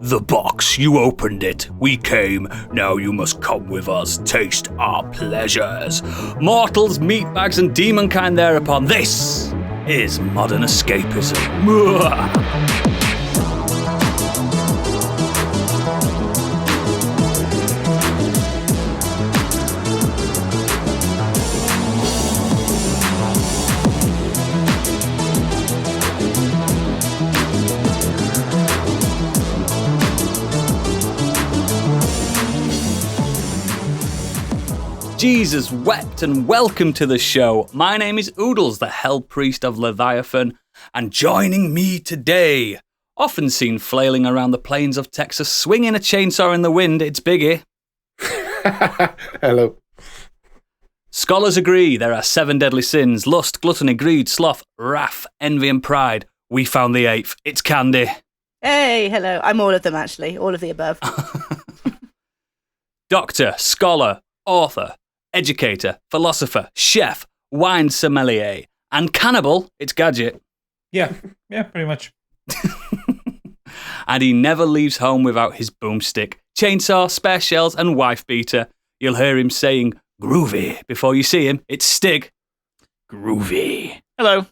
The box, you opened it. We came. Now you must come with us. Taste our pleasures. Mortals, meatbags, and demonkind thereupon. This is modern escapism. Jesus wept and welcome to the show. My name is Oodles, the Hell Priest of Leviathan, and joining me today, often seen flailing around the plains of Texas, swinging a chainsaw in the wind, it's Biggie. Hello. Scholars agree there are 7 deadly sins: lust, gluttony, greed, sloth, wrath, envy and pride. We found the 8th. It's Candy. Hey, hello. I'm all of them, actually. All of the above. Doctor, scholar, author, educator, philosopher, chef, wine sommelier, and cannibal, it's Gadget. Yeah, pretty much. And he never leaves home without his boomstick, chainsaw, spare shells, and wife beater. You'll hear him saying groovy before you see him. It's Stig. Groovy. Hello.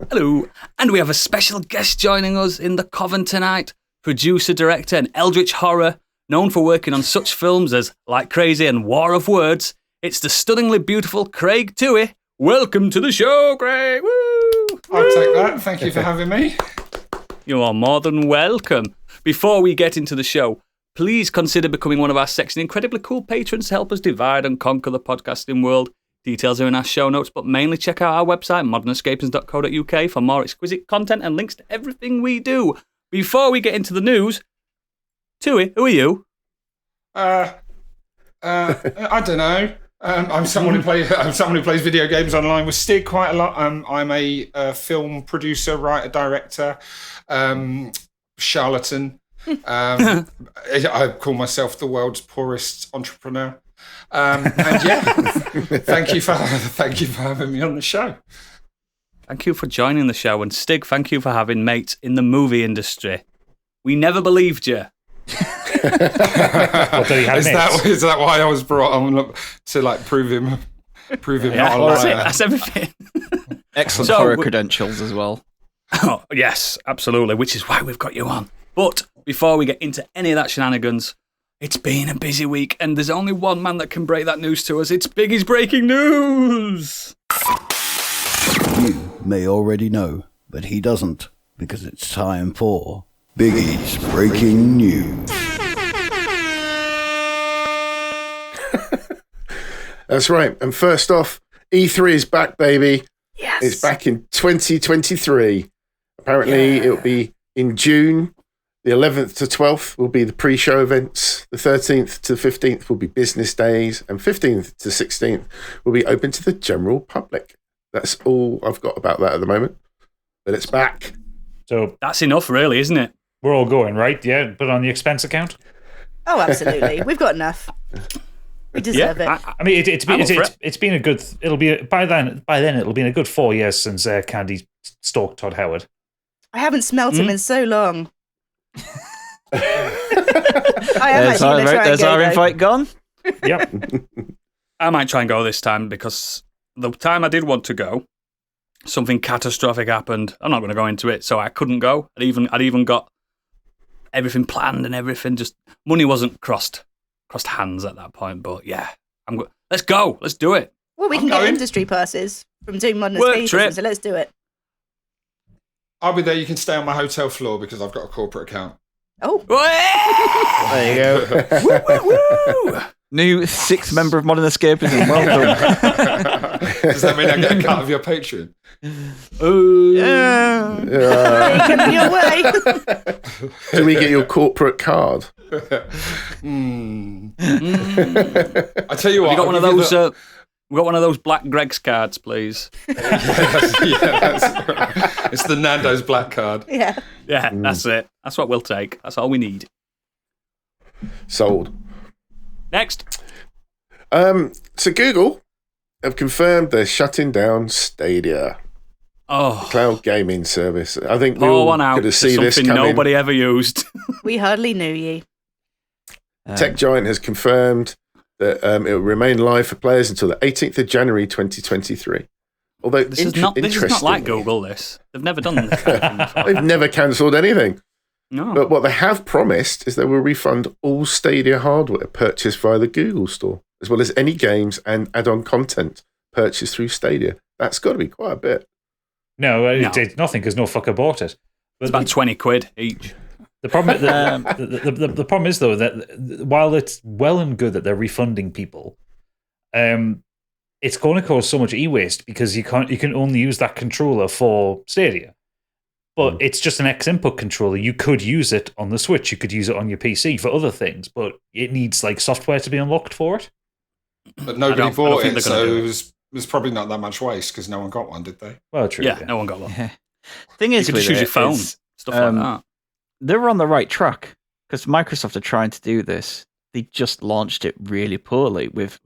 Hello. And we have a special guest joining us in the coven tonight. Producer, director, and eldritch horror, known for working on such films as Like Crazy and War of Words. It's the stunningly beautiful Craig Tuohy. Welcome to the show, Craig. Woo! I'll take that. Thank you for having me. You are more than welcome. Before we get into the show, please consider becoming one of our sexy and incredibly cool patrons to help us divide and conquer the podcasting world. Details are in our show notes, but mainly check out our website, modernescapism.co.uk, for more exquisite content and links to everything we do. Before we get into the news, Tuohy, who are you? I don't know. I'm someone who plays video games online with Stig quite a lot. I'm a film producer, writer, director, charlatan. I call myself the world's poorest entrepreneur. And yeah, thank you for having me on the show. Thank you for joining the show, and Stig, thank you for having mates in the movie industry. We never believed you. Is that why I was brought on to prove him not a liar? That's everything. Excellent horror credentials as well. Oh, yes, absolutely, which is why we've got you on. But before we get into any of that shenanigans, it's been a busy week, and there's only one man that can break that news to us. It's Biggie's breaking news. You may already know, but he doesn't, because it's time for Biggie's breaking news. That's right. And first off, E3 is back, baby. Yes. It's back in 2023. Apparently, It'll be in June. The 11th to 12th will be the pre-show events. The 13th to 15th will be business days. And 15th to 16th will be open to the general public. That's all I've got about that at the moment. But it's back. So that's enough, really, isn't it? We're all going, right? Yeah, put it on the expense account. Oh, absolutely. We've got enough. We deserve it. I mean, it's been a good. It'll be by then it'll be a good 4 years since Candy stalked Todd Howard. I haven't smelt him in so long. There's our invite gone. Yep. I might try and go this time, because the time I did want to go, something catastrophic happened. I'm not going to go into it, so I couldn't go. I'd even got everything planned and everything. Just money wasn't crossed hands at that point. But yeah, let's go. Let's do it. Well, we can get industry passes from doing modern escapism, so let's do it. I'll be there. You can stay on my hotel floor because I've got a corporate account. Oh. There you go. Woo, woo, woo. New 6th member of Modern Escapism. Well done. Does that mean I get a cut of your Patreon? Yeah. Coming your way. Do we get your corporate card? I tell you what. We got one of those. We got one of those Black Greg's cards, please. It's the Nando's black card. Yeah, that's it. That's what we'll take. That's all we need. Sold. Next. So Google have confirmed they're shutting down Stadia. cloud gaming service. I think we Pour all one out could have for seen this something coming. nobody ever used. We hardly knew ye. Tech Giant has confirmed that it will remain live for players until the 18th of January 2023. Although This is not like Google, this. They've never done this kind of thing before. They've never cancelled anything. No. But what they have promised is they will refund all Stadia hardware purchased via the Google Store, as well as any games and add-on content purchased through Stadia. That's got to be quite a bit. No, it's nothing because no fucker bought it. But It's about 20 quid each. the problem, the problem is though that while it's well and good that they're refunding people, it's going to cause so much e-waste because you can only use that controller for Stadia. But it's just an X-input controller. You could use it on the Switch. You could use it on your PC for other things, but it needs like software to be unlocked for it. But nobody bought it, so do it was probably not that much waste because no one got one, did they? Well, true. Yeah, no one got one. Thing is, You could just use your phone, stuff like that. They were on the right track because Microsoft are trying to do this. They just launched it really poorly with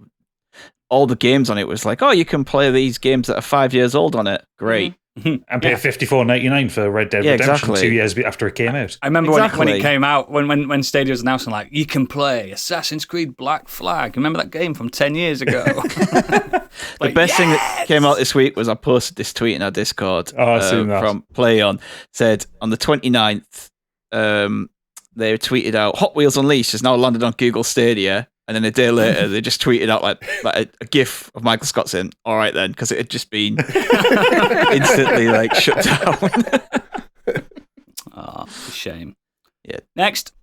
all the games on it. Was like, oh, you can play these games that are 5 years old on it. Great. And pay $54.99 for Red Dead Redemption exactly. 2 years after it came out. I remember when it came out, when Stadia was announcing, like, you can play Assassin's Creed Black Flag. Remember that game from 10 years ago? The best thing that came out this week was I posted this tweet in our Discord from PlayOn. Said on the 29th, they tweeted out, Hot Wheels Unleashed has now landed on Google Stadia. And then a day later, they just tweeted out like a GIF of Michael Scott saying, all right then, because it had just been instantly like shut down. Oh, shame. Yeah. Next.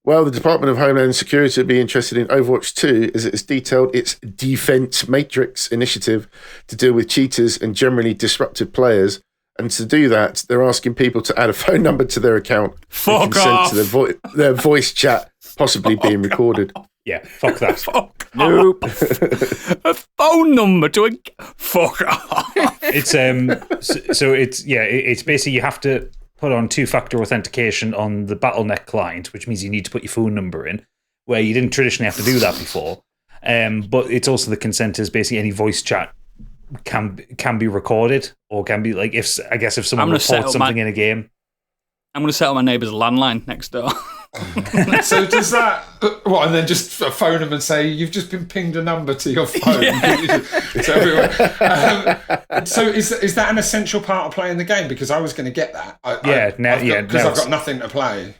Well, the Department of Homeland Security would be interested in Overwatch 2 as it has detailed its Defense Matrix initiative to deal with cheaters and generally disruptive players. And to do that, they're asking people to add a phone number to their account and consent off! to their voice chat possibly being recorded. Yeah, fuck that. Fuck Nope. a phone number to a... Fuck off. It's it's basically you have to put on two-factor authentication on the Battle.net client, which means you need to put your phone number in, where you didn't traditionally have to do that before. But it's also the consent is basically any voice chat can be recorded or can be like if someone reports something in a game. I'm going to set up my neighbour's landline next door. So does that and then just phone them and say you've just been pinged a number to your phone to everyone. So is that an essential part of playing the game? Because I was going to get that. Because I've got nothing to play.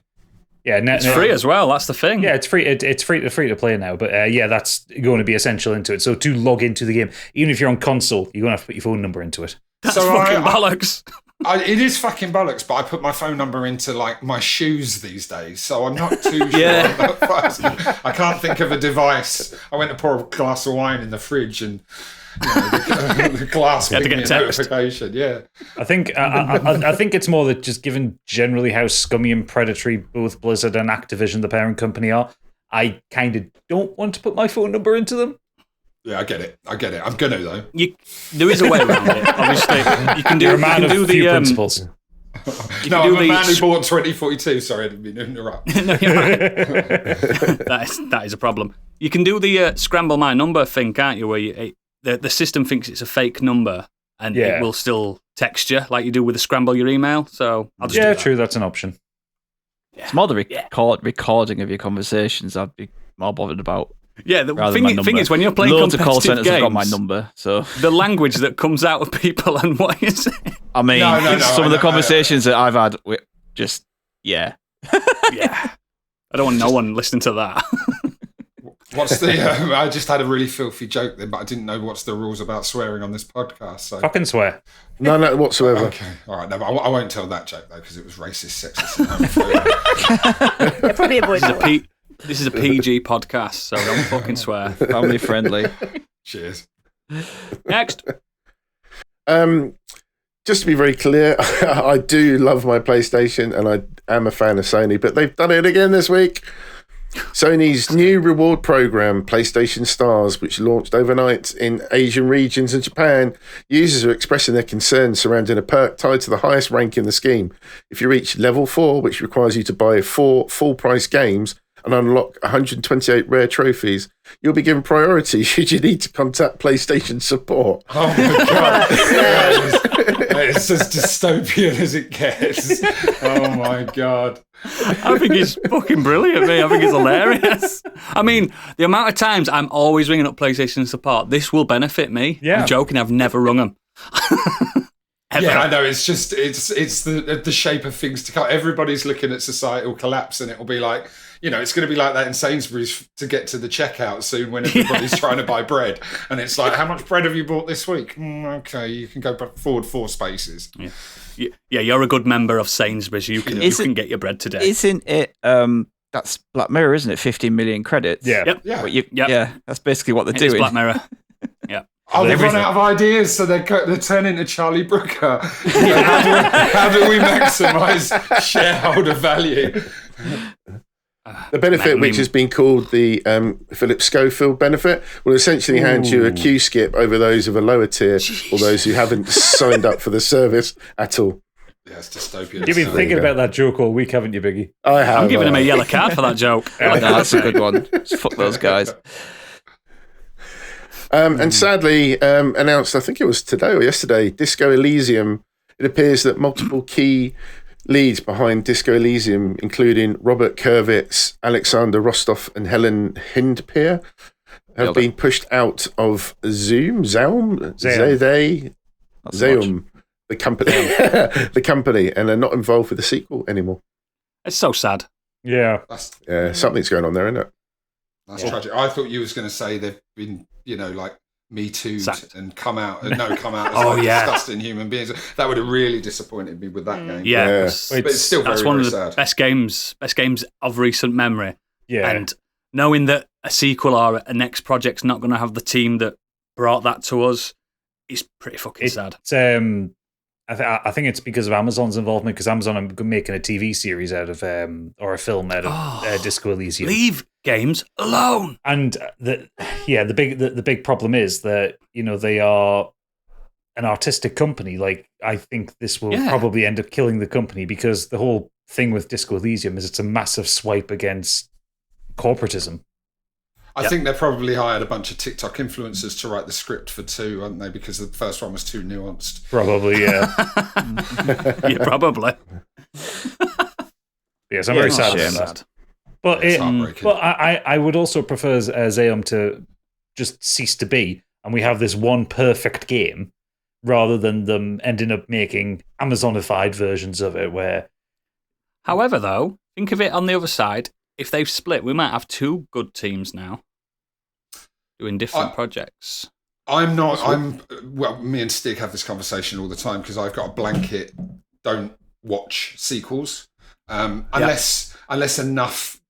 Yeah, it's free as well. That's the thing. Yeah, it's free. It's free to play now. But that's going to be essential into it. So to log into the game, even if you're on console, you're going to have to put your phone number into it. That's fucking bollocks. It is fucking bollocks, but I put my phone number into like my shoes these days, so I'm not too sure. I can't think of a device. I went to pour a glass of wine in the fridge and the glass pinged me a notification. Yeah, I think it's more that just given generally how scummy and predatory both Blizzard and Activision, the parent company, are, I kind of don't want to put my phone number into them. Yeah, I get it. I'm gonna though. There is a way around it. Obviously, you can do. You're a man of few principles. No, I'm a man who bought 2042. Sorry, I didn't mean to interrupt. No, you're right. that is a problem. You can do the scramble my number thing, can't you? Where the system thinks it's a fake number and it will still text you like you do with the scramble your email. So I'll just do that. True. That's an option. Yeah. It's more the recording of your conversations I'd be more bothered about. Yeah, the thing is, when you're playing loads of call competitive centers games, have got my number. So the language that comes out of people and what you say. I mean, some of the conversations that I've had with just yeah. I don't want no one listening to that. What's the? I just had a really filthy joke then, but I didn't know what's the rules about swearing on this podcast. So fucking swear. No, whatsoever. Okay, all right. No, I won't tell that joke though because it was racist, sexist. Yeah, probably avoid that. This is a PG podcast, so don't fucking swear. Family friendly. Cheers. Next. Just to be very clear, I do love my PlayStation and I am a fan of Sony, but they've done it again this week. Sony's new reward program, PlayStation Stars, which launched overnight in Asian regions and Japan, users are expressing their concerns surrounding a perk tied to the highest rank in the scheme. If you reach level 4, which requires you to buy 4 full-price games, and unlock 128 rare trophies, you'll be given priority should you need to contact PlayStation support. Oh my god. It's as dystopian as it gets. Oh my god. I think it's fucking brilliant, mate. I think it's hilarious. I mean, the amount of times I'm always ringing up PlayStation support, this will benefit me. Yeah. I'm joking, I've never rung them. Yeah, I know. It's just it's the shape of things to come. Everybody's looking at societal collapse, and it will be like, it's going to be like that in Sainsbury's to get to the checkout soon when everybody's trying to buy bread, and it's like, how much bread have you bought this week? Okay, you can go forward 4 spaces. Yeah, you're a good member of Sainsbury's. You can get your bread today. Isn't it? That's Black Mirror, isn't it? 15 million credits. Yeah, yep. Yeah, that's basically what they're doing. It's Black Mirror. Yeah. Oh, they've run out of ideas, so they're turning to Charlie Brooker. How do we maximise shareholder value? The benefit, which has been called the Philip Schofield benefit, will essentially hand you a queue skip over those of a lower tier or those who haven't signed up for the service at all. Yeah, it's dystopian. You've been thinking about that joke all week, haven't you, Biggie? I have. I'm giving him a yellow card for that joke. No, that's a good one. Just fuck those guys. And sadly, announced, I think it was today or yesterday, Disco Elysium. It appears that multiple key leads behind Disco Elysium, including Robert Kurwitz, Alexander Rostov, and Helen Hindpeer, have been pushed out of Zaum, the company, and are not involved with the sequel anymore. It's so sad. Yeah. Something's going on there, isn't it? That's tragic. I thought you was going to say they've been, like Me Too'd and come out as disgusting human beings. That would have really disappointed me with that game. Yeah. But it's still that's very, one very of the sad. best games of recent memory. Yeah. And knowing that a sequel or a next project's not going to have the team that brought that to us is pretty fucking sad. I think it's because of Amazon's involvement, because Amazon are making a TV series out of, or a film out of Disco Elysium. Leave games alone. And the big problem is that, they are an artistic company. Like, I think this will probably end up killing the company, because the whole thing with Disco Elysium is it's a massive swipe against corporatism. I think they probably hired a bunch of TikTok influencers to write the script for 2, haven't they? Because the first one was too nuanced. Probably, yeah. Yeah, probably. Yes, I'm very sad about that. But I would also prefer Zaum to just cease to be, and we have this one perfect game, rather than them ending up making Amazonified versions of it. Where, however, though, think of it on the other side. If they've split, we might have 2 good teams now doing different projects. Me and Stig have this conversation all the time, because I've got a blanket don't watch sequels unless enough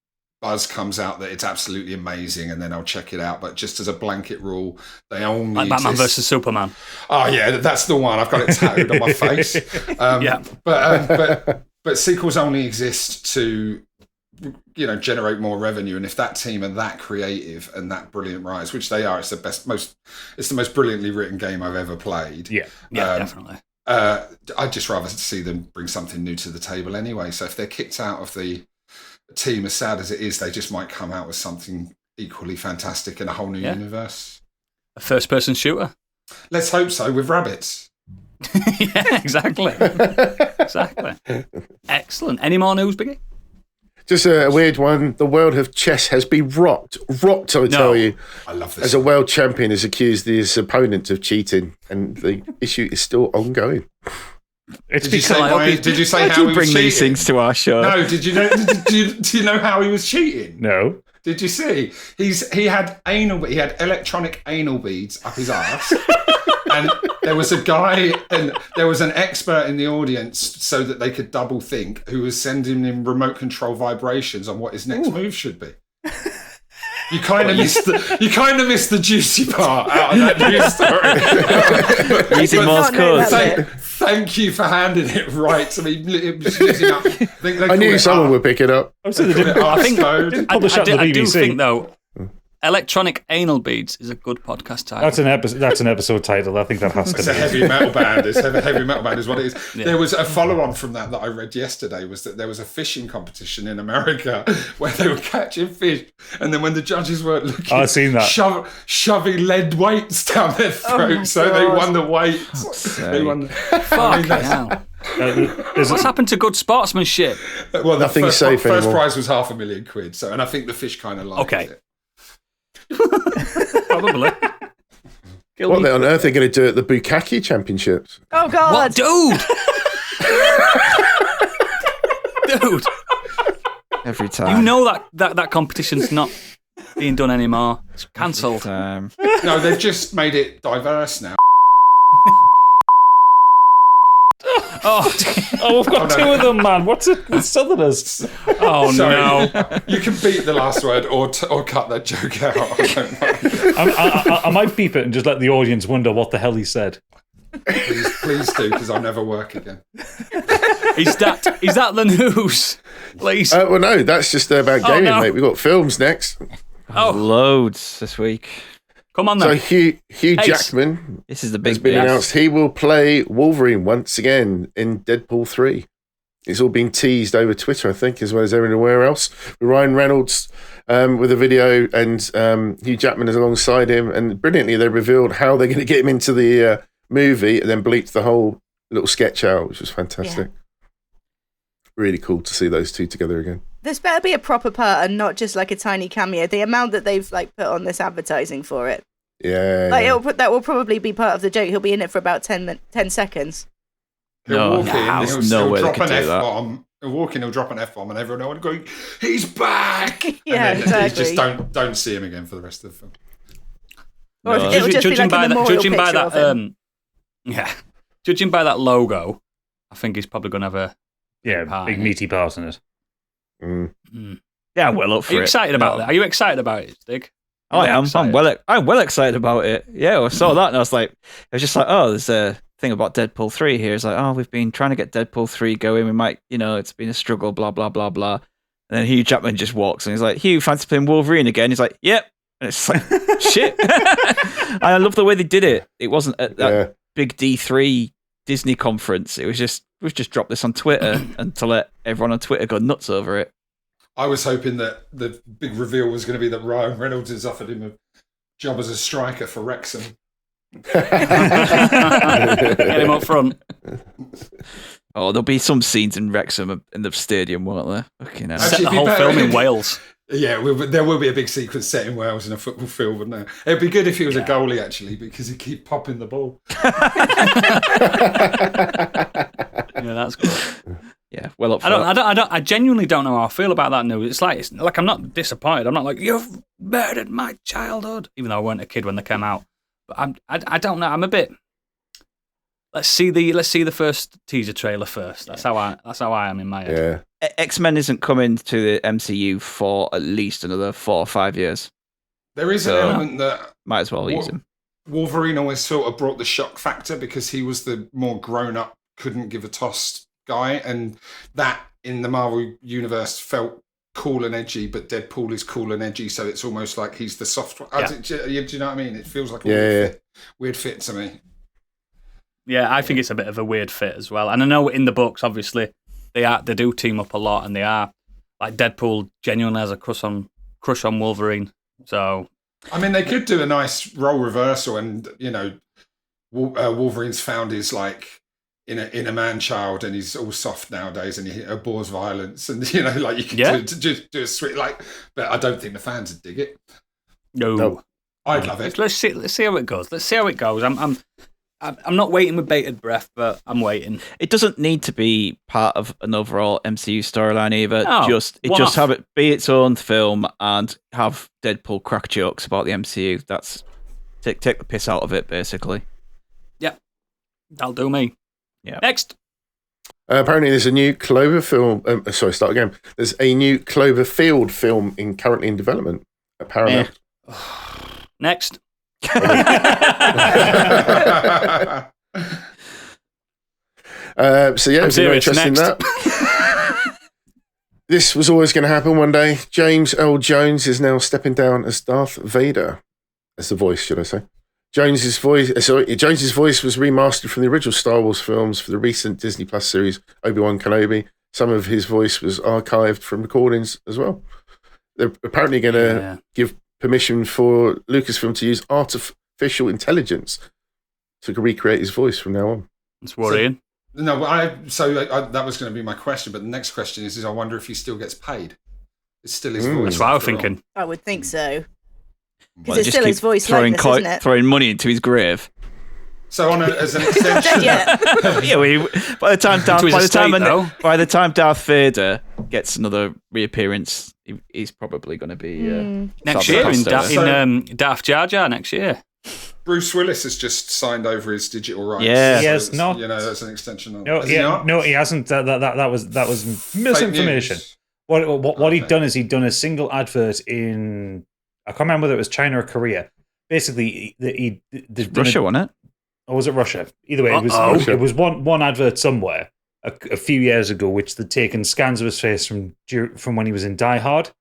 buzz comes out that it's absolutely amazing, and then I'll check it out. But just as a blanket rule, they only like Batman versus Superman. Oh yeah, that's the one. I've got it tattooed on my face. But sequels only exist to generate more revenue, and if that team are that creative and that brilliant writers, which they are, it's the most brilliantly written game I've ever played. Yeah, definitely. I'd just rather see them bring something new to the table anyway. So if they're kicked out of the team, as sad as it is, they just might come out with something equally fantastic in a whole new universe. A first-person shooter. Let's hope so, with rabbits. Yeah, exactly. Excellent. Any more news, Biggie? Just a weird one. The world of chess has been rocked, I tell you. I love this. As a world champion has accused his opponent of cheating, and the issue is still ongoing. Did you say how he was bring cheating? these things to our show? No, did you know? Do you know how he was cheating? No. Did you see? He had electronic anal beads up his ass. And there was a guy, and there was an expert in the audience, so that they could double think, who was sending him remote control vibrations on what his next move should be. You kind of missed the juicy part out of that news story. Using Morse code. Thank you for handing it right to me. It was using up, I knew someone would pick it up. I do think, though, Electronic Anal Beads is a good podcast title. That's an episode title. I think that has to It's be. a heavy metal band. It's a heavy metal band is what it is. Yeah. There was a follow-on from that I read yesterday, was that there was a fishing competition in America where they were catching fish, and then when the judges weren't looking, I've seen that. Shoving lead weights down their throats, so they won the weights. They won. Fucking hell. What's happened to good sportsmanship? Well, nothing's safe anymore. First anymore. prize was £500,000. So, and I think the fish kind of liked it. Probably. What on earth are they going to do at the Bukkake Championships? Oh, God. What? Dude! Every time. You know that competition's not being done anymore. It's cancelled. No, they've just made it diverse now. We've got two of them, man. What's it with Southerners? Oh, Sorry. No. You can beat the last word or cut that joke out. I don't know. I might beep it and just let the audience wonder what the hell he said. Please do, because I'll never work again. Is that the news? Please. Well, no, that's just about gaming, no. mate. We've got films next. Loads this week. Come on, So then. Hugh Jackman This is the has big been news. announced he will play Wolverine once again in Deadpool 3. It's all been teased over Twitter, I think, as well as everywhere else. With Ryan Reynolds with a video and Hugh Jackman is alongside him. And brilliantly, they revealed how they're going to get him into the movie and then bleeped the whole little sketch out, which was fantastic. Yeah. Really cool to see those two together again. This better be a proper part and not just like a tiny cameo. The amount that they've put on this advertising for it. Yeah. That will probably be part of the joke. He'll be in it for about 10 seconds. He'll walk in, he'll drop an F-bomb. He'll walk in, he'll drop an F-bomb, and everyone will go, "He's back!" Yeah, and then exactly. you just don't see him again for the rest of the film. Or it'll just be like a memorial picture of him. Judging by that logo, I think he's probably going to have a big meaty part in it. Yeah, well up for it. Are you excited about that? Are you excited about it, Stig? I am. I'm well excited about it. Yeah, I saw that and I was just like, oh, there's a thing about Deadpool 3 here. It's like, oh, we've been trying to get Deadpool 3 going. We might, it's been a struggle, blah, blah, blah, blah. And then Hugh Jackman just walks and he's like, Hugh, fancy playing Wolverine again? He's like, yep. And it's like, shit. And I love the way they did it. It wasn't at that big D3 Disney conference. It was just, we've just dropped this on Twitter and to let everyone on Twitter go nuts over it. I was hoping that the big reveal was going to be that Ryan Reynolds has offered him a job as a striker for Wrexham. Get him up front. Oh, there'll be some scenes in Wrexham in the stadium, won't there? Okay, now. Set the whole film in Wales. Yeah, there will be a big sequence set in Wales in a football field, wouldn't there? It'd be good if he was a goalie, actually, because he'd keep popping the ball. Yeah, that's good. Yeah, well up for I genuinely don't know how I feel about that news. It's like I'm not disappointed. I'm not like, you've murdered my childhood, even though I weren't a kid when they came out. But I don't know. I'm a bit. Let's see the first teaser trailer first. That's how I am in my head. Yeah. X-Men isn't coming to the MCU for at least another 4 or 5 years. There is an element that might as well use him. Wolverine always sort of brought the shock factor because he was the more grown-up, couldn't give a toss guy, and that in the Marvel universe felt cool and edgy, but Deadpool is cool and edgy, so it's almost like he's the soft one. Yeah. Do you know what I mean? It feels like a weird fit to me. Yeah, I think it's a bit of a weird fit as well. And I know in the books, obviously, they do team up a lot, and they are like Deadpool genuinely has a crush on Wolverine. So, I mean, they could do a nice role reversal, and Wolverine's found his in a man child, and he's all soft nowadays, and he abhors violence, and you could do a sweet but I don't think the fans would dig it. No. I'd love it. Let's see how it goes. I'm not waiting with bated breath, but I'm waiting. It doesn't need to be part of an overall MCU storyline either. No, just have it be its own film and have Deadpool crack jokes about the MCU. That's take the piss out of it, basically. Yeah, that'll do me. Yeah. Next. Apparently, there's a new Cloverfield. Start again. There's a new Cloverfield film currently in development at Paramount. Next. So yeah, I'm if you're serious. interested in Next. that. This was always going to happen one day. James Earl Jones is now stepping down as Darth Vader, as the voice, should I say? Jones's voice was remastered from the original Star Wars films for the recent Disney Plus series Obi-Wan Kenobi. Some of his voice was archived from recordings as well. They're apparently going to give permission for Lucasfilm to use artificial intelligence to recreate his voice from now on. That's worrying. That was going to be my question, but the next question is I wonder if he still gets paid. It's still his voice. That's what I was thinking. I would think so. Because it's still his voice likeness, isn't it? Throwing money into his grave. So as an extension, by the time Darth Vader gets another reappearance, he's probably going to be next year in Darth Jar Jar next year. Bruce Willis has just signed over his digital rights. Yeah, so he has not. That's an extension. No, he hasn't. That was misinformation. What he'd done is he'd done a single advert in, I can't remember whether it was China or Korea. Basically, Russia, wasn't it? Or was it Russia? Either way, it was one advert somewhere a few years ago, which they'd taken scans of his face from when he was in Die Hard,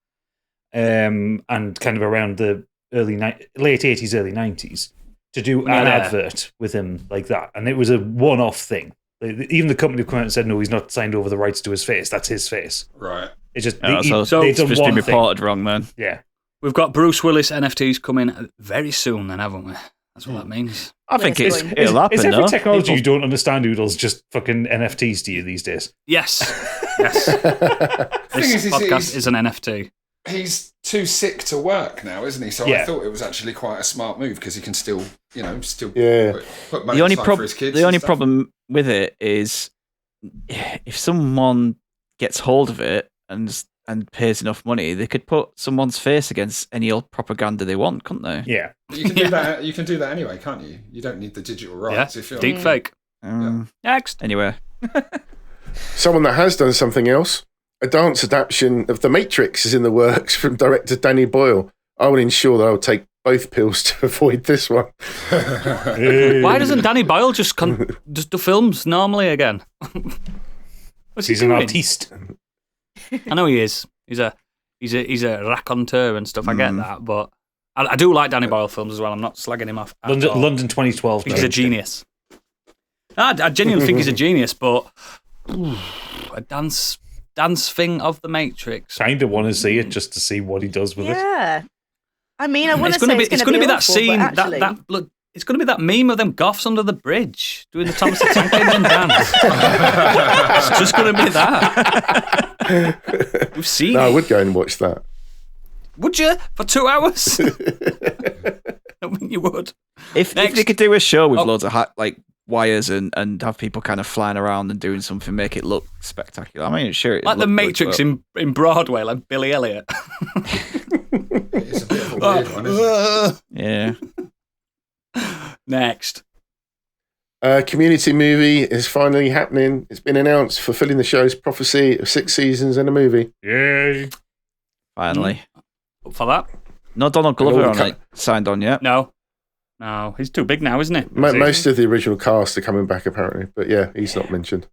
and kind of around the late 80s, early 90s, to do an advert with him like that. And it was a one-off thing. Even the company come out and said, no, he's not signed over the rights to his face. That's his face. Right. It's just it's just been reported wrong, man. Yeah. We've got Bruce Willis NFTs coming very soon, then, haven't we? That's what that means. I think it'll happen, Is every though. technology you don't understand, Oodles, just fucking NFTs to you these days? Yes. This podcast is an NFT. He's too sick to work now, isn't he? So I thought it was actually quite a smart move because he can still put money aside for his kids. The only problem with it is if someone gets hold of it and pays enough money, they could put someone's face against any old propaganda they want, couldn't they? Yeah. You can do that. You can do that anyway, can't you? You don't need the digital rights. Yeah. Deep fake. Next. Anyway. Someone that has done something else. A dance adaptation of The Matrix is in the works from director Danny Boyle. I will ensure that I will take both pills to avoid this one. Why doesn't Danny Boyle just do films normally again? He's an artiste. I know he is. He's a raconteur and stuff. I get that, but I do like Danny Boyle films as well. I'm not slagging him off. London 2012. He's a genius. I genuinely think he's a genius, but a dance thing of The Matrix. Kind of want to see it just to see what he does with it. Yeah. I mean, I want to say it's going to be that scene. It's going to be that meme of them goths under the bridge doing the Thomas the Tank Engine dance. It's just going to be that. We've seen it. I would go and watch that. Would you? For 2 hours? I mean, you would. If they could do a show with loads of wires and have people kind of flying around and doing something, make it look spectacular. I mean, sure. Like The Matrix in Broadway, like Billy Elliot. It's a bit of a weird one, isn't it? Yeah. Next. Community movie is finally happening. It's been announced, fulfilling the show's prophecy of 6 seasons and a movie. Yay. Finally. Up for that? No Donald Glover signed on yet. No, he's too big now, isn't he? Most of the original cast are coming back, apparently. But yeah, he's not mentioned.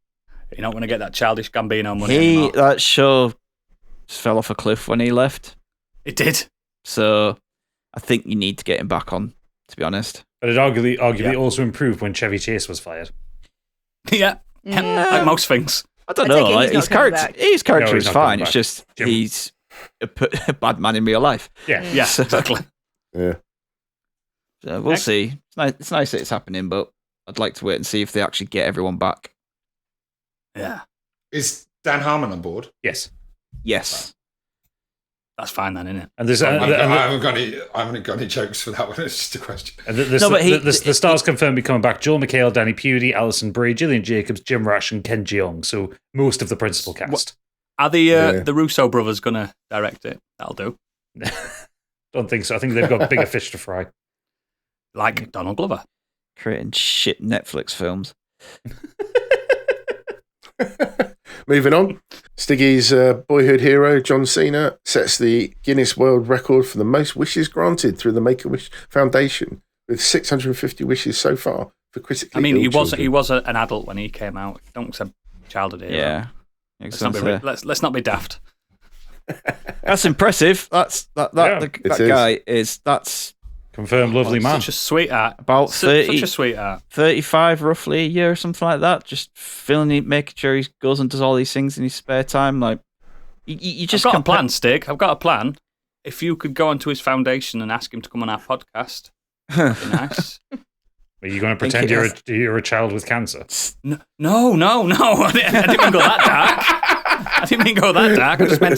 You're not going to get that childish Gambino money anymore. That show just fell off a cliff when he left. It did. So I think you need to get him back on, to be honest. But it arguably also improved when Chevy Chase was fired. Yeah. Like most things. I don't know. His character is fine. It's just he's a bad man in real life. Yeah, exactly. Yeah. So we'll see. It's nice that it's happening, but I'd like to wait and see if they actually get everyone back. Yeah. Is Dan Harmon on board? Yes. That's fine then, isn't it? And I haven't got any jokes for that one. It's just a question. And the stars confirmed be coming back: Joel McHale, Danny Pudi, Alison Brie, Gillian Jacobs, Jim Rash, and Ken Jeong. So most of the principal cast. Are the Russo brothers going to direct it? That'll do. Don't think so. I think they've got bigger fish to fry. Like Donald Glover. Creating shit Netflix films. Moving on. Stiggy's boyhood hero, John Cena, sets the Guinness World Record for the most wishes granted through the Make-A-Wish Foundation, with 650 wishes so far for critically ill children. He was an adult when he came out. Don't say childhood hero. Yeah. Let's not be daft. That's impressive. That guy is confirmed lovely man. Such a sweetheart. About 30, such a sweetheart. 35 roughly a year or something like that. Just making sure he goes and does all these things in his spare time. Like you just I've got a plan, Stig. I've got a plan. If you could go onto his foundation and ask him to come on our podcast, that'd be nice. Are you going to pretend you're a child with cancer? No. I didn't mean go that dark. I didn't mean go that dark. I just meant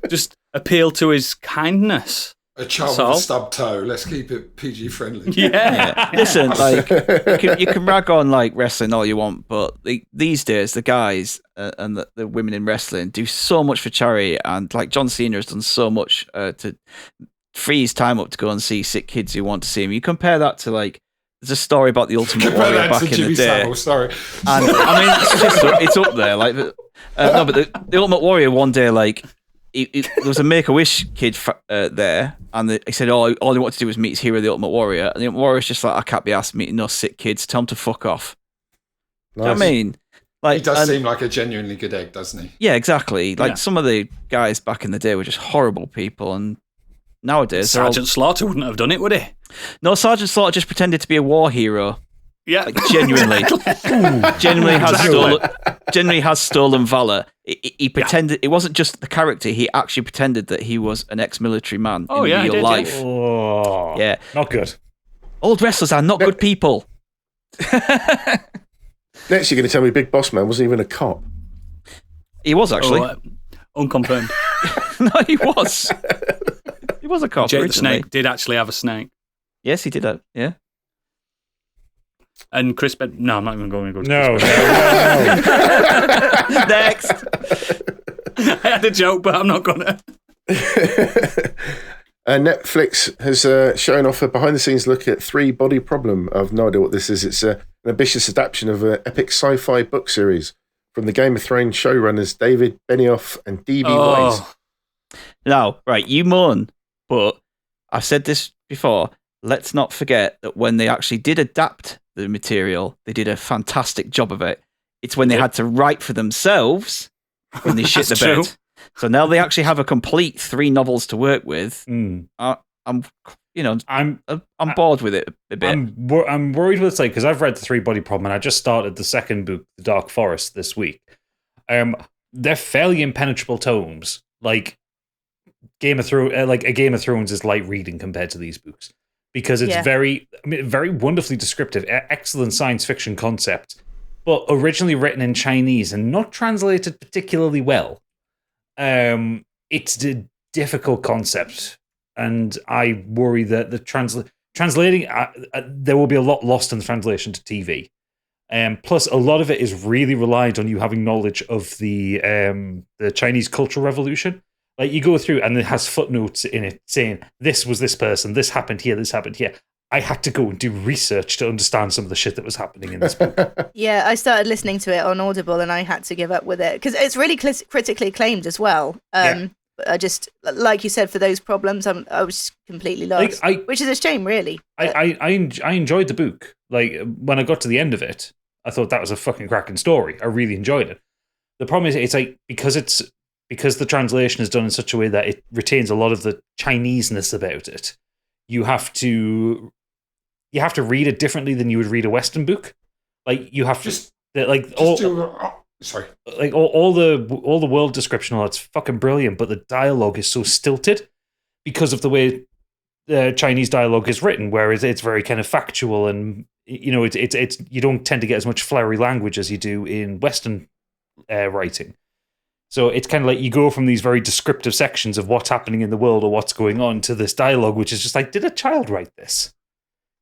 just appeal to his kindness. A child with a stub toe. Let's keep it PG friendly. Yeah. Listen, like you can rag on like wrestling all you want, but these days the guys and the women in wrestling do so much for charity, and like John Cena has done so much to free his time up to go and see sick kids who want to see him. You compare that to like there's a story about the Ultimate Warrior back in the day. Savile, sorry. And I mean, it's up there. Like, no, but the Ultimate Warrior one day, like, there was a Make-A-Wish kid there, and he said, all he wanted to do was meet his hero, the Ultimate Warrior. And the Ultimate Warrior's just like, I can't be asked meeting no sick kids. Tell him to fuck off. Nice. Do you know what I mean? Like, he does seem like a genuinely good egg, doesn't he? Yeah, exactly. Like, some of the guys back in the day were just horrible people, and nowadays... Sergeant Slaughter wouldn't have done it, would he? No, Sergeant Slaughter just pretended to be a war hero. Yeah, like, genuinely has stolen valor. He pretended it wasn't just the character. He actually pretended that he was an ex-military man in real life. Yeah. Oh, yeah, not good. Old wrestlers are not good people. Next, you're going to tell me Big Boss Man wasn't even a cop. He was actually unconfirmed. No, he was. He was a cop. Jake the Snake did actually have a snake. Yes, he did that. Yeah. And Chris Ben... No, I'm not even going to go to No. Next. I had a joke, but I'm not going to. Netflix has shown off a behind-the-scenes look at Three Body Problem. I've no idea what this is. It's an ambitious adaptation of an epic sci-fi book series from the Game of Thrones showrunners David Benioff and D.B. Weiss. Now, right, you moan, but I've said this before. Let's not forget that when they actually did adapt the material, they did a fantastic job of it. It's when they had to write for themselves when they shit the bed. So now they actually have a complete 3 novels to work with. I'm bored with it a bit. I'm worried what it's like because I've read the Three Body Problem and I just started the second book, The Dark Forest, this week. They're fairly impenetrable tomes. Like Game of Thrones, a Game of Thrones is light reading compared to these books because it's very wonderfully descriptive, excellent science fiction concept, but originally written in Chinese and not translated particularly well. It's a difficult concept, and I worry that the translating there will be a lot lost in the translation to TV. Plus, a lot of it is really reliant on you having knowledge of the Chinese Cultural Revolution. Like you go through and it has footnotes in it saying this was this person, this happened here, this happened here. I had to go and do research to understand some of the shit that was happening in this book. Yeah, I started listening to it on Audible and I had to give up with it because it's really critically acclaimed as well. I just, like you said, for those problems, I was completely lost, which is a shame, really. I enjoyed the book. Like when I got to the end of it, I thought that was a fucking cracking story. I really enjoyed it. The problem is, it's like because the translation is done in such a way that it retains a lot of the Chineseness about it. You have to read it differently than you would read a Western book. Like you have all the world description, all that's fucking brilliant, but the dialogue is so stilted because of the way the Chinese dialogue is written, whereas it's very kind of factual and it's you don't tend to get as much flowery language as you do in Western writing. So it's kind of like you go from these very descriptive sections of what's happening in the world or what's going on to this dialogue, which is just like, did a child write this?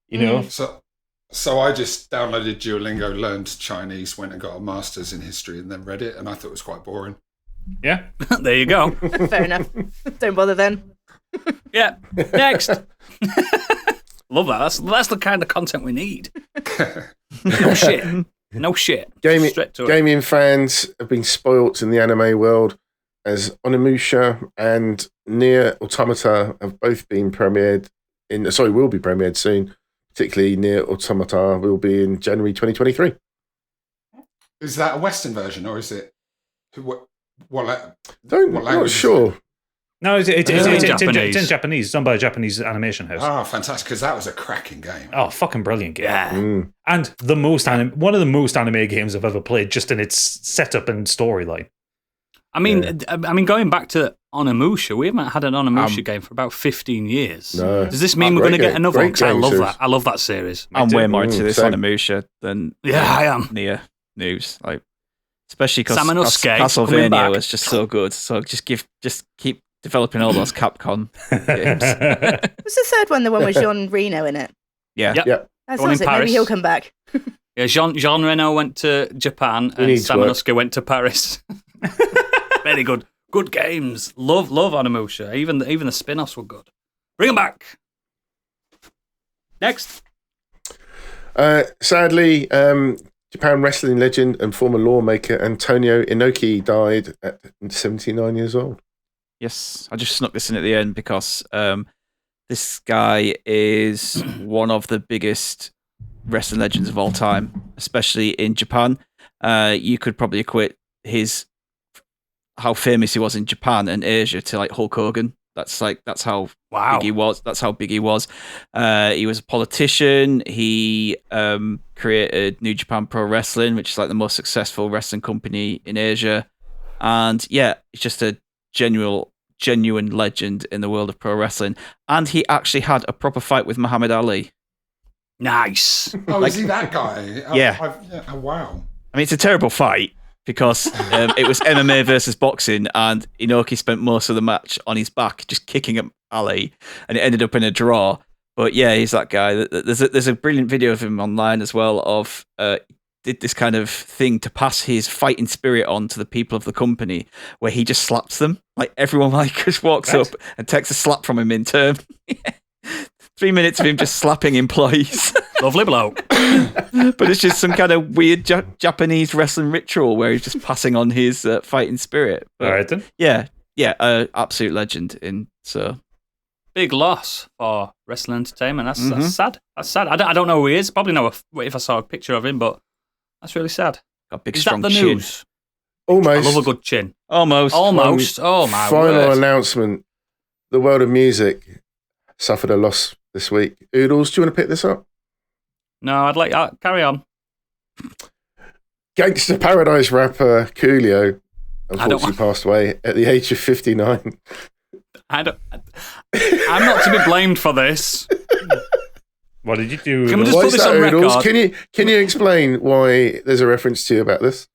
You know? So I just downloaded Duolingo, learned Chinese, went and got a master's in history and then read it, and I thought it was quite boring. Yeah. There you go. Fair enough. Don't bother then. Yeah. Next. Love that. That's the kind of content we need. No shit. Gaming fans have been spoilt in the anime world as Onimusha and Nier Automata have both been premiered will be premiered soon. Particularly Nier Automata will be in January 2023. Is that a Western version or is it what not sure. No, it's in Japanese. It's done by a Japanese animation house. Oh, fantastic! Because that was a cracking game. Oh, fucking brilliant game! Yeah, and one of the most anime games I've ever played, just in its setup and storyline. I mean, going back to Onimusha, we haven't had an Onimusha game for about 15 years. No. Does this mean we're going to get another one? Because I love that. I love that series. I'm way more into this Onimusha than I am. Near News, like especially because Castlevania was just so good. So just keep developing all those Capcom games. Was the third one the one with Jean Reno in it? Yeah. That sounds like maybe he'll come back. Yeah, Jean Reno went to Japan and Samanusuke went to Paris. Very good. Good games. Love Onimusha. Even the spin-offs were good. Bring them back. Next. Sadly, Japan wrestling legend and former lawmaker Antonio Inoki died at 79 years old. Yes, I just snuck this in at the end because this guy is one of the biggest wrestling legends of all time, especially in Japan. You could probably equate how famous he was in Japan and Asia to like Hulk Hogan. That's how big he was. That's how big he was. He was a politician. He created New Japan Pro Wrestling, which is like the most successful wrestling company in Asia. And yeah, it's just a genuine legend in the world of pro wrestling. And he actually had a proper fight with Muhammad Ali. Nice. Oh, is he that guy? Yeah. Oh, wow. I mean, it's a terrible fight because it was MMA versus boxing, and Inoki spent most of the match on his back just kicking at Ali, and it ended up in a draw. But yeah, he's that guy. There's a brilliant video of him online as well of did this kind of thing to pass his fighting spirit on to the people of the company, where he just slaps them. Like everyone just walks up and takes a slap from him in turn. 3 minutes of him just slapping employees. Lovely bloke. But it's just some kind of weird Japanese wrestling ritual where he's just passing on his fighting spirit. But, all right then. Yeah, absolute legend. Big loss for wrestling entertainment. That's sad. That's sad. I don't know who he is. Probably know if I saw a picture of him, but that's really sad. Got a big, is strong that the chin. news? Almost. I love a good chin. Almost. Oh my Final word. announcement. The world of music suffered a loss this week. Oodles, do you want to pick this up? No, I'd carry on. Gangsta Paradise rapper Coolio unfortunately passed away at the age of 59. I'm not to be blamed for this. What did you do? Can we just put this on record? Can you explain why there's a reference to you about this?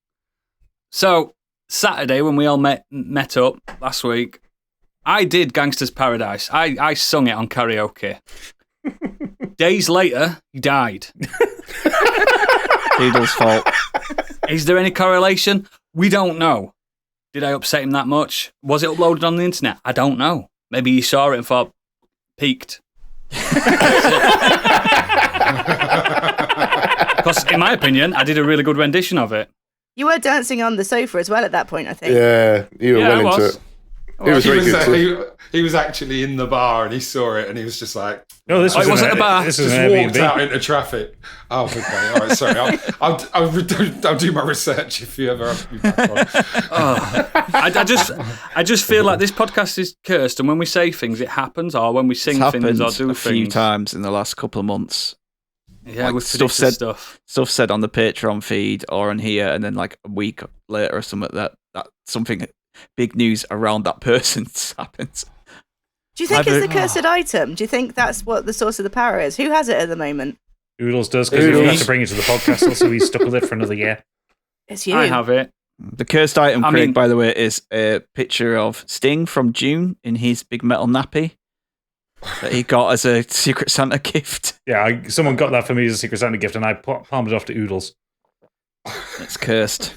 So, Saturday, when we all met up last week, I did Gangsta's Paradise. I sung it on karaoke. Days later, he died. Doodle's fault. Is there any correlation? We don't know. Did I upset him that much? Was it uploaded on the internet? I don't know. Maybe he saw it and thought, peaked. Because, in my opinion, I did a really good rendition of it. You were dancing on the sofa as well at that point, I think. Yeah, you were well into it. He was actually in the bar and he saw it and he was just like, "No, this wasn't a bar." This was just walked out into traffic. Oh, okay, all right, sorry. I'll do my research if you ever ask me back on. I just feel like this podcast is cursed, and when we say things, it happens, or when we sing things or do things. A few times in the last couple of months. Yeah, like with stuff said on the Patreon feed or on here, and then like a week later or something that something big news around that person happens. Do you think it's the cursed item? Do you think that's what the source of the power is? Who has it at the moment? Oodles does, because we have to bring it to the podcast, also he's stuck with it for another year. It's you. I have it. The cursed item, Craig, by the way, is a picture of Sting from June in his big metal nappy that he got as a Secret Santa gift. Yeah, someone got that for me as a Secret Santa gift, and I palmed it off to Oodles. It's cursed.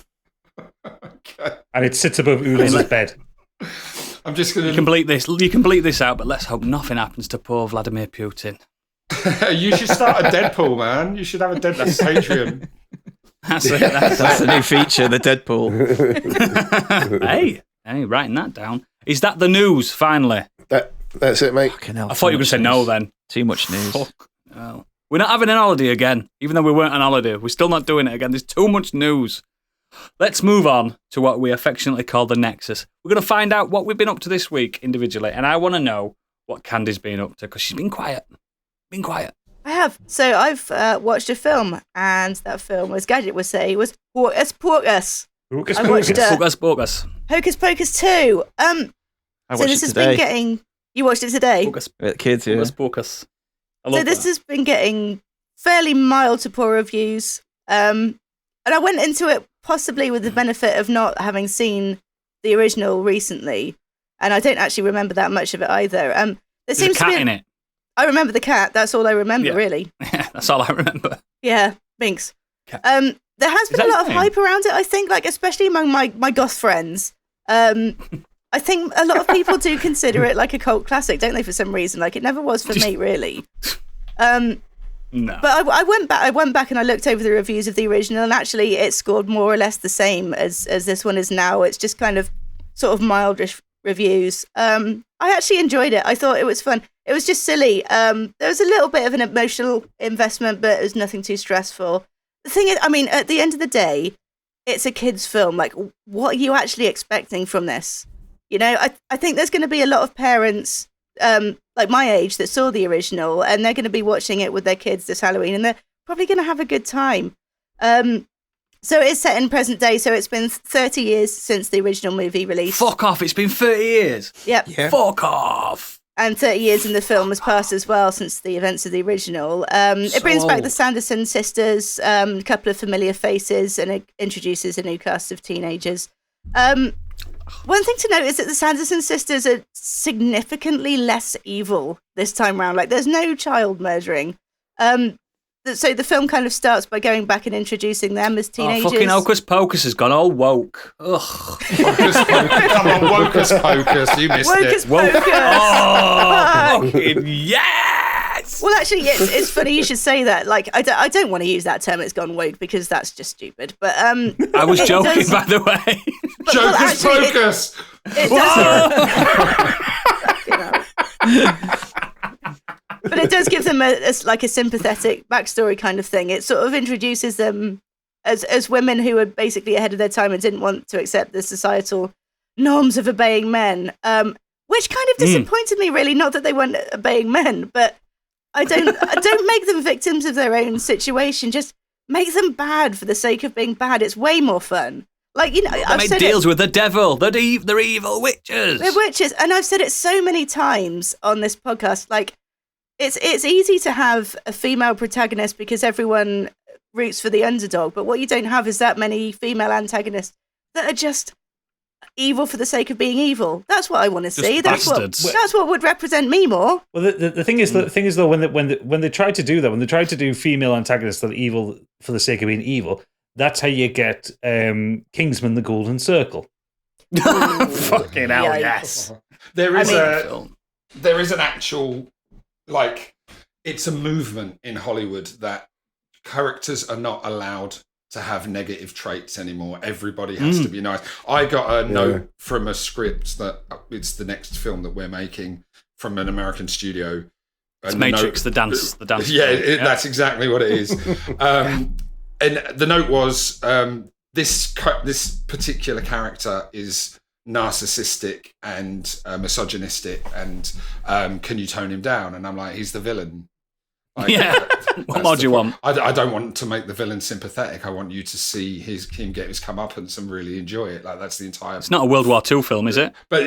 Okay. And it sits above Oodles' bed. I'm just going to... You can bleep this out, but let's hope nothing happens to poor Vladimir Putin. You should start a Deadpool, man. You should have a Deadpool Patreon. That's it. That's the new feature, the Deadpool. Hey, writing that down. Is that the news, finally? That's it, mate. Hell, I thought you were going to say no then. Too much news. Fuck. Oh. We're not having an holiday again, even though we weren't on holiday. We're still not doing it again. There's too much news. Let's move on to what we affectionately call the Nexus. We're going to find out what we've been up to this week individually, and I want to know what Candy's been up to, because she's been quiet. I have. So I've watched a film, and that film, as Gadget would say, was Hocus Pocus. I watched Hocus Pocus. Hocus Pocus 2. I watched this it has today. been getting... You watched it today? Hocus Kids, yeah. Hocus Pocus. So this has been getting fairly mild to poor reviews. And I went into it possibly with the benefit of not having seen the original recently. And I don't actually remember that much of it either. There's a cat in it. I remember the cat. That's all I remember, really. Yeah, that's all I remember. Yeah, Binks. There has been a lot of hype around it, I think, like especially among my goth friends. I think a lot of people do consider it like a cult classic, don't they, for some reason? Like, it never was for me, really. No. But I went back and I looked over the reviews of the original, and actually it scored more or less the same as this one is now. It's just kind of sort of mildish reviews. I actually enjoyed it. I thought it was fun. It was just silly. There was a little bit of an emotional investment, but it was nothing too stressful. The thing is, I mean, at the end of the day, it's a kid's film. Like, what are you actually expecting from this? You know, I think there's going to be a lot of parents like my age that saw the original, and they're going to be watching it with their kids this Halloween, and they're probably going to have a good time. So it's set in present day, so it's been 30 years since the original movie released. Fuck off, it's been 30 years. Yep. Yeah. Fuck off. And 30 years in the film has passed as well since the events of the original. It brings back the Sanderson sisters, a couple of familiar faces, and it introduces a new cast of teenagers. One thing to note is that the Sanderson sisters are significantly less evil this time around. Like, there's no child murdering. So the film kind of starts by going back and introducing them as teenagers. Oh, fucking Hocus Pocus has gone all woke. Ugh. Hocus Pocus. Come on, Hocus Pocus. You missed Hocus it. Pocus. Oh, fucking yes! Well, actually, it's funny you should say that. Like, I don't want to use that term, it's gone woke, because that's just stupid. But I was joking, by the way. Hocus Pocus! It does. But it does give them a sympathetic backstory kind of thing. It sort of introduces them as women who were basically ahead of their time and didn't want to accept the societal norms of obeying men, which kind of disappointed me, really. Not that they weren't obeying men, but I don't make them victims of their own situation. Just make them bad for the sake of being bad. It's way more fun. Like, you know, I've made deals with the devil. They're evil witches. They're witches, and I've said it so many times on this podcast. Like, it's easy to have a female protagonist because everyone roots for the underdog, but what you don't have is that many female antagonists that are just evil for the sake of being evil. That's what I want to see. That's what would represent me more. Well, the thing is though, when they tried to do that, when they tried to do female antagonists that are evil for the sake of being evil, that's how you get Kingsman: The Golden Circle. Fucking hell, yes. There is an actual, like, it's a movement in Hollywood that characters are not allowed to have negative traits anymore. Everybody has to be nice. I got a note from a script that it's the next film that we're making from an American studio. It's Matrix, the dance. Yeah, that's exactly what it is. And the note was, this particular character is narcissistic and misogynistic, and can you tone him down? And I'm like, he's the villain. Like, what more do you want? I don't want to make the villain sympathetic. I want you to see him get his comeuppance and really enjoy it. Like, that's the entire. It's not a World War II film, is it? But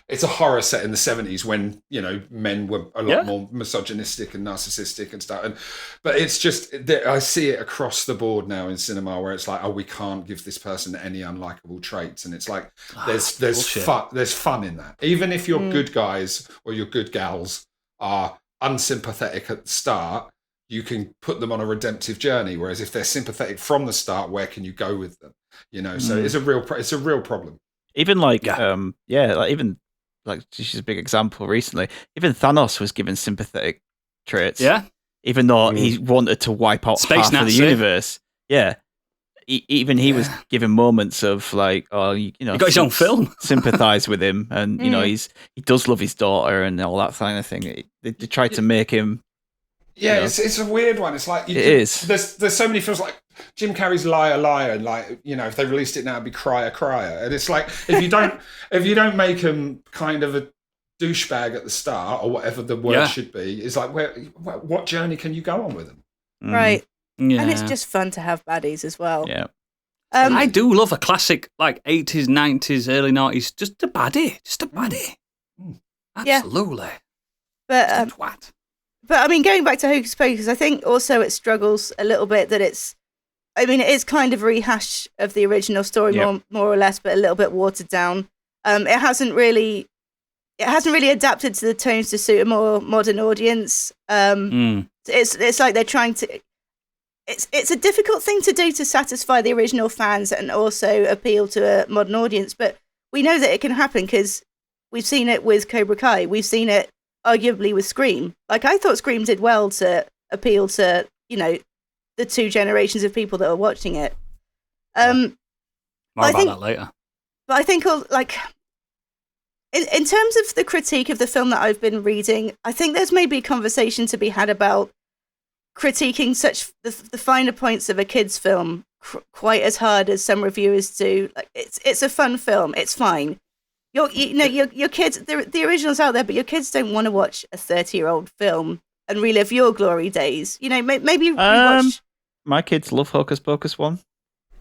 it's a horror set in the 70s when, you know, men were a lot more misogynistic and narcissistic and stuff. But it's just, I see it across the board now in cinema where it's like, oh, we can't give this person any unlikable traits, and it's like there's fun in that. Even if your good guys or your good gals are unsympathetic at the start, you can put them on a redemptive journey. Whereas if they're sympathetic from the start, where can you go with them? You know, so it's a real problem. Even she's a big example recently. Even Thanos was given sympathetic traits. Yeah. Even though he wanted to wipe out half of the universe. Yeah. Even he was given moments of like, he got his own film. Sympathize with him, and you know he does love his daughter and all that kind of thing. They tried to make him. Yeah, it's a weird one. It's like is. There's so many films like Jim Carrey's Liar Liar, like, you know, if they released it now, it'd be Crier Crier. And it's like, if you don't make him kind of a douchebag at the start, or whatever the word should be, it's like, what journey can you go on with him? Right. Yeah. And it's just fun to have baddies as well. Yeah. I do love a classic, like 80s, 90s, early 90s, just a baddie. Absolutely. But I mean, going back to Hocus Pocus, I think also it struggles a little bit that it is kind of a rehash of the original story, more or less, but a little bit watered down. It hasn't really adapted to the tones to suit a more modern audience. It's like they're trying to. It's a difficult thing to do to satisfy the original fans and also appeal to a modern audience, but we know that it can happen because we've seen it with Cobra Kai. We've seen it arguably with Scream. Like, I thought Scream did well to appeal to, you know, the two generations of people that are watching it. More about that later. But I think, like, in terms of the critique of the film that I've been reading, I think there's maybe a conversation to be had about critiquing such the finer points of a kid's film quite as hard as some reviewers do. Like, it's a fun film. It's fine. Your kids, the original's out there, but your kids don't want to watch a 30-year-old film and relive your glory days. You know, maybe watch. My kids love Hocus Pocus 1.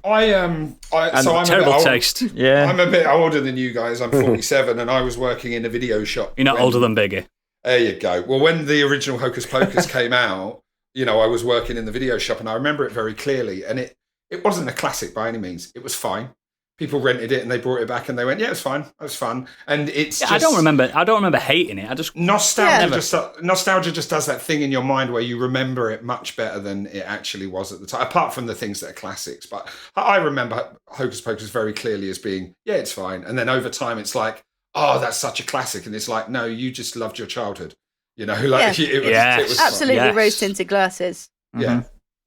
I'm terrible taste. Yeah, I'm a bit older than you guys. I'm 47, and I was working in a video shop. You're not older than Biggie. There you go. Well, when the original Hocus Pocus came out, you know, I was working in the video shop, and I remember it very clearly. And it wasn't a classic by any means. It was fine. People rented it and they brought it back and they went, yeah, it was fine. It was fun. And it's just, I don't remember hating it. I just nostalgia just does that thing in your mind where you remember it much better than it actually was at the time, apart from the things that are classics. But I remember Hocus Pocus very clearly as being, yeah, it's fine. And then over time it's like, oh, that's such a classic. And it's like, no, you just loved your childhood. You know, like it was absolutely rose tinted glasses. Yeah.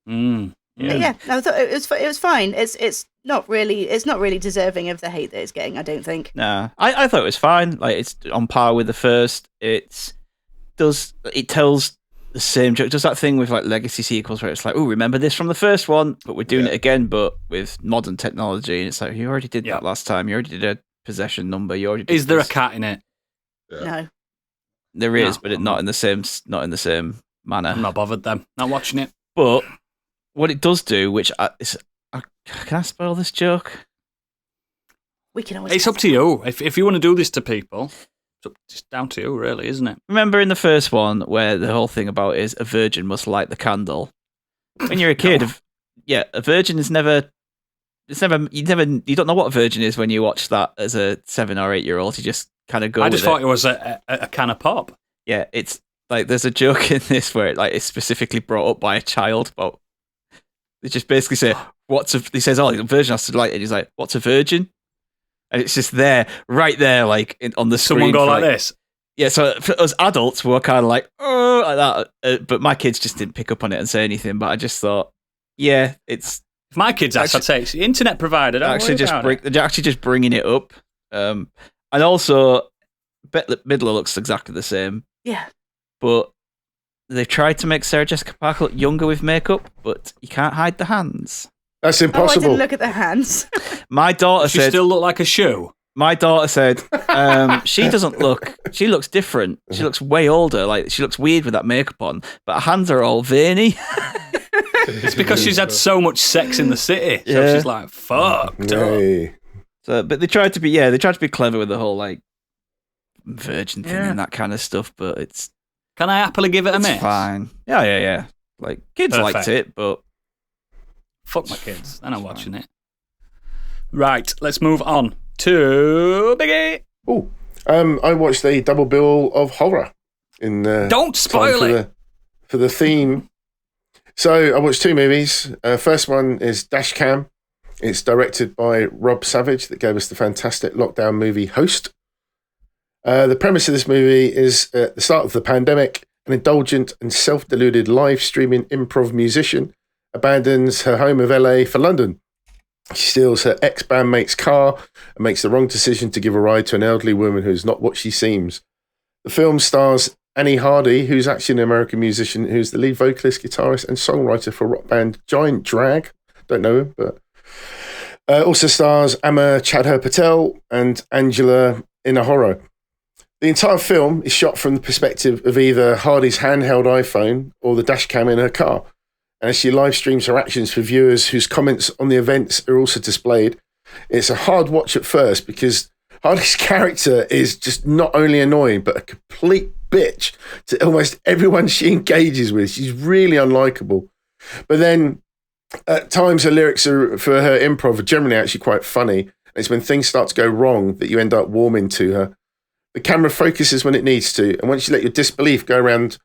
Mm. Yeah, no, I thought it was fine. It's not really deserving of the hate that it's getting, I don't think. No, I thought it was fine. Like, it's on par with the first. It tells the same joke. It does that thing with like legacy sequels where it's like, oh, remember this from the first one, but we're doing it again, but with modern technology. And it's like, you already did that last time. You already did a possession number. You already did Is there a cat in it? Yeah. No. There is, but not in the same manner. I'm not bothered then. Not watching it. But what it does do, which can I spoil this joke? We can always. It's up to you. If you want to do this to people, it's down to you, really, isn't it? Remember in the first one where the whole thing about is a virgin must light the candle. When you're a kid, a virgin is never. It's never. You don't know what a virgin is when you watch that as a 7 or 8 year old. You just kind of go. I just thought it was a can of pop. Yeah, it's like there's a joke in this where it's specifically brought up by a child, but they just basically say, he says, oh, a virgin has to light it. He's like, what's a virgin? And it's just right there, like on the screen. Someone go like this. Yeah, so for us adults, we were kind of like, oh, like that. But my kids just didn't pick up on it and say anything. But I just thought, yeah, it's. If my kids asked, I'd say it's the internet provider. They're actually just bringing it up. And also, Midler looks exactly the same. Yeah. But they've tried to make Sarah Jessica Parker look younger with makeup, but you can't hide the hands. That's impossible. Oh, I didn't look at the hands. My daughter said... She still look like a shoe? My daughter said, she doesn't look... She looks different. She looks way older. Like, she looks weird with that makeup on, but her hands are all veiny. It's because she's had so much sex in the city. So she's like, fucked up. So, but they tried to be clever with the whole, like, virgin thing and that kind of stuff, but it's... Can I happily give it a miss? It's fine. Yeah. Like, kids liked it, but... Fuck my kids. They're not watching it. Right, let's move on to Biggie. Oh, I watched a double bill of horror. Don't spoil it! For the theme. So, I watched two movies. First one is Dashcam. It's directed by Rob Savage that gave us the fantastic lockdown movie Host. The premise of this movie is at the start of the pandemic, an indulgent and self-deluded live streaming improv musician abandons her home of LA for London. She steals her ex-bandmate's car and makes the wrong decision to give a ride to an elderly woman who is not what she seems. The film stars Annie Hardy, who's actually an American musician, who's the lead vocalist, guitarist and songwriter for rock band Giant Don't know him, but also stars Amma Chadha Patel and Angela Inahoro. The entire film is shot from the perspective of either Hardy's handheld iPhone or the dash cam in her car. And as she live streams her actions for viewers whose comments on the events are also displayed, it's a hard watch at first because Hardy's character is just not only annoying, but a complete bitch to almost everyone she engages with. She's really unlikable. But then at times her lyrics for her improv are generally actually quite funny. It's when things start to go wrong that you end up warming to her. The camera focuses when it needs to, and once you let your disbelief go around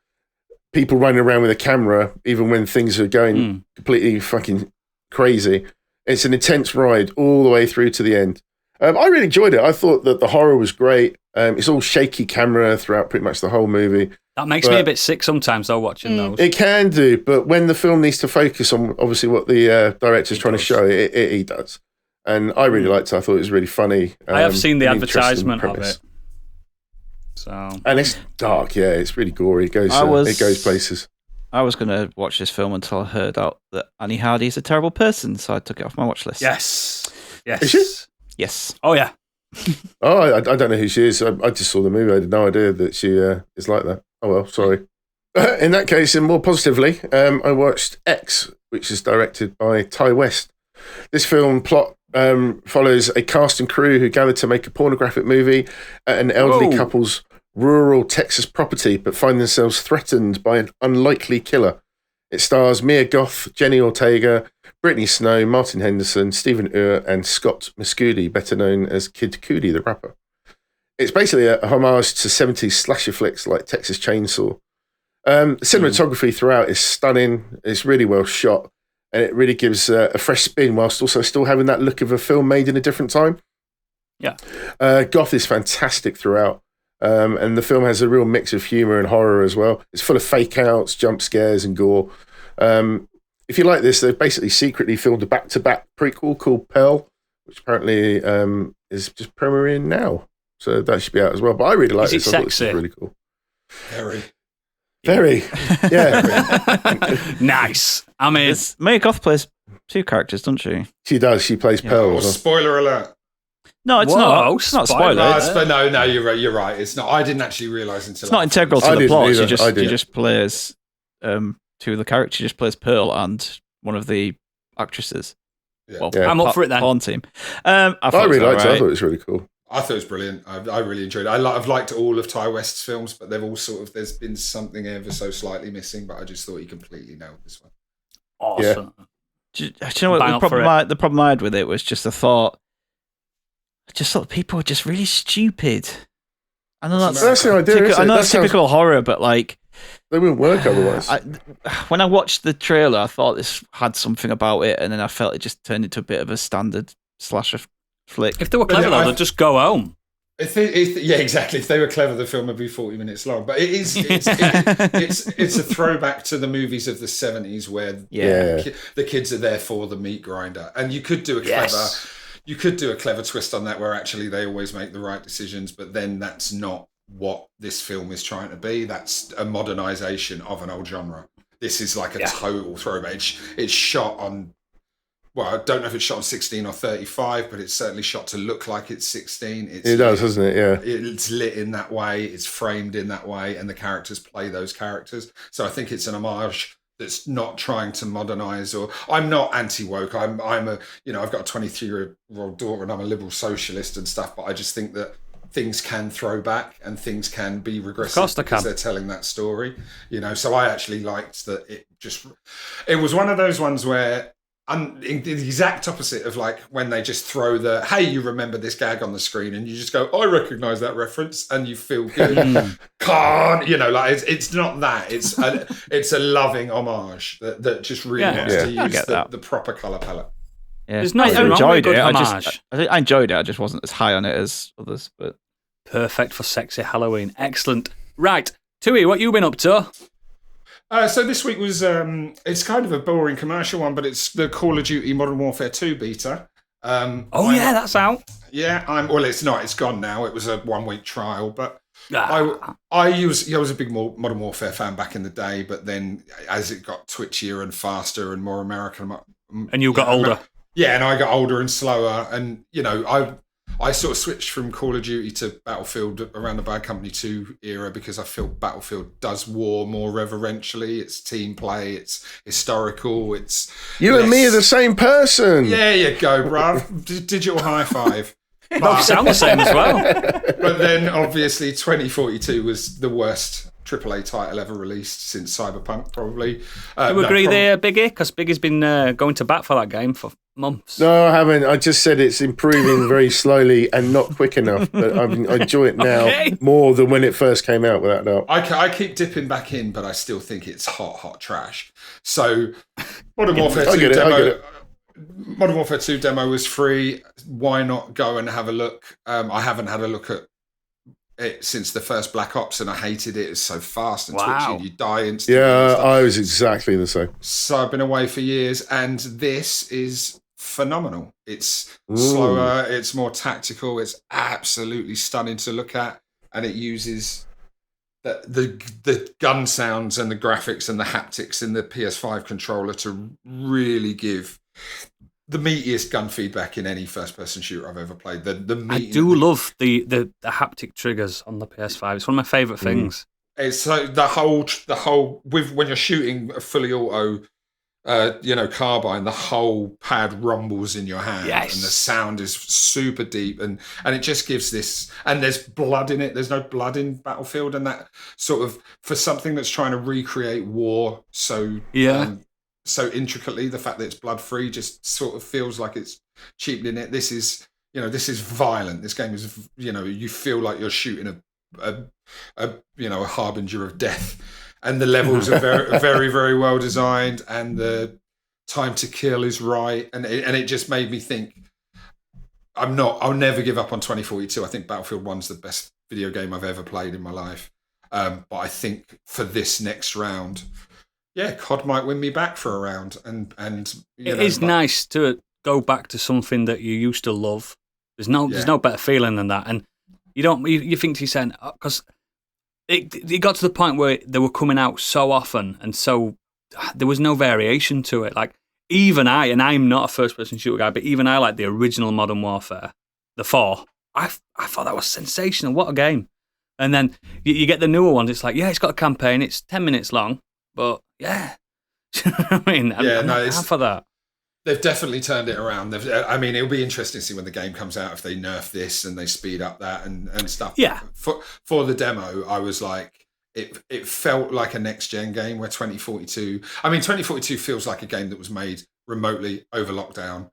people running around with a camera, even when things are going completely fucking crazy, it's an intense ride all the way through to the end. I really enjoyed it. I thought that the horror was great. It's all shaky camera throughout pretty much the whole movie. That makes me a bit sick sometimes, though, watching those. It can do, but when the film needs to focus on, obviously, what the director's trying to show, he does. And I really liked it. I thought it was really funny. I have seen the advertisement of it. So. And it's dark, yeah. It's really gory. It goes places. I was going to watch this film until I heard out that Annie Hardy is a terrible person, so I took it off my watch list. Yes. Is she? Yes. Oh, yeah. I don't know who she is. I just saw the movie. I had no idea that she is like that. Oh, well, sorry. In that case, and more positively, I watched X, which is directed by Ty West. This film plot follows a cast and crew who gather to make a pornographic movie at an elderly couple's rural Texas property, but find themselves threatened by an unlikely killer. It stars Mia Goth, Jenny Ortega, Brittany Snow, Martin Henderson, Stephen Ure, and Scott Mescudi, better known as Kid Cudi, the rapper. It's basically a homage to 70s slasher flicks like Texas Chainsaw. The cinematography throughout is stunning. It's really well shot, and it really gives a fresh spin whilst also still having that look of a film made in a different time. Yeah. Goth is fantastic throughout. And the film has a real mix of humour and horror as well. It's full of fake outs, jump scares, and gore. If you like this, they've basically secretly filmed a back-to-back prequel called Pearl, which apparently is just premiering now. So that should be out as well. But I really like this. I thought this was really cool. Very. Yeah. Nice. I mean, Mia Goth plays two characters, doesn't she? She does. She plays Pearl. Spoiler alert. No, it's not. It's not spoiler. No, you're right. It's not. I didn't actually realise until. It's not integral to the plot. She just plays two of the characters. She just plays Pearl and one of the actresses. Yeah. Well, I'm up for it then. Porn team. I really liked it. I thought it was really cool. I thought it was brilliant. I really enjoyed it. I've liked all of Ty West's films, but they've all there's been something ever so slightly missing. But I just thought he completely nailed this one. Awesome. Yeah. Do you know what the problem I had with it was just I just thought people were just really stupid. I know that's the idea. I know it's typical horror, but like they wouldn't work otherwise. When I watched the trailer, I thought this had something about it, and then I felt it just turned into a bit of a standard slasher flick. If they were clever, they'd just go home. Yeah, exactly. If they were clever, the film would be 40 minutes long. But it's a throwback to the movies of the 70s where the kids are there for the meat grinder, and you could do a clever twist on that where actually they always make the right decisions, but then that's not what this film is trying to be. That's a modernization of an old genre. This is like a total throwback. It's shot on, well, I don't know if it's shot on 16 or 35, but it's certainly shot to look like it's 16. It does, doesn't it? Yeah. It's lit in that way. It's framed in that way, and the characters play those characters. So I think it's an homage that's not trying to modernize. Or I'm not anti-woke. I'm a, I've got a 23-year-old daughter and I'm a liberal socialist and stuff, but I just think that things can throw back and things can be regressive because they're telling that story, So I actually liked that it was one of those ones where the exact opposite of like when they just throw hey, you remember this gag on the screen and you just go, I recognise that reference, and you feel good. It's not that. It's a loving homage that just really wants to use the proper colour palette. Yeah. There's nothing wrong with good homage. I enjoyed it. I just wasn't as high on it as others. But perfect for sexy Halloween. Excellent. Right, Tuohy, what you been up to? So this week was, it's kind of a boring commercial one, but it's the Call of Duty Modern Warfare 2 beta. That's out. Yeah, it's not. It's gone now. It was a 1-week trial, but I was a big Modern Warfare fan back in the day, but then as it got twitchier and faster and more American And you got older. Yeah, and I got older and slower. And, you know, I sort of switched from Call of Duty to Battlefield around the Bad Company 2 era because I feel Battlefield does war more reverentially. It's team play. It's historical. It's you and me are the same person. There you go, bruv. Digital high five. Both sound the same as well. But then, obviously, 2042 was the worst AAA title ever released since Cyberpunk, probably. Do you agree there, Biggie? Because Biggie's been going to bat for that game for months. No, I haven't. I just said it's improving very slowly and not quick enough. But I enjoy it now more than when it first came out, without doubt. I keep dipping back in, but I still think it's hot trash. So, Modern Warfare 2 demo. Modern Warfare 2 demo was free. Why not go and have a look? I haven't had a look at it since the first Black Ops, and I hated it. It's so fast and twitchy. You die instantly. Yeah, I was exactly the same. So I've been away for years, and this is phenomenal. It's slower. It's more tactical. It's absolutely stunning to look at, and it uses the gun sounds and the graphics and the haptics in the PS5 controller to really give the meatiest gun feedback in any first-person shooter I've ever played. I do love the haptic triggers on the PS5. It's one of my favourite things. It's so the whole with when you're shooting a fully auto, carbine, the whole pad rumbles in your hand, and the sound is super deep, and it just gives this. And there's blood in it. There's no blood in Battlefield, and that sort of for something that's trying to recreate war. So so intricately, the fact that it's blood-free just sort of feels like it's cheapening it. This is violent. This game is, you feel like you're shooting a harbinger of death. And the levels are very, very, very well designed, and the time to kill is right. And it just made me think, I'll never give up on 2042. I think Battlefield 1's the best video game I've ever played in my life. But I think for this next round, COD might win me back for a round, and it is nice to go back to something that you used to love. There's no better feeling than that, and you think to yourself, because it got to the point where they were coming out so often, and so there was no variation to it. Like even I, and I'm not a first-person shooter guy, but even I like the original Modern Warfare, the 4. I thought that was sensational. What a game! And then you get the newer ones. It's like, it's got a campaign. It's 10 minutes long. But I'm for that. They've definitely turned it around. It'll be interesting to see when the game comes out if they nerf this and they speed up that and stuff. Yeah. For the demo, I was like, it felt like a next gen game where 2042. 2042 feels like a game that was made remotely over lockdown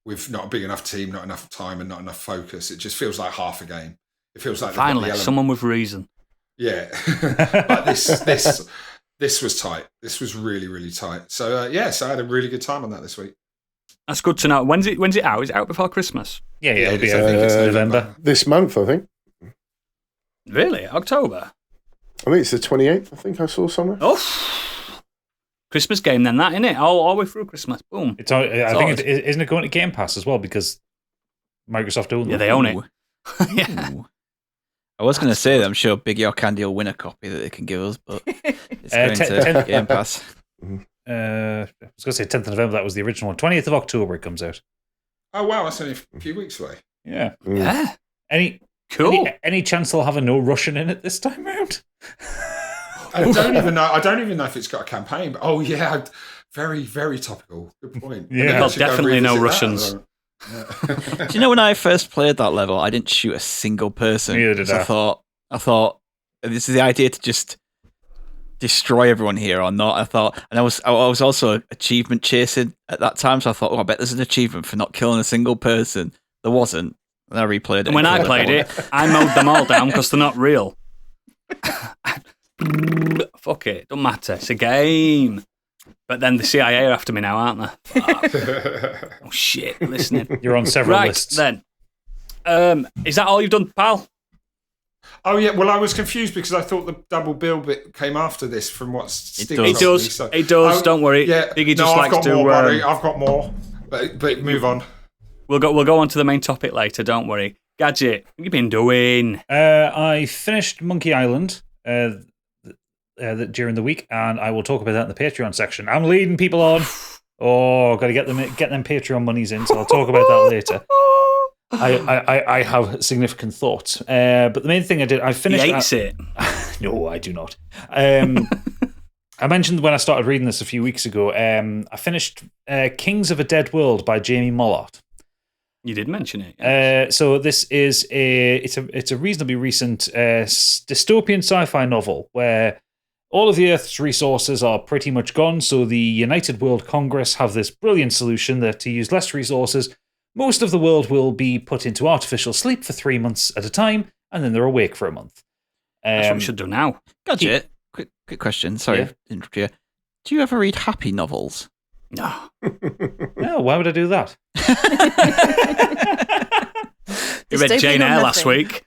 with not a big enough team, not enough time, and not enough focus. It just feels like half a game. It feels like finally someone with reason. Yeah, but this was tight. This was really, really tight. So, so I had a really good time on that this week. That's good to know. When's it out? Is it out before Christmas? Yeah, it'll be. I think it's November. This month, I think. Really? October? I think it's the 28th. I think I saw somewhere. Oh, Christmas game then, that, innit? All the way through Christmas. Boom. Isn't it going to Game Pass as well? Because Microsoft own it. Yeah, they own it. Yeah. I was going to say that I'm sure Big York Candy will win a copy that they can give us, but it's going to Game Pass. I was going to say 10th of November, that was the original one. 20th of October it comes out. Oh, wow, that's only a few weeks away. Yeah. Yeah. Any chance they'll have a no Russian in it this time round? I don't even know if it's got a campaign, but very, very topical. Good point. Yeah. Well, definitely no Russians. Do you know when I first played that level, I didn't shoot a single person. Neither did I. I thought this is the idea to just destroy everyone here or not. I was also achievement chasing at that time, so I thought, I bet there's an achievement for not killing a single person. There wasn't. And I replayed it. And when I played it, I mowed them all down because they're not real. Fuck it, don't matter. It's a game. But then the CIA are after me now, aren't they? Oh shit, listening. You're on several lists. Then. Is that all you've done, pal? Oh yeah, well I was confused because I thought the double bill bit came after this from what's It does. It does, don't worry. Yeah, Biggie just likes to I've got more. But move on. We'll go on to the main topic later, don't worry. Gadget, what have you been doing? I finished Monkey Island during the week, and I will talk about that in the Patreon section. I'm leading people on. Oh, got to get them Patreon monies in, so I'll talk about that later. I have significant thoughts, but the main thing I finished. He hates it. No, I do not. I mentioned when I started reading this a few weeks ago. I finished Kings of a Dead World by Jamie Molot. You did mention it. Yes. So this is it's a reasonably recent dystopian sci-fi novel where all of the Earth's resources are pretty much gone. So the United World Congress have this brilliant solution that to use less resources, most of the world will be put into artificial sleep for 3 months at a time, and then they're awake for a month. That's what we should do now. Gadget, quick question. Sorry to interrupt you. Do you ever read happy novels? No. No, why would I do that? You read Jane Eyre last week.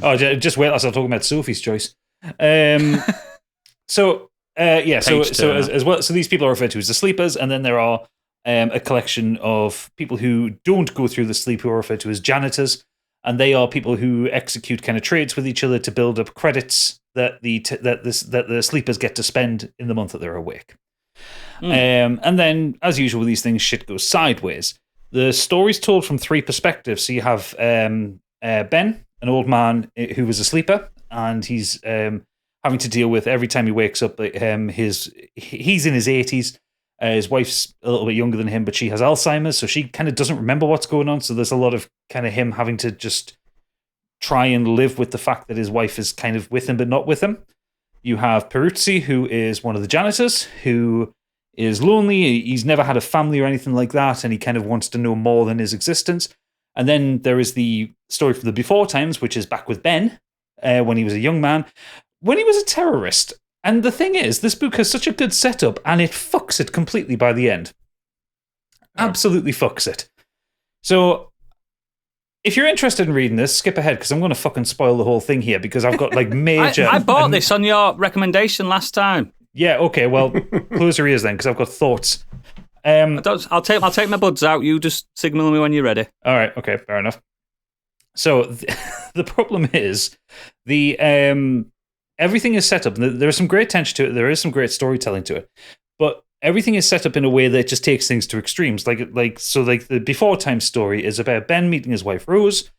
Oh, just wait as I'm talking about Sophie's Choice. So as well. So these people are referred to as the sleepers, and then there are a collection of people who don't go through the sleep who are referred to as janitors, and they are people who execute kind of trades with each other to build up credits that the sleepers get to spend in the month that they're awake. And then, as usual with these things, shit goes sideways. The story's told from three perspectives. So you have Ben, an old man who was a sleeper, and he's having to deal with every time he wakes up. He's in his 80s. His wife's a little bit younger than him, but she has Alzheimer's, so she kind of doesn't remember what's going on. So there's a lot of kind of him having to just try and live with the fact that his wife is kind of with him, but not with him. You have Peruzzi, who is one of the janitors, who is lonely. He's never had a family or anything like that, and he kind of wants to know more than his existence. And then there is the story from the before times, which is back with Ben, when he was a young man, when he was a terrorist. And the thing is, this book has such a good setup, and it fucks it completely by the end. Absolutely fucks it. So, if you're interested in reading this, skip ahead, because I'm going to fucking spoil the whole thing here, because I've got like major... I bought this on your recommendation last time. Yeah, okay, well, close your ears then, because I've got thoughts. I'll take my buds out. You just signal me when you're ready. All right, okay, fair enough. So, the problem is, everything is set up. There is some great tension to it. There is some great storytelling to it. But everything is set up in a way that just takes things to extremes. Like the before time story is about Ben meeting his wife Rose,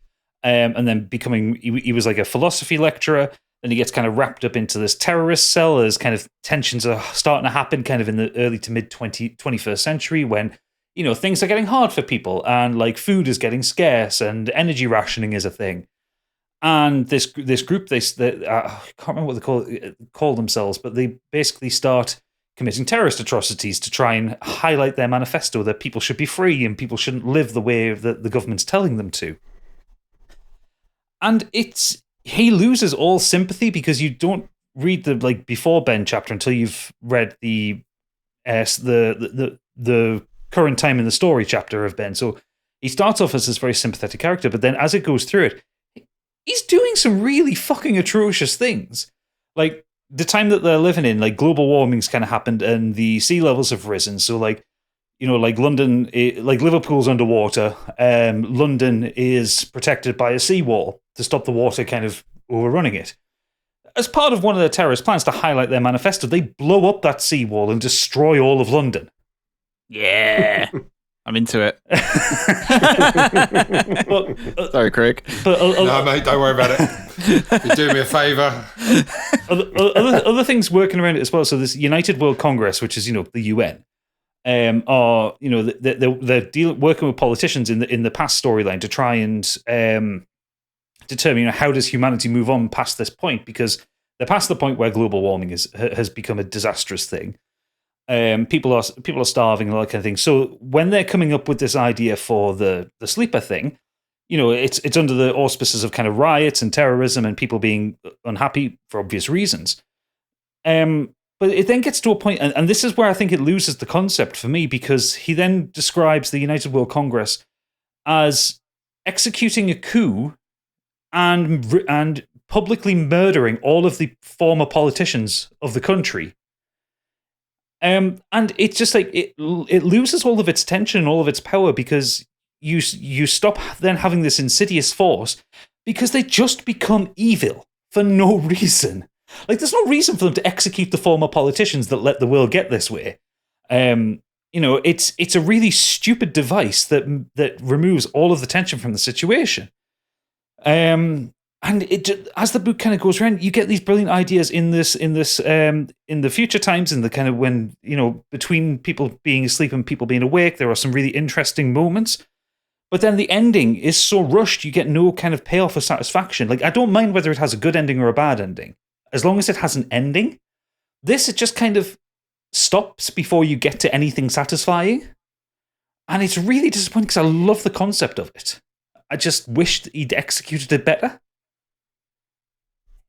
and then becoming he was like a philosophy lecturer. Then he gets kind of wrapped up into this terrorist cell as kind of tensions are starting to happen kind of in the early to mid 21st century when, you know, things are getting hard for people and like food is getting scarce and energy rationing is a thing. And this group, I can't remember what they call themselves, but they basically start committing terrorist atrocities to try and highlight their manifesto that people should be free and people shouldn't live the way that the government's telling them to. And he loses all sympathy because you don't read the like before Ben chapter until you've read the current time in the story chapter of Ben. So he starts off as this very sympathetic character, but then as it goes through it, he's doing some really fucking atrocious things. Like the time that they're living in, like global warming's kind of happened and the sea levels have risen. So like, you know, like London, like Liverpool's underwater. London is protected by a seawall to stop the water kind of overrunning it. As part of one of their terrorist plans to highlight their manifesto, they blow up that seawall and destroy all of London. Yeah. I'm into it. Sorry, Craig. No, mate, don't worry about it. You do me a favour. Other things working around it as well. So this United World Congress, which is, you know, the UN, are, you know, they're working with politicians in the past storyline to try and determine, you know, how does humanity move on past this point, because they're past the point where global warming has become a disastrous thing. People are starving and all that kind of thing. So when they're coming up with this idea for the sleeper thing, you know, it's under the auspices of kind of riots and terrorism and people being unhappy for obvious reasons. But it then gets to a point, and this is where I think it loses the concept for me, because he then describes the United World Congress as executing a coup and publicly murdering all of the former politicians of the country. And it's just like it loses all of its tension and all of its power because you stop then having this insidious force because they just become evil for no reason. Like there's no reason for them to execute the former politicians that let the world get this way. It's a really stupid device that removes all of the tension from the situation. And as the book kind of goes around, you get these brilliant ideas in the future times, in the kind of when, between people being asleep and people being awake, there are some really interesting moments. But then the ending is so rushed, you get no kind of payoff or satisfaction. Like, I don't mind whether it has a good ending or a bad ending, as long as it has an ending. This, it just kind of stops before you get to anything satisfying. And it's really disappointing because I love the concept of it. I just wish he'd executed it better.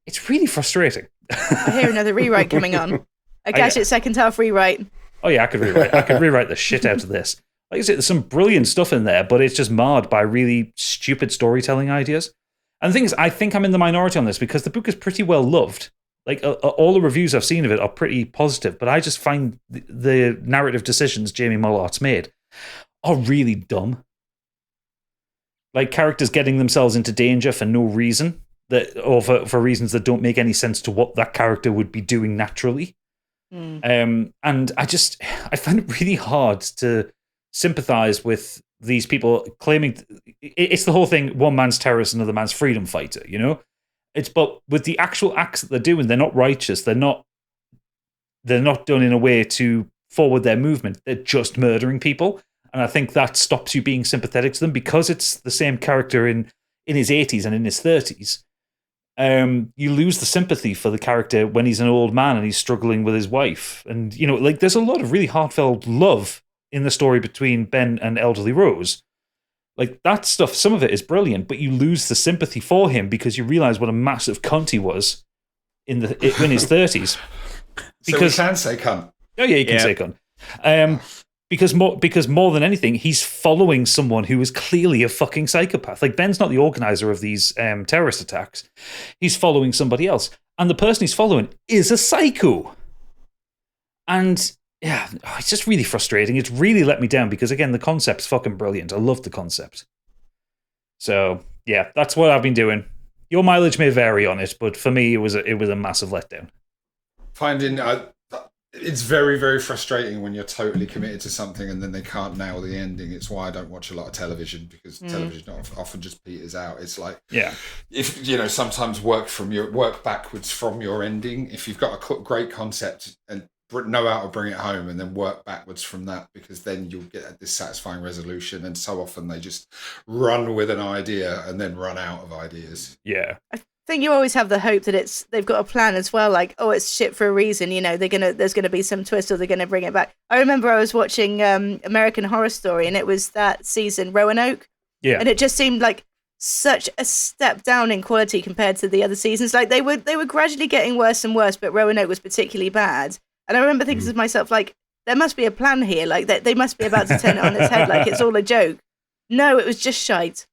It's really frustrating. I hear another rewrite coming on. A Gadget second half rewrite. Oh yeah, I could rewrite the shit out of this. Like I said, there's some brilliant stuff in there, but it's just marred by really stupid storytelling ideas. And the thing is, I think I'm in the minority on this because the book is pretty well loved. Like, all the reviews I've seen of it are pretty positive, but I just find the narrative decisions Jamie Molot's made are really dumb. Like, characters getting themselves into danger for no reason, or for reasons that don't make any sense to what that character would be doing naturally. And I find it really hard to sympathize with these people claiming it's the whole thing, one man's terrorist, another man's freedom fighter, but with the actual acts that they're doing, they're not righteous, they're not done in a way to forward their movement, they're just murdering people. And I think that stops you being sympathetic to them because it's the same character in his 80s and in his 30s. You lose the sympathy for the character when he's an old man and he's struggling with his wife. And, there's a lot of really heartfelt love in the story between Ben and elderly Rose. Like, that stuff, some of it is brilliant, but you lose the sympathy for him because you realize what a massive cunt he was in his 30s. Because, so we can say cunt. Oh yeah, you can say cunt. Because more than anything, he's following someone who is clearly a fucking psychopath. Like, Ben's not the organizer of these terrorist attacks. He's following somebody else. And the person he's following is a psycho. And yeah, it's just really frustrating. It's really let me down because, again, the concept's fucking brilliant. I love the concept. So, yeah, that's what I've been doing. Your mileage may vary on it, but for me, it was a massive letdown. Finding... it's very, very frustrating when you're totally committed to something and then they can't nail the ending. It's why I don't watch a lot of television, because television often just peters out. It's like, if sometimes work backwards from your ending. If you've got a great concept and know how to bring it home, and then work backwards from that, because then you'll get a dissatisfying resolution. And so often they just run with an idea and then run out of ideas. Yeah. I think you always have the hope that they've got a plan as well. Like, oh, it's shit for a reason. There's gonna be some twist, or they're gonna bring it back. I remember I was watching American Horror Story, and it was that season Roanoke. Yeah. And it just seemed like such a step down in quality compared to the other seasons. Like, they were gradually getting worse and worse, but Roanoke was particularly bad. And I remember thinking to myself, like, there must be a plan here. Like, they must be about to turn it on its head, like it's all a joke. No, it was just shite.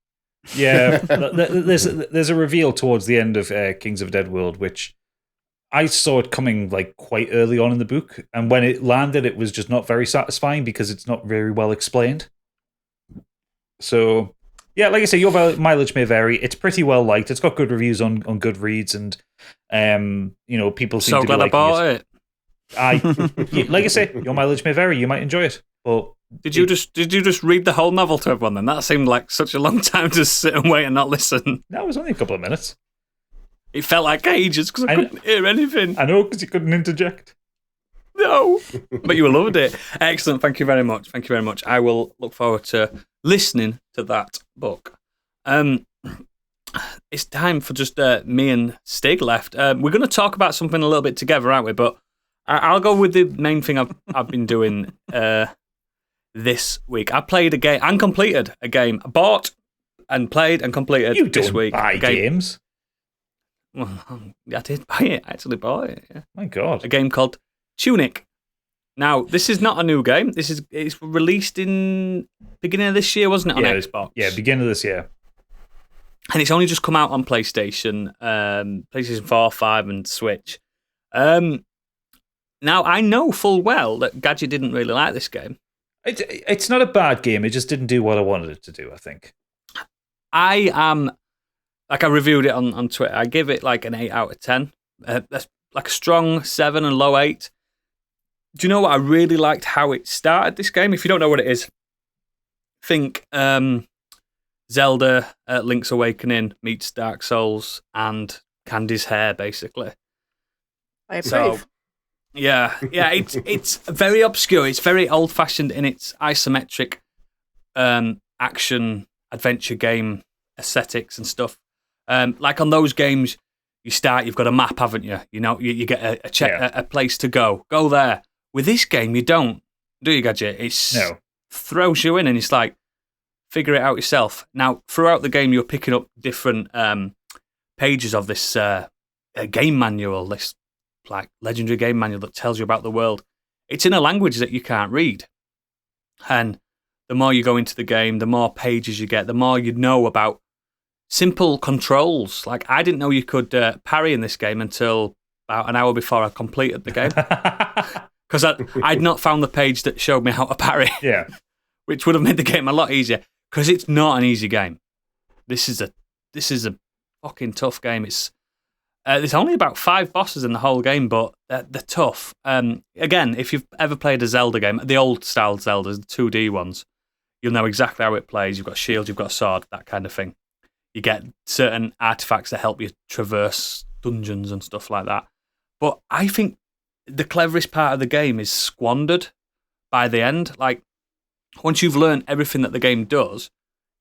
Yeah, there's a reveal towards the end of Kings of Dead World, which I saw it coming like quite early on in the book. And when it landed, it was just not very satisfying because it's not very well explained. So, yeah, like I say, your mileage may vary. It's pretty well liked. It's got good reviews on Goodreads, and people seem to be liking it. So glad I bought it. Like I say, your mileage may vary. You might enjoy it, but did you just read the whole novel to everyone? Then that seemed like such a long time to sit and wait and not listen. No, it was only a couple of minutes. It felt like ages because I couldn't hear anything. I know, because you couldn't interject. No, but you loved it. Excellent. Thank you very much. Thank you very much. I will look forward to listening to that book. It's time for just me and Stig left. We're going to talk about something a little bit together, aren't we? But I'll go with the main thing I've been doing this week. I played a game and completed a game. I bought and played and completed this week. You don't buy games? Well, I did buy it. I actually bought it. Yeah. My God. A game called Tunic. Now, this is not a new game. It's released in beginning of this year, wasn't it, on Xbox? Yeah, beginning of this year. And it's only just come out on PlayStation, PlayStation 4, 5, and Switch. Now, I know full well that Gadget didn't really like this game. It's not a bad game. It just didn't do what I wanted it to do, I think. I am, like I reviewed it on Twitter, I give it like an 8 out of 10. That's like a strong 7 and low 8. Do you know what? I really liked how it started, this game. If you don't know what it is, think Zelda, Link's Awakening meets Dark Souls and Candy's Hair, basically. I approve. So, yeah, it's very obscure. It's very old-fashioned in its isometric action adventure game aesthetics and stuff. Like on those games, you start, you've got a map, haven't you? You know, you get a place to go. Go there. With this game, you don't, do you, Gadget? Throws you in and it's like, figure it out yourself. Now, throughout the game, you're picking up different pages of this game manual, this like legendary game manual that tells you about the world. It's in a language that you can't read. And the more you go into the game, the more pages you get, the more you know about simple controls. Like, I didn't know you could parry in this game until about an hour before I completed the game. Because I'd not found the page that showed me how to parry. Yeah. Which would have made the game a lot easier. Because it's not an easy game. This is a fucking tough game. There's only about 5 bosses in the whole game, but they're tough. Again, if you've ever played a Zelda game, the old style Zeldas, the 2D ones, you'll know exactly how it plays. You've got a shield, you've got a sword, that kind of thing. You get certain artifacts that help you traverse dungeons and stuff like that. But I think the cleverest part of the game is squandered by the end. Like, once you've learned everything that the game does,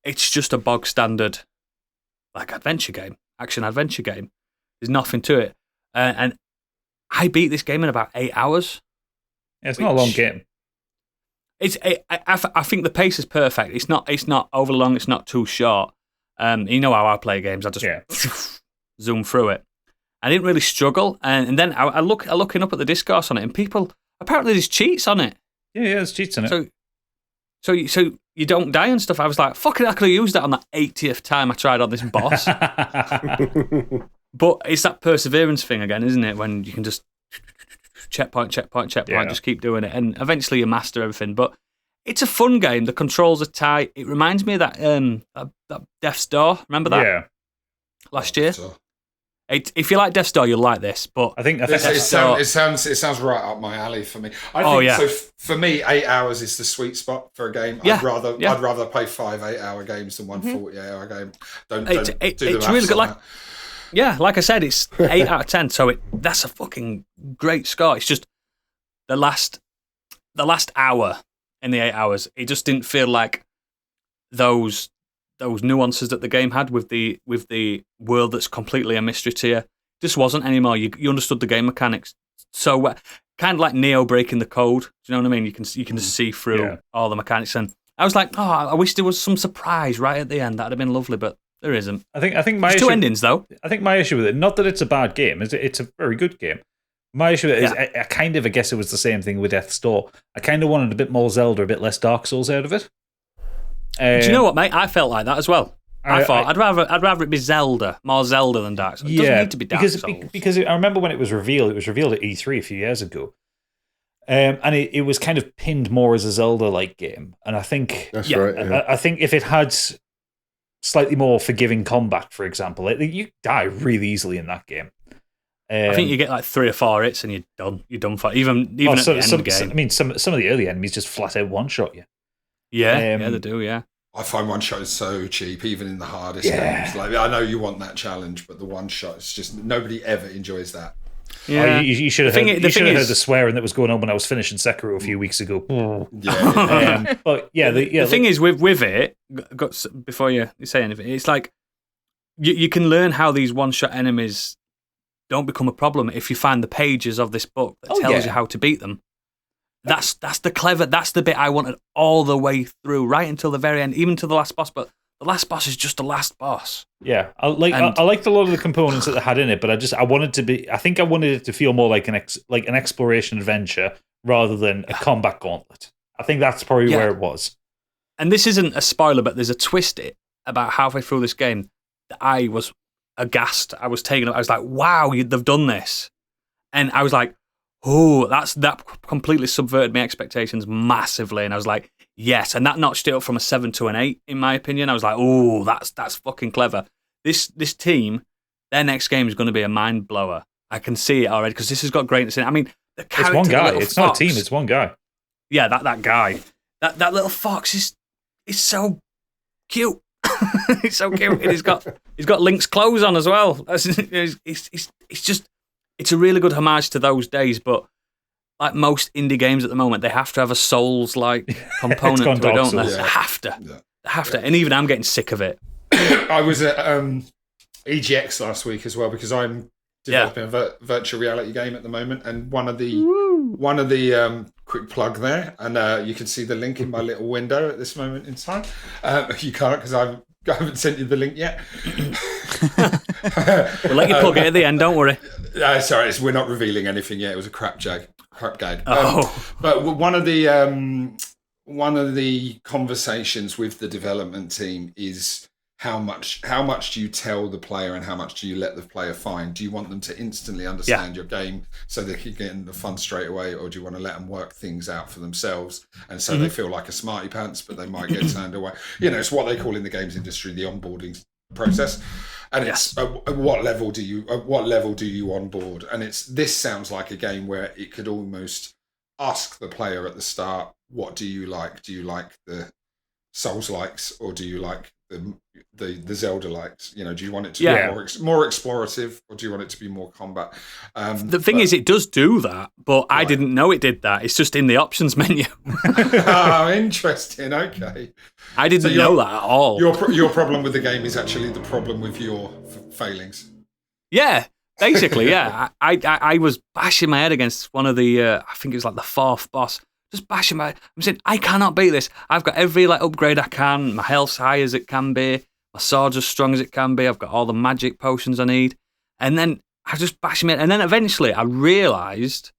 it's just a bog standard, like, adventure game, action adventure game. There's nothing to it. And I beat this game in about 8 hours. Yeah, it's not a long game. I think the pace is perfect. It's not over long. It's not too short. You know how I play games. I just zoom through it. I didn't really struggle. And then I looking up at the discourse on it, and people, apparently there's cheats on it. Yeah, there's cheats on it. So you don't die and stuff. I was like, fuck it, I could have used that on the 80th time I tried on this boss. But it's that perseverance thing again, isn't it? When you can just checkpoint, just keep doing it. And eventually you master everything. But it's a fun game. The controls are tight. It reminds me of that Death's Door. Remember that? Yeah. Last year? If you like Death's Door, you'll like this. But I think it sounds right up my alley for me. So for me, 8 hours is the sweet spot for a game. Yeah. I'd rather play 5 8-hour games than one 48-hour game. It's really good. Like I said, it's 8 out of 10. So that's a fucking great score. It's just the last hour in the 8 hours, it just didn't feel like those nuances that the game had with the world that's completely a mystery to you. Just wasn't anymore. You understood the game mechanics so well. Kind of like Neo breaking the code. Do you know what I mean? You can just see through all the mechanics. And I was like, I wish there was some surprise right at the end. That'd have been lovely, but there isn't. I think my There's issue, 2 endings though. I think my issue with it, not that it's a bad game, it's a very good game. My issue with it is I guess it was the same thing with Death's Door. I kind of wanted a bit more Zelda, a bit less Dark Souls out of it. Do you know what, mate? I felt like that as well. I thought I'd rather it be Zelda, more Zelda than Dark Souls. It doesn't need to be Dark Souls. Because I remember when it was revealed at E3 a few years ago. And it was kind of pinned more as a Zelda-like game. And I think that's right. Yeah. I think if it had slightly more forgiving combat, for example, you die really easily in that game. I think you get like 3 or 4 hits and you're done. You're done for even at the end of the game. I mean, some of the early enemies just flat out one-shot you. Yeah, they do, yeah. I find one-shot is so cheap, even in the hardest games. Like, I know you want that challenge, but the one-shot is just, nobody ever enjoys that. Yeah. You should have heard the swearing that was going on when I was finishing Sekiro a few weeks ago. But the thing is with it, before you say anything, it's like you can learn how these one-shot enemies don't become a problem if you find the pages of this book that tells you how to beat them. That's the bit I wanted all the way through, right until the very end, even to the last boss. But the last boss is just the last boss. Yeah, I liked a lot of the components that they had in it, but I wanted it to feel more like an exploration adventure rather than a combat gauntlet. I think that's probably where it was. And this isn't a spoiler, but there's a twist about halfway through this game that I was aghast. I was taken up. I was like, wow, they've done this. And I was like, oh, that completely subverted my expectations massively. And I was like, yes. And that notched it up from a 7 to an 8, in my opinion. I was like, oh, that's fucking clever. This team, their next game is going to be a mind blower. I can see it already because this has got greatness in it. I mean, It's one guy. It's not a team. It's one guy. Yeah, that guy. That little fox is so cute. He's so cute. And he's got Link's clothes on as well. It's a really good homage to those days, but like most indie games at the moment, they have to have a Souls-like component to it, don't they? They have to. They have to. And even I'm getting sick of it. I was at EGX last week as well because I'm developing a virtual reality game at the moment, and one of the quick plug there, and you can see the link in my little window at this moment in time. You can't because I haven't sent you the link yet. We'll let you plug it at the end. Don't worry. Sorry, we're not revealing anything yet. It was a crap gag. Oh. But one of the conversations with the development team is how much do you tell the player and how much do you let the player find? Do you want them to instantly understand your game so they can get in the fun straight away, or do you want to let them work things out for themselves and so they feel like a smarty pants, but they might get turned away? It's what they call in the games industry the onboarding process. And it's at what level do you onboard? And this sounds like a game where it could almost ask the player at the start, what do you like? Do you like the Souls likes, or do you like the Zelda likes? Do you want it to be more explorative, or do you want it to be more combat? The thing is, it does do that, but I didn't know it did that. It's just in the options menu. Oh, interesting. Okay, I didn't know that at all. Your problem with the game is actually the problem with your failings. Yeah, basically, yeah. I was bashing my head against one of the, I think it was like the fourth boss. Just bashing I'm saying, I cannot beat this. I've got every upgrade I can. My health's high as it can be. My sword's as strong as it can be. I've got all the magic potions I need. And then I just bash him in. And then eventually I realised,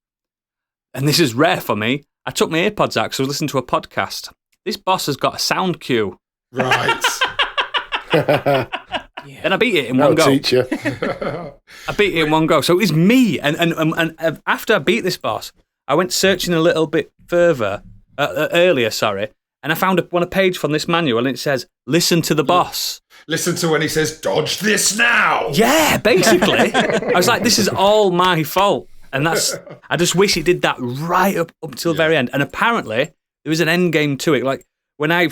and this is rare for me, I took my earpods out because I was listening to a podcast. This boss has got a sound cue. Right. And I beat it in one go. Teach you. I beat it in one go. So it was me. And after I beat this boss, I went searching a little bit further, earlier, and I found a page from this manual, and it says, listen to the boss. Listen to when he says, dodge this now. Yeah, basically. I was like, this is all my fault. And I just wish it did that right up till the very end. And apparently, there was an end game to it. Like, when I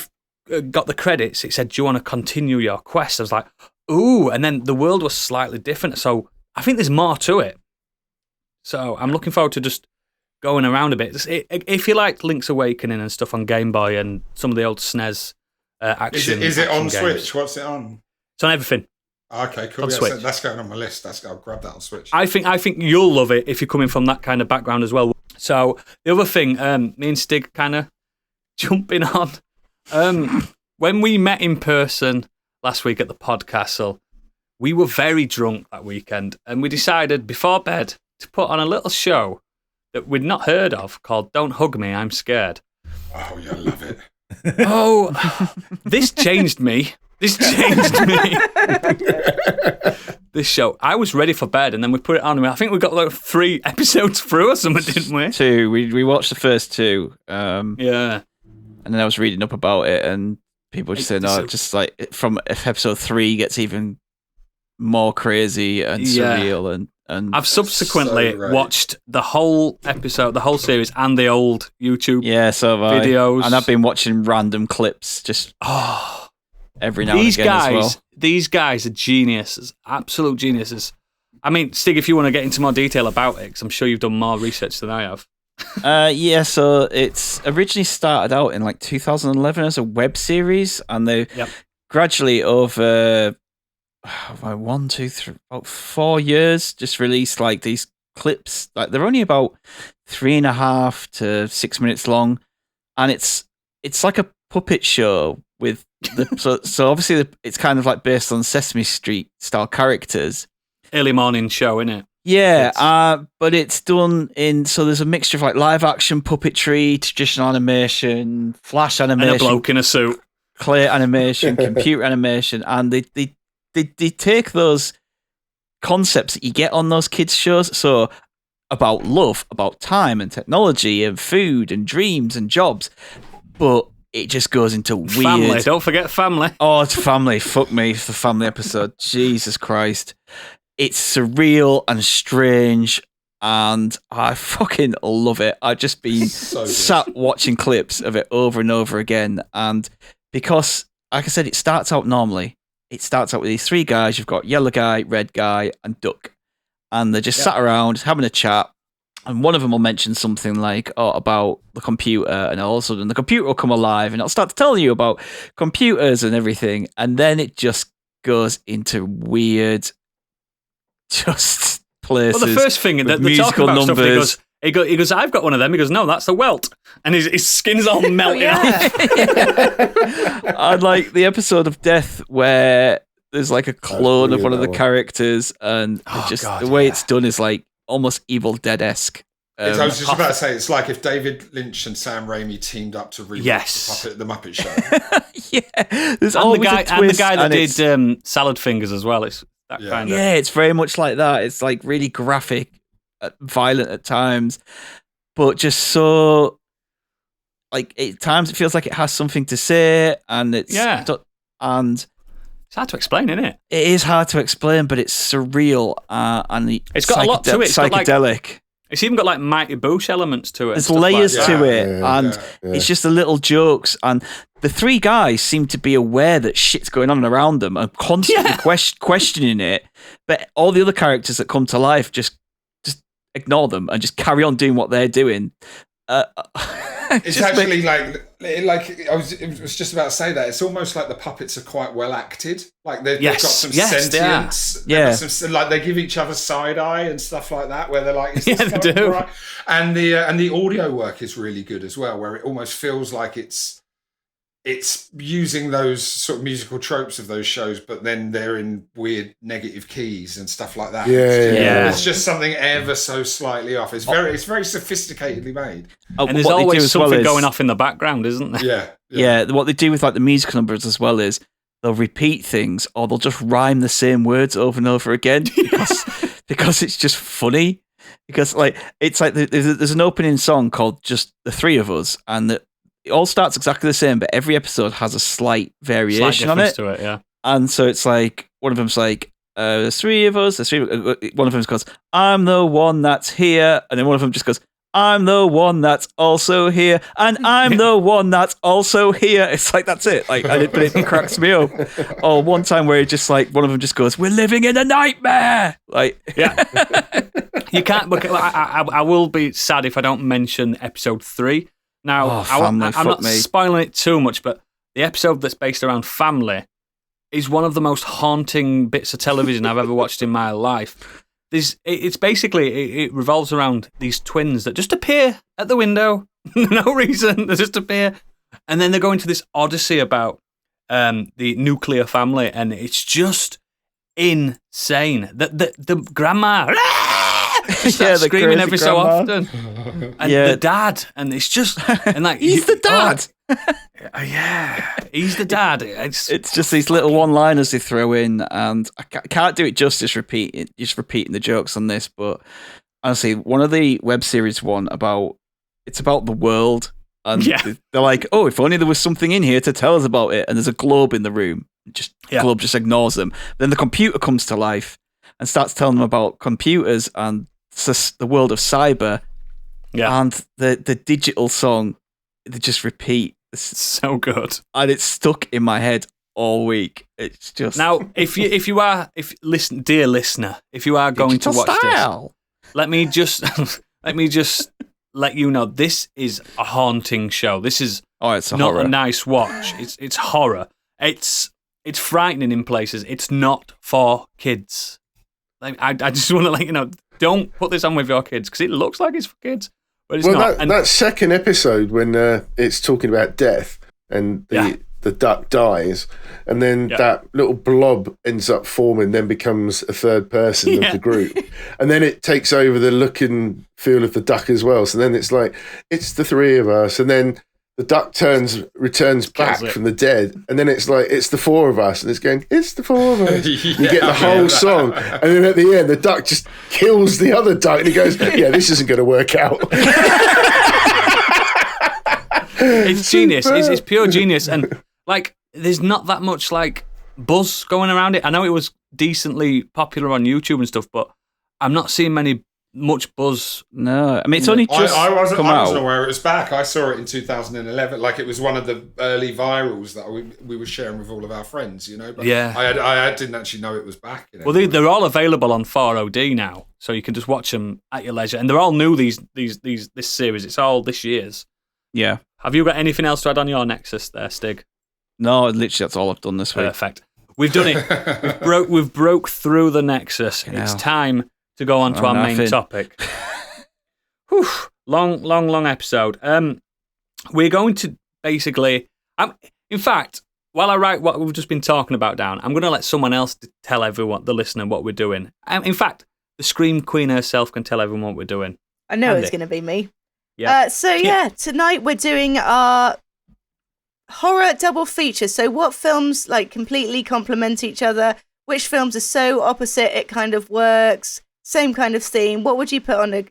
got the credits, it said, do you want to continue your quest? I was like, ooh. And then the world was slightly different. So I think there's more to it. So I'm looking forward to just going around a bit. If you like Link's Awakening and stuff on Game Boy and some of the old SNES action. Is it on games. Switch? What's it on? It's on everything. Okay, cool. That's going on my list. I'll grab that on Switch. I think you'll love it if you're coming from that kind of background as well. So the other thing, me and Stig kind of jumping on. When we met in person last week at the Podcastle, we were very drunk that weekend, and we decided before bed to put on a little show that we'd not heard of called Don't Hug Me, I'm Scared. Oh, you love it. Oh, this changed me. This show. I was ready for bed, and then we put it on. I think we got 3 episodes through or something, didn't we? 2. We watched the first 2. Yeah. And then I was reading up about it, and people just said, just like from episode 3 gets even more crazy and surreal and I've subsequently watched the whole episode, the whole series, and the old YouTube videos. And I've been watching random clips just every now and again as well. These guys are geniuses, absolute geniuses. I mean, Stig, if you want to get into more detail about it, because I'm sure you've done more research than I have. So it's originally started out in 2011 as a web series, and they gradually over 1, 2, 3, about 4 years just released these clips. They're only about 3.5 to 6 minutes long, and it's like a puppet show with so obviously it's kind of based on Sesame Street style characters. Early morning show, isn't it? Yeah, but it's done so there's a mixture of live action puppetry, traditional animation, flash animation, and a bloke in a suit, clay animation, computer animation, and they take those concepts that you get on those kids shows, so about love, about time and technology and food and dreams and jobs, but it just goes into weird. Family, don't forget family. Oh, it's family. Fuck me, it's the family episode. Jesus Christ. It's surreal and strange and I fucking love it. I've just been sat watching clips of it over and over again, and because, like I said, it starts out normally. It starts out with these three guys. You've got yellow guy, red guy, and duck, and they're just sat around having a chat. And one of them will mention something like, about the computer, and all of a sudden the computer will come alive, and it'll start to tell you about computers and everything, and then it just goes into weird, just places. Well, the first thing that they're talking about numbers. Stuff, he goes, I've got one of them. He goes, no, that's the welt, and his skin's all melting off. I like the episode of Death where there's like a clone of one of the characters, and the way it's done is like almost Evil Dead-esque. I was just about to say, it's like if David Lynch and Sam Raimi teamed up to reboot the Muppet Show. There's always a twist, and the guy that did Salad Fingers as well. It's that kind of. Yeah, it's very much like that. It's like really graphic, violent at times, but just so like at times it feels like it has something to say, and it's and it's hard to explain, isn't it? It is hard to explain, but it's surreal and it's got a lot to it. It's psychedelic. It's even got like Mighty Boosh elements to it. There's layers to it, and it's just the little jokes. And the three guys seem to be aware that shit's going on around them and constantly questioning it. But all the other characters that come to life just ignore them and just carry on doing what they're doing. It's actually like I was just about to say that it's almost like the puppets are quite well acted. Like they've got some sentience. Like they give each other side eye and stuff like that. Where they're like, is this they do. Right? And the audio work is really good as well. Where it almost feels like it's using those sort of musical tropes of those shows, but then they're in weird negative keys and stuff like that. It's just something ever so slightly off. It's very sophisticatedly made. And there's always something going off in the background, isn't there? Yeah. What they do with like the musical numbers as well is they'll repeat things, or they'll just rhyme the same words over and over again because it's just funny. Because like it's like there's an opening song called "Just the Three of Us," and it all starts exactly the same, but every episode has a slight variation on it. To it, yeah. And so it's like, one of them's like, there's three of us, one of them goes, I'm the one that's here. And then one of them just goes, I'm the one that's also here. And I'm the one that's also here. It's like, that's it. Like, but it cracks me up. Or one time where it just like, one of them just goes, we're living in a nightmare. Like, You can't, but I will be sad if I don't mention episode 3. Now, I'm not spoiling it too much, but the episode that's based around family is one of the most haunting bits of television I've ever watched in my life. It's basically, it revolves around these twins that just appear at the window, no reason, they just appear, and then they go into this odyssey about the nuclear family, and it's just insane. The grandma... Just screaming every so often, and the dad, and it's just and like he's the dad. He's the dad. It's just these little one-liners they throw in, and I can't do it justice repeating the jokes on this. But honestly, one of the web series about the world, and they're like, oh, if only there was something in here to tell us about it. And there's a globe in the room. The globe just ignores them. Then the computer comes to life and starts telling them about computers and the world of cyber, and the digital song. They just repeat. It's so good, and it's stuck in my head all week. It's just now. Dear listener, if you are going to watch this, let me just let you know this is a haunting show. This is it's not horror. A nice watch. It's horror. It's frightening in places. It's not for kids. Like, I just want to let you know, don't put this on with your kids because it looks like it's for kids, but it's not. That second episode when it's talking about death and the duck dies, and then that little blob ends up forming, then becomes a third person of the group, and then it takes over the look and feel of the duck as well. So then it's like it's the three of us, and then the duck returns back from the dead, and then it's like, it's the four of us, and it's going, it's the four of us. You get the whole song, and then at the end, the duck just kills the other duck, and he goes, this isn't going to work out. It's genius. It's pure genius, and like, there's not that much like buzz going around it. I know it was decently popular on YouTube and stuff, but I'm not seeing many much buzz. No, I mean it's only just I wasn't out. aware it was back. I saw it in 2011. Like it was one of the early virals that we were sharing with all of our friends. But I didn't actually know it was back. Well, they're all available on 4OD now, so you can just watch them at your leisure, and they're all new. This series, it's all this year's. Yeah. Have you got anything else to add on your Nexus there, Stig? No, literally that's all I've done this week. Perfect. We've done it. We've broke through the Nexus. It's time to go on to our main topic. Whew, long episode. We're going to basically... in fact, while I write what we've just been talking about down, I'm going to let someone else tell everyone, the listener, what we're doing. In fact, the Scream Queen herself can tell everyone what we're doing. I know it's going to be me. Yeah. Tonight we're doing our horror double feature. So what films completely complement each other? Which films are so opposite it kind of works? Same kind of theme. What would you put on it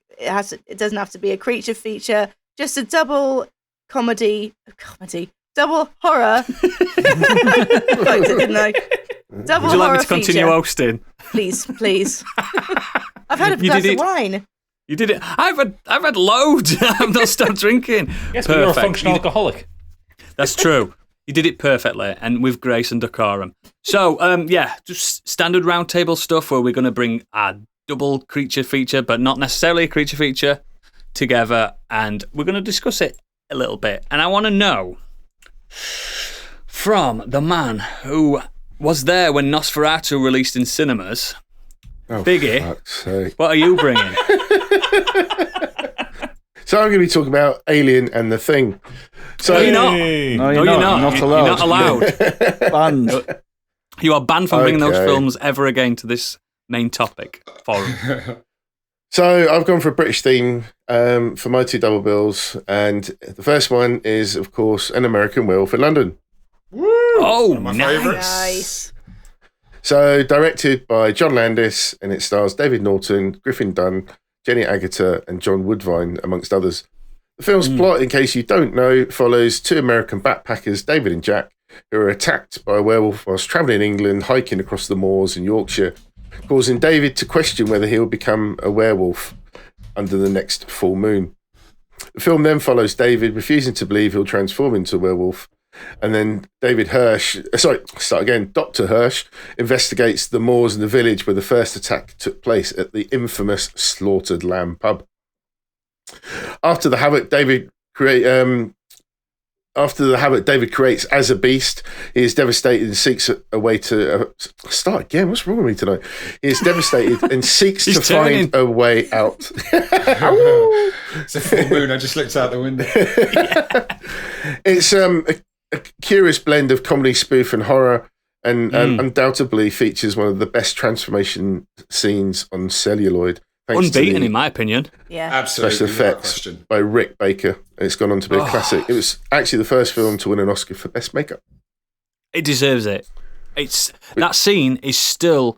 doesn't have to be a creature feature, just a double comedy, double horror. Liked it, didn't I? Double would you like me to horror continue feature. hosting? Please. I've had a glass of wine. You did it. I've had loads. I've not stopped drinking. Yes, but you're a functional alcoholic. That's true. You did it perfectly and with grace and decorum. So, just standard round table stuff where we're going to bring a double creature feature, but not necessarily a creature feature, together, and we're going to discuss it a little bit. And I want to know from the man who was there when Nosferatu released in cinemas, Biggie, what are you bringing? So I'm going to be talking about Alien and The Thing. So no, you're not. No, you're not. Not allowed. You're not allowed. Banned. You are banned from bringing those films ever again to this main topic forum. So I've gone for a British theme for my two double bills, and the first one is, of course, An American Werewolf in London. Woo! Oh, my nice. Nice. So directed by John Landis, and it stars David Norton, Griffin Dunn, Jenny Agutter, and John Woodvine, amongst others. The film's plot, in case you don't know, follows two American backpackers, David and Jack, who are attacked by a werewolf whilst travelling in England, hiking across the moors in Yorkshire, causing David to question whether he'll become a werewolf under the next full moon. The film then follows David refusing to believe he'll transform into a werewolf, and then Dr. Hirsch investigates the moors in the village where the first attack took place at the infamous Slaughtered Lamb pub. After the havoc David creates as a beast, he is devastated and seeks a way to start again. What's wrong with me tonight? He is devastated and seeks to find a way out. It's a full moon. I just looked out the window. It's a curious blend of comedy, spoof, and horror, and undoubtedly features one of the best transformation scenes on celluloid. Unbeaten, in my opinion. Yeah, absolutely. Special effects by Rick Baker. It's gone on to be a classic. It was actually the first film to win an Oscar for Best Makeup. It deserves it. That scene is still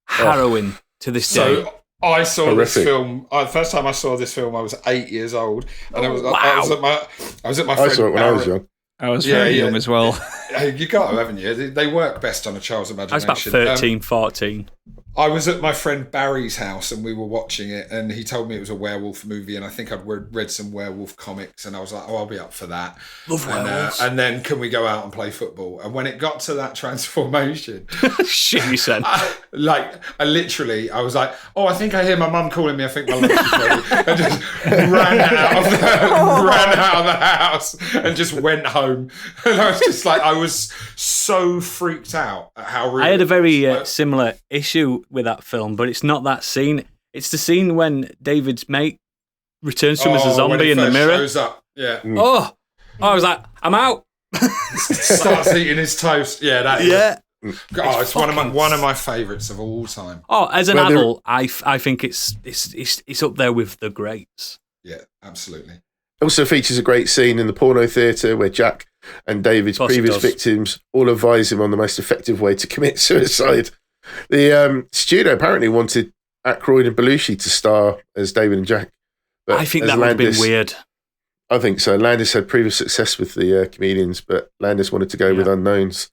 harrowing to this day. So I saw this film. The first time I saw this film, I was 8 years old, and I was at my friend. I saw it when I was young. I was very young as well. You got to, haven't you? They work best on a child's imagination. I was about 13, 14. I was at my friend Barry's house and we were watching it, and he told me it was a werewolf movie, and I think I'd read some werewolf comics, and I was like, I'll be up for that. Love werewolves. And then can we go out and play football? And when it got to that transformation, shit, you said. I was like, I think I hear my mum calling me. I think my lunch is ready. And just ran out of the house and just went home. And I was just like, I was so freaked out at how real I had a very it was. similar issue with that film, but it's not that scene. It's the scene when David's mate returns to him as a zombie in the mirror. Shows up. Yeah. I was like, I'm out. Starts eating his toast. Yeah, that is. Yeah. God, it's one of my favourites of all time. As an adult, I think it's up there with the greats. Yeah, absolutely. Also features a great scene in the porno theatre where Jack and David's previous victims all advise him on the most effective way to commit suicide. The studio apparently wanted Aykroyd and Belushi to star as David and Jack. But I think that would have been weird. I think so. Landis had previous success with the comedians, but Landis wanted to go with unknowns.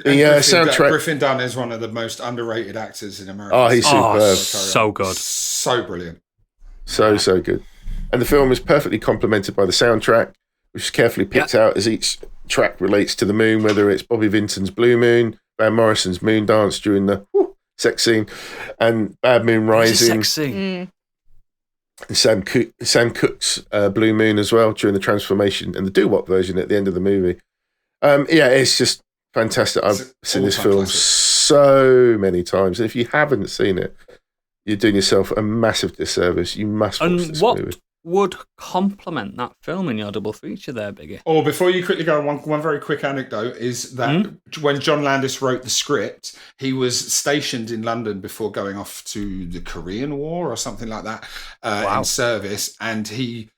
Griffin Dunn is one of the most underrated actors in America. Oh, he's superb. So good. So brilliant. So good. And the film is perfectly complemented by the soundtrack, which is carefully picked out as each track relates to the moon, whether it's Bobby Vinton's Blue Moon, Van Morrison's Moon Dance during the sex scene, and Bad Moon Rising. Sex scene. Sam Cooke's Blue Moon as well during the transformation, and the doo-wop version at the end of the movie. It's just fantastic. I've seen this film so many times, and if you haven't seen it, you're doing yourself a massive disservice. You must watch this movie. Would complement that film in your double feature there, Biggie? Or before you quickly go, one very quick anecdote is that when John Landis wrote the script, he was stationed in London before going off to the Korean War or something like that in service, and he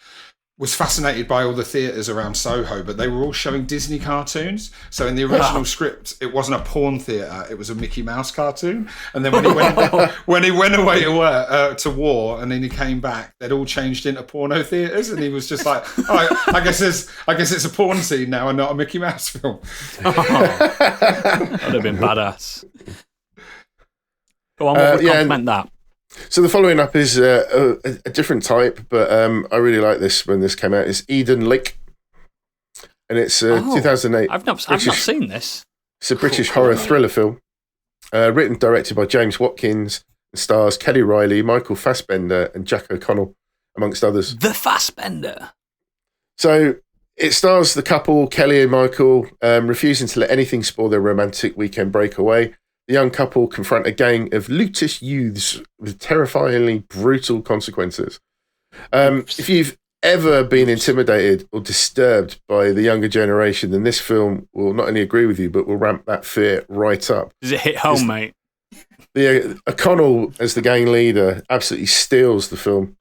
was fascinated by all the theatres around Soho, but they were all showing Disney cartoons. So in the original script, it wasn't a porn theatre; it was a Mickey Mouse cartoon. And then when he went away to war, and then he came back, they'd all changed into porno theatres, and he was just like, I guess it's a porn scene now and not a Mickey Mouse film." That'd have been badass. Go on, what would complement that? So the following up is a different type, but I really like this when this came out. It's Eden Lake, and it's 2008. I've not seen this. It's a British horror thriller film, written and directed by James Watkins, and stars Kelly Riley, Michael Fassbender, and Jack O'Connell, amongst others. The Fassbender. So it stars the couple, Kelly and Michael, refusing to let anything spoil their romantic weekend breakaway. The young couple confront a gang of looters youths with terrifyingly brutal consequences. If you've ever been intimidated or disturbed by the younger generation, then this film will not only agree with you, but will ramp that fear right up. Does it hit home, mate? The O'Connell, as the gang leader, absolutely steals the film.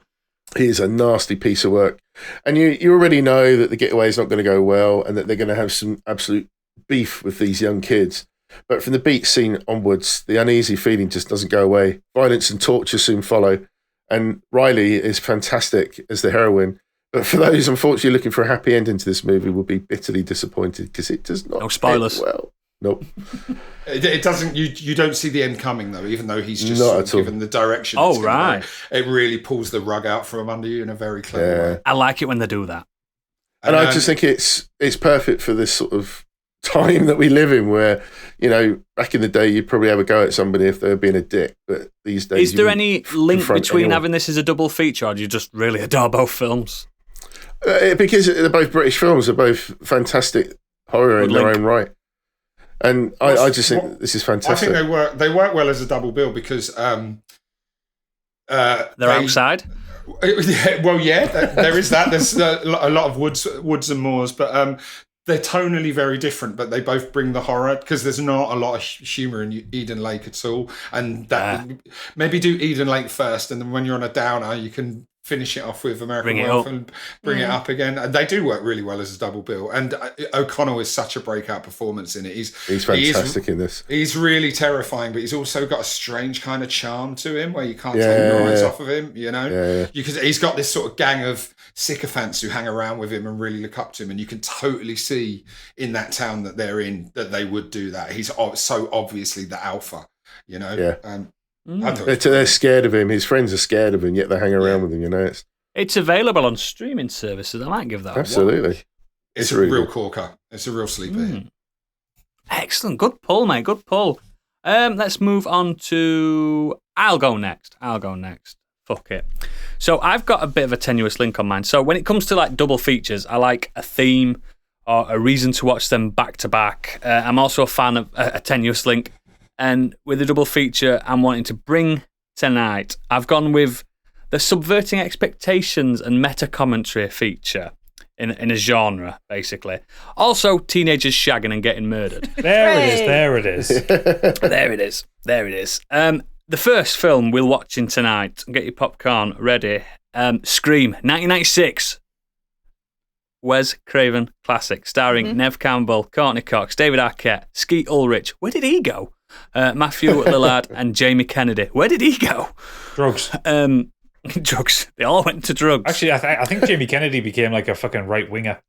He is a nasty piece of work. And you already know that the getaway is not going to go well and that they're going to have some absolute beef with these young kids. But from the beach scene onwards, the uneasy feeling just doesn't go away. Violence and torture soon follow. And Riley is fantastic as the heroine. But for those, unfortunately, looking for a happy ending to this movie, will be bitterly disappointed because it does not. No spoilers. End well. Nope. It doesn't. You don't see the end coming though, even though he's just sort of given the direction. Oh right. It really pulls the rug out from under you in a very clever way. I like it when they do that. And I just think it's perfect for this sort of time that we live in, where back in the day you'd probably have a go at somebody if they were being a dick, but these days is there any link between having this as a double feature, or do you just really adore both films? Because they're both British films, they're both fantastic horror in their own right, and I just think this is fantastic. I think they work well as a double bill because they're outside. There is that. There's a lot of woods and moors, but they're tonally very different, but they both bring the horror because there's not a lot of humour in Eden Lake at all. And maybe do Eden Lake first, and then when you're on a downer, you can finish it off with American Werewolf and bring it up again. And they do work really well as a double bill. And O'Connell is such a breakout performance in it. He's fantastic in this. He's really terrifying, but he's also got a strange kind of charm to him where you can't take your eyes off of him. Because he's got this sort of gang of sycophants who hang around with him and really look up to him, and you can totally see in that town that they're in that they would do that. He's so obviously the alpha, They're scared of him. His friends are scared of him, yet they hang around with him. It's available on streaming services. I might give that absolutely. It's a real corker. It's a real sleeper hit. Excellent, good pull, mate. Good pull. Let's move on to. I'll go next. Fuck it. So I've got a bit of a tenuous link on mine. So when it comes to like double features, I like a theme or a reason to watch them back to back. I'm also a fan of a tenuous link. And with a double feature I'm wanting to bring tonight, I've gone with the subverting expectations and meta commentary feature in a genre, basically. Also, teenagers shagging and getting murdered. There it is. The first film we're watching tonight, get your popcorn ready, Scream, 1996. Wes Craven classic, starring Neve Campbell, Courtney Cox, David Arquette, Skeet Ulrich. Where did he go? Matthew Lillard and Jamie Kennedy. Where did he go? Drugs. Drugs. They all went to drugs. Actually, I think Jamie Kennedy became like a fucking right winger.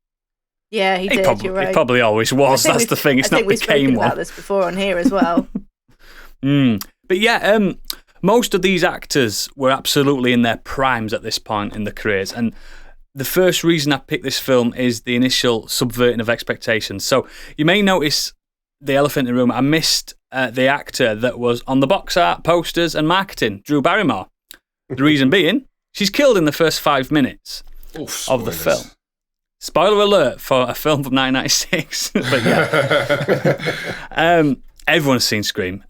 Yeah, he did. You're right. He probably always was. That's the thing. It's not became one. We've spoken about this before on here as well. But yeah, most of these actors were absolutely in their primes at this point in their careers. And the first reason I picked this film is the initial subverting of expectations. So you may notice the elephant in the room. I missed the actor that was on the box art, posters, and marketing, Drew Barrymore. The reason being, she's killed in the first 5 minutes of the film. Spoiler alert for a film from 1996. But yeah, everyone's seen Scream.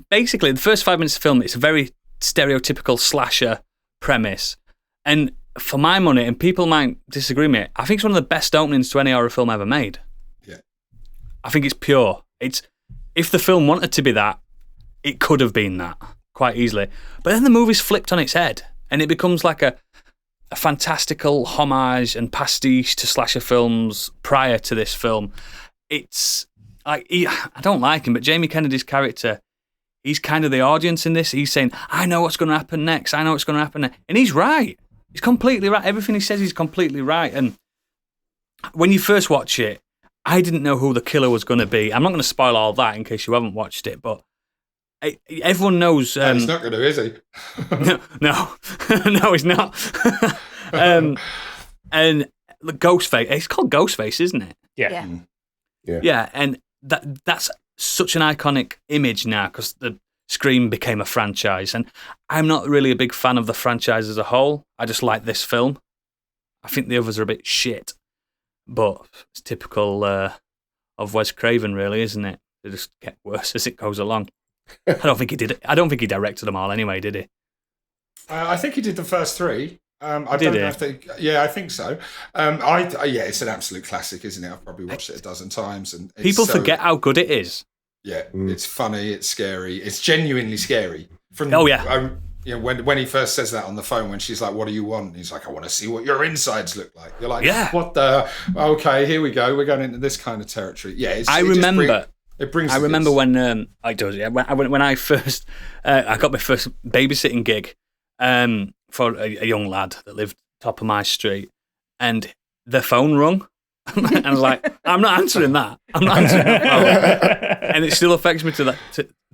Basically, the first 5 minutes of the film, it's a very stereotypical slasher premise. And for my money, and people might disagree with me, I think it's one of the best openings to any horror film ever made. Yeah. I think it's pure. If the film wanted to be that, it could have been that quite easily. But then the movie's flipped on its head, and it becomes like a fantastical homage and pastiche to slasher films prior to this film. It's like, I don't like him, but Jamie Kennedy's character, he's kind of the audience in this. He's saying, I know what's going to happen next. I know what's going to happen next. And he's right. He's completely right. Everything he says, he's completely right. And when you first watch it, I didn't know who the killer was going to be. I'm not going to spoil all that in case you haven't watched it, but everyone knows. He's not going to, is he? No, he's not. And the Ghostface, it's called Ghostface, isn't it? Yeah. And that's such an iconic image now because the Scream became a franchise, and I'm not really a big fan of the franchise as a whole. I just like this film. I think the others are a bit shit, but it's typical of Wes Craven, really, isn't it? They just get worse as it goes along. I don't think he did it. I don't think he directed them all anyway, did he? I think he did the first 3. I think so. It's an absolute classic, isn't it? I've probably watched it a dozen times, and people forget how good it is. Yeah, it's funny, it's scary, it's genuinely scary. When he first says that on the phone, when she's like, "What do you want?" And he's like, "I want to see what your insides look like." You're like, "Yeah, what the? Okay, here we go. We're going into this kind of territory." Yeah, I remember when I do. Yeah, when I first I got my first babysitting gig for a young lad that lived top of my street, and the phone rung. And I was like, I'm not answering that. I'm not answering that. And it still affects me to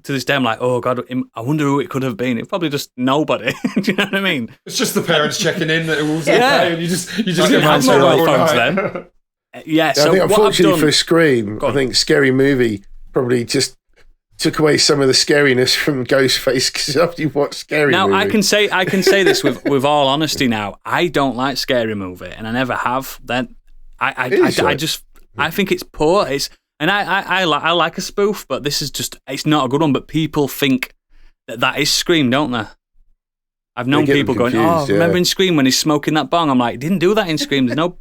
this day. I'm like, oh God, I wonder who it could have been. It's probably just nobody. Do you know what I mean? It's just the parents checking in that it was okay, and you just didn't have mobile phones then. Yeah. So I think unfortunately for Scream, I think Scary Movie probably just took away some of the scariness from Ghostface because after you watch Scary Movie. Now I can say this with all honesty. Now I don't like Scary Movie, and I never have. Then. I think it's poor. I like a spoof, but this is just, it's not a good one. But people think that is Scream, don't they? I've known people going, remember in Scream when he's smoking that bong? I'm like, he didn't do that in Scream. There's no,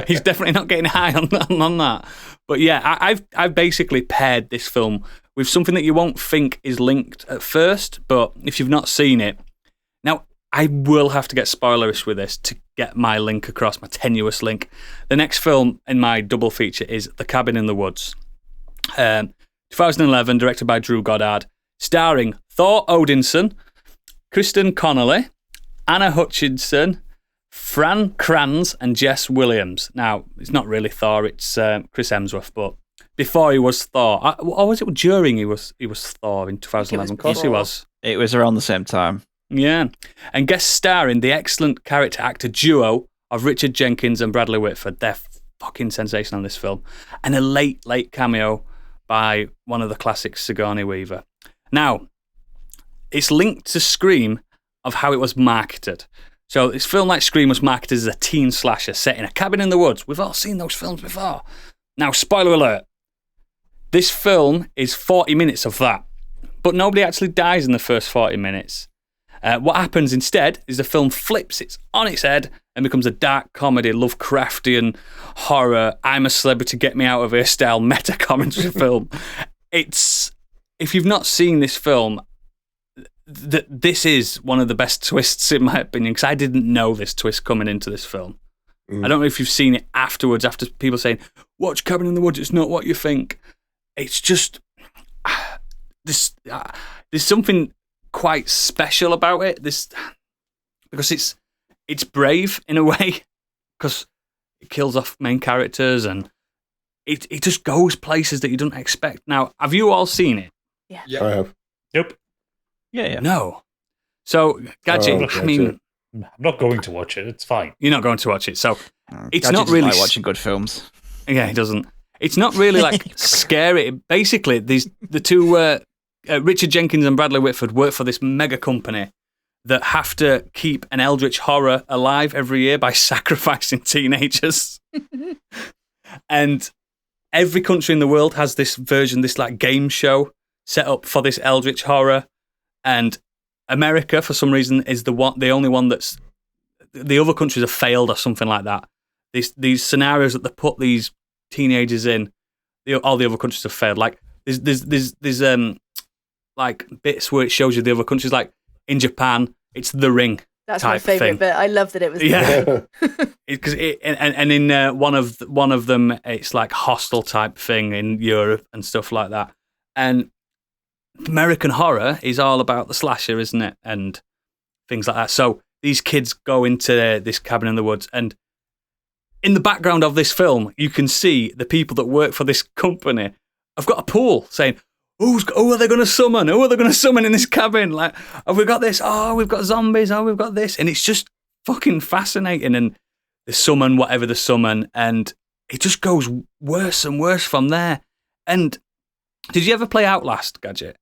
he's definitely not getting high on that. But yeah, I've basically paired this film with something that you won't think is linked at first, but if you've not seen it, now I will have to get spoilerish with this to get my link across, my tenuous link. The next film in my double feature is The Cabin in the Woods. 2011, directed by Drew Goddard, starring Thor Odinson, Kristen Connolly, Anna Hutchinson, Fran Kranz, and Jess Williams. Now, it's not really Thor, it's Chris Hemsworth, but before he was Thor, or was it during he was Thor in 2011? Of course he was. It was around the same time. Yeah, and guest starring the excellent character actor duo of Richard Jenkins and Bradley Whitford. They're fucking sensational in this film. And a late cameo by one of the classics, Sigourney Weaver. Now, it's linked to Scream of how it was marketed. So this film like Scream was marketed as a teen slasher set in a cabin in the woods. We've all seen those films before. Now, spoiler alert. This film is 40 minutes of that. But nobody actually dies in the first 40 minutes. What happens instead is the film flips it on its head and becomes a dark comedy, Lovecraftian horror, I'm a celebrity, get me out of here style meta commentary film. If you've not seen this film, this is one of the best twists in my opinion, because I didn't know this twist coming into this film. I don't know if you've seen it afterwards, after people saying, watch Cabin in the Woods, it's not what you think. It's just, there's something quite special about it, because it's brave in a way, because it kills off main characters and it just goes places that you don't expect. Now, have you all seen it? Yeah. I have. Nope. Yeah. No. So, Gadget, I mean... I'm not going to watch it. It's fine. You're not going to watch it. So, it's Gadget not really... like watching good films. Yeah, he doesn't. It's not really like scary. Basically, the two Richard Jenkins and Bradley Whitford work for this mega company that have to keep an eldritch horror alive every year by sacrificing teenagers. And every country in the world has this version, this like game show set up for this eldritch horror. And America, for some reason, is the only one that's... The other countries have failed or something like that. These scenarios that they put these teenagers in, all the other countries have failed. Like there's like bits where it shows you the other countries. Like in Japan, it's The Ring. That's my favorite bit. I love that it was. Yeah, because and in one of them, it's like hostel type thing in Europe and stuff like that. And American horror is all about the slasher, isn't it? And things like that. So these kids go into this cabin in the woods, and in the background of this film, you can see the people that work for this company have got a pool saying, who are they going to summon? Who are they going to summon in this cabin? Like, have we got this? Oh, we've got zombies. Oh, we've got this. And it's just fucking fascinating. And they summon whatever they summon, and it just goes worse and worse from there. And did you ever play Outlast, Gadget?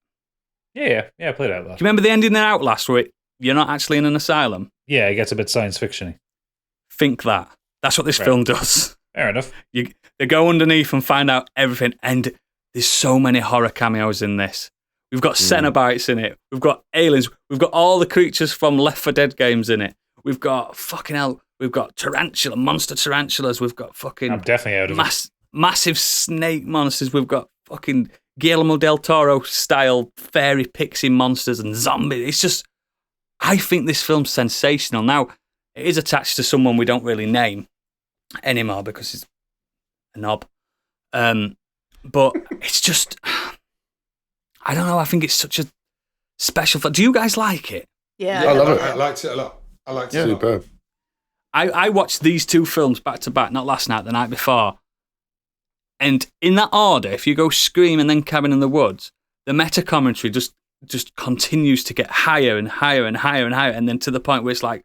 Yeah, I played Outlast. Do you remember the ending of Outlast where you're not actually in an asylum? Yeah, it gets a bit science fiction-y. Think that. That's what this film does. Fair enough. They go underneath and find out everything, and there's so many horror cameos in this. We've got Cenobites in it. We've got aliens. We've got all the creatures from Left 4 Dead games in it. We've got fucking hell. We've got monster tarantulas. We've got fucking... I'm definitely out of it. Massive snake monsters. We've got fucking Guillermo del Toro style fairy pixie monsters and zombies. It's just... I think this film's sensational. Now, it is attached to someone we don't really name anymore because he's a knob. But it's just... I don't know. I think it's such a special... Do you guys like it? Yeah. I love it. I liked it a lot. I liked it a lot. Superb. I watched these two films back to back, not last night, the night before. And in that order, if you go Scream and then Cabin in the Woods, the meta commentary just continues to get higher and higher and higher and higher, and then to the point where it's like,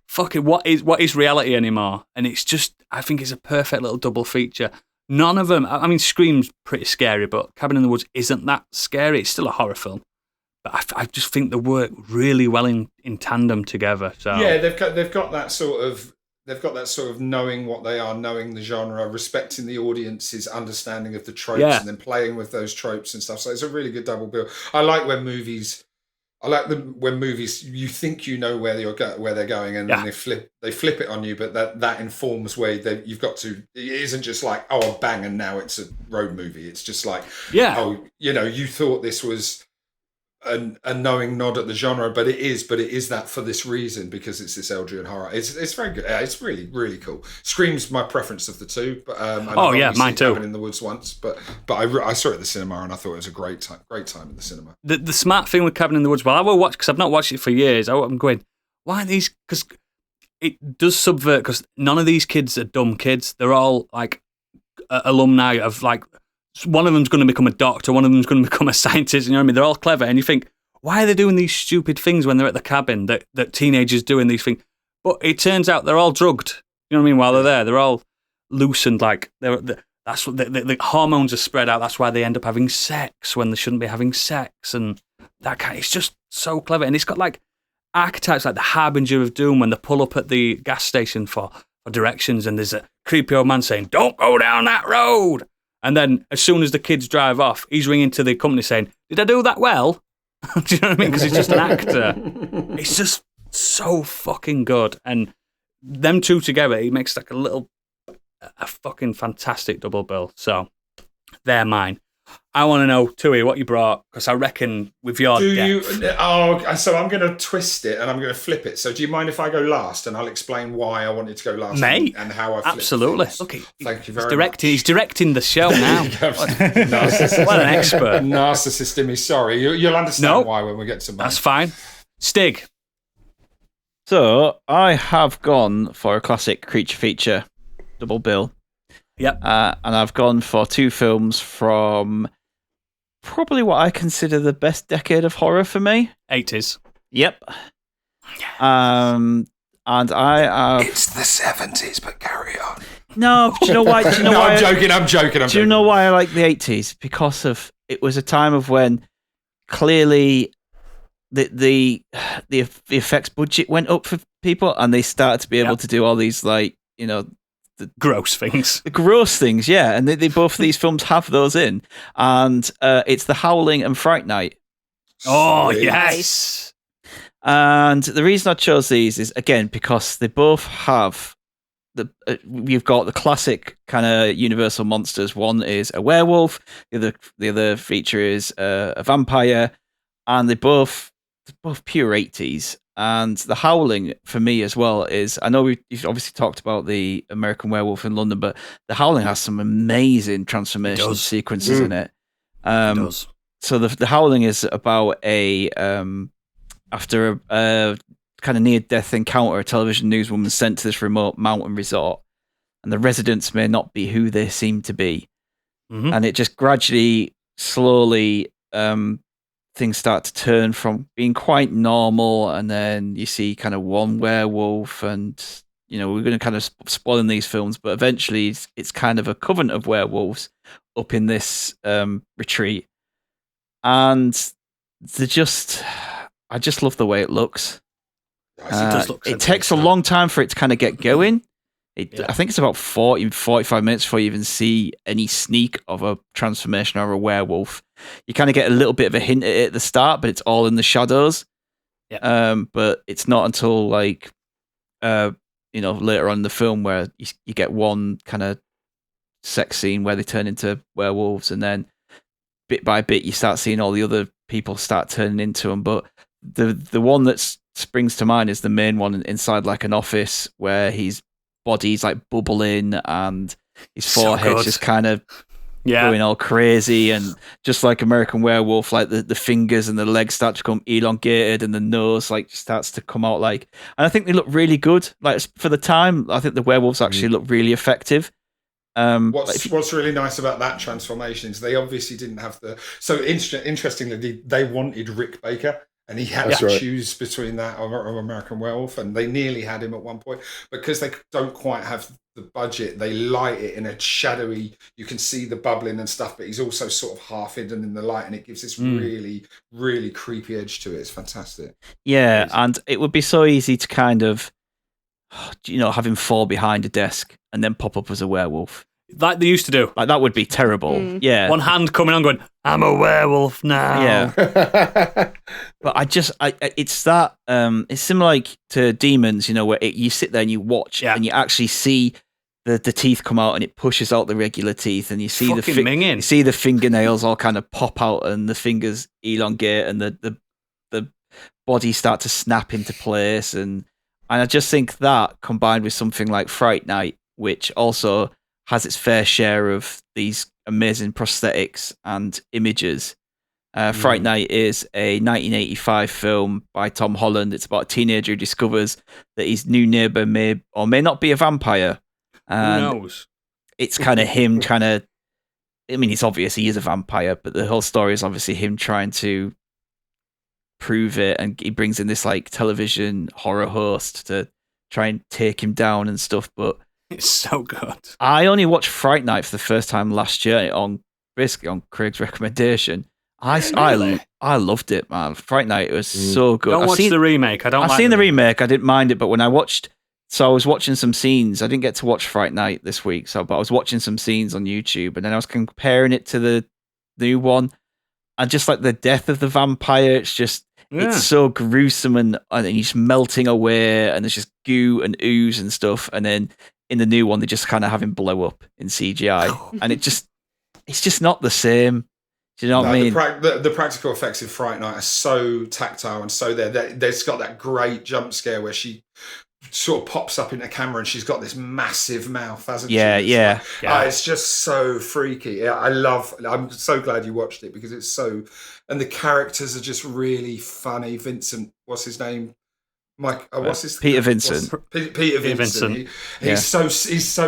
fuck it, what is reality anymore? And it's just, I think it's a perfect little double feature. None of them, I mean, Scream's pretty scary, but Cabin in the Woods isn't that scary. It's still a horror film. But I just think they work really well in tandem together. So yeah, they've got that sort of knowing what they are, knowing the genre, respecting the audience's understanding of the tropes, and then playing with those tropes and stuff. So it's a really good double bill. I like when movies you think you know where they're going, and then they flip it on you. But that informs where you've got to. It isn't just like, oh, bang, and now it's a road movie. It's just like, you thought this was a knowing nod at the genre, but it is that for this reason, because it's this Eldritch horror. It's very good. It's really, really cool. Scream's my preference of the two, but mine too. Cabin in the Woods once, but I saw it at the cinema and I thought it was a great time at the cinema. The smart thing with Cabin in the Woods, well, I will watch because I've not watched it for years. I'm going, why are these? Because it does subvert. Because none of these kids are dumb kids. They're all like alumni of like. One of them's going to become a doctor, one of them's going to become a scientist, you know what I mean? They're all clever, and you think, why are they doing these stupid things when they're at the cabin that teenagers doing these things? But it turns out they're all drugged, you know what I mean, while they're there. They're all loosened, like, that's what the hormones are spread out, that's why they end up having sex when they shouldn't be having sex, and that kind. It's just so clever, and it's got, like, archetypes like the Harbinger of Doom when they pull up at the gas station for directions, and there's a creepy old man saying, don't go down that road! And then, as soon as the kids drive off, he's ringing to the company saying, did I do that well? Do you know what I mean? Because he's just an actor. It's just so fucking good. And them two together, he makes like a fucking fantastic double bill. So, they're mine. I want to know, Tuohy, what you brought, because I reckon with your so I'm going to twist it and I'm going to flip it. So do you mind if I go last and I'll explain why I wanted to go last? Mate, and how I flipped absolutely. things. Look, thank you very much. He's directing the show now. What an expert. Narcissist in me, sorry. You'll understand why when we get to mine. That's fine. Stig. So, I have gone for a classic creature feature double bill. Yep. And I've gone for two films from probably what I consider the best decade of horror for me. 80s. Yep. And I have... It's the 70s, but carry on. No, do you know why? I'm joking. Do you know why I like the 80s? Because it was a time of when clearly the effects budget went up for people, and they started to be able to do all these, like, you know, the gross things. The gross things, yeah. And they both of these films have those in. And it's The Howling and Fright Night. Oh, yes. And the reason I chose these is, again, because they both have you've got the classic kind of Universal monsters. One is a werewolf. The other feature is a vampire, and they're both pure 80s. And The Howling for me as well is, I know you've obviously talked about the American Werewolf in London, but The Howling has some amazing transformation sequences in it. It does. So the Howling is about after a kind of near-death encounter, a television newswoman sent to this remote mountain resort, and the residents may not be who they seem to be. Mm-hmm. And it just gradually, slowly, things start to turn from being quite normal, and then you see kind of one werewolf, and, you know, we're going to kind of spoiling these films, but eventually it's kind of a coven of werewolves up in this retreat. And I just love the way it looks. It takes a long time for it to kind of get going. I think it's about 45 minutes before you even see any sneak of a transformation or a werewolf. You kind of get a little bit of a hint at it at the start, but it's all in the shadows. But it's not until, like, later on in the film where you get one kind of sex scene where they turn into werewolves, and then bit by bit you start seeing all the other people start turning into them. But the one that springs to mind is the main one inside, like, an office where his body's like bubbling and his forehead's just kind of going all crazy, and just like American Werewolf, like the fingers and the legs start to become elongated, and the nose like starts to come out, like, and I think they look really good. Like, for the time, I think the werewolves actually look really effective. What's really nice about that transformation is they obviously didn't have interestingly, they wanted Rick Baker, and he had to choose between that or American Werewolf, and they nearly had him at one point. Because they don't quite have the budget, they light it in a shadowy, you can see the bubbling and stuff, but he's also sort of half hidden in the light, and it gives this really, really creepy edge to it. It's fantastic. Yeah, and it would be so easy to kind of, have him fall behind a desk and then pop up as a werewolf. Like they used to do. Like, that would be terrible. Yeah. One hand coming on going, I'm a werewolf now. Yeah. But it's that, it's similar like to Demons, where you sit there and you watch and you actually see the teeth come out, and it pushes out the regular teeth, and you see you see the fingernails all kind of pop out, and the fingers elongate, and the body start to snap into place. And I just think that, combined with something like Fright Night, which also has its fair share of these amazing prosthetics and images. Fright Night is a 1985 film by Tom Holland. It's about a teenager who discovers that his new neighbor may or may not be a vampire. Who knows? It's kind of him trying to... I mean, it's obvious he is a vampire, but the whole story is obviously him trying to prove it, and he brings in this, like, television horror host to try and take him down and stuff, but it's so good. I only watched Fright Night for the first time last year on Craig's recommendation. I loved it, man. Fright Night was so good. Don't watch the remake. I've seen the remake. I didn't mind it, but when I was watching some scenes. I didn't get to watch Fright Night this week, but I was watching some scenes on YouTube, and then I was comparing it to the new one, and just like the death of the vampire, it's so gruesome, and he's melting away, and there's just goo and ooze and stuff, and then in the new one, they just kind of have him blow up in CGI, and it's just not the same. Do you know what I mean? The practical effects in Fright Night are so tactile and so there's got that great jump scare where she sort of pops up in the camera and she's got this massive mouth, hasn't she? Yeah. It's just so freaky. I'm so glad you watched it, because it's so, and the characters are just really funny. Vincent, what's his name? Mike, what's his Peter Vincent. Peter Vincent. He's so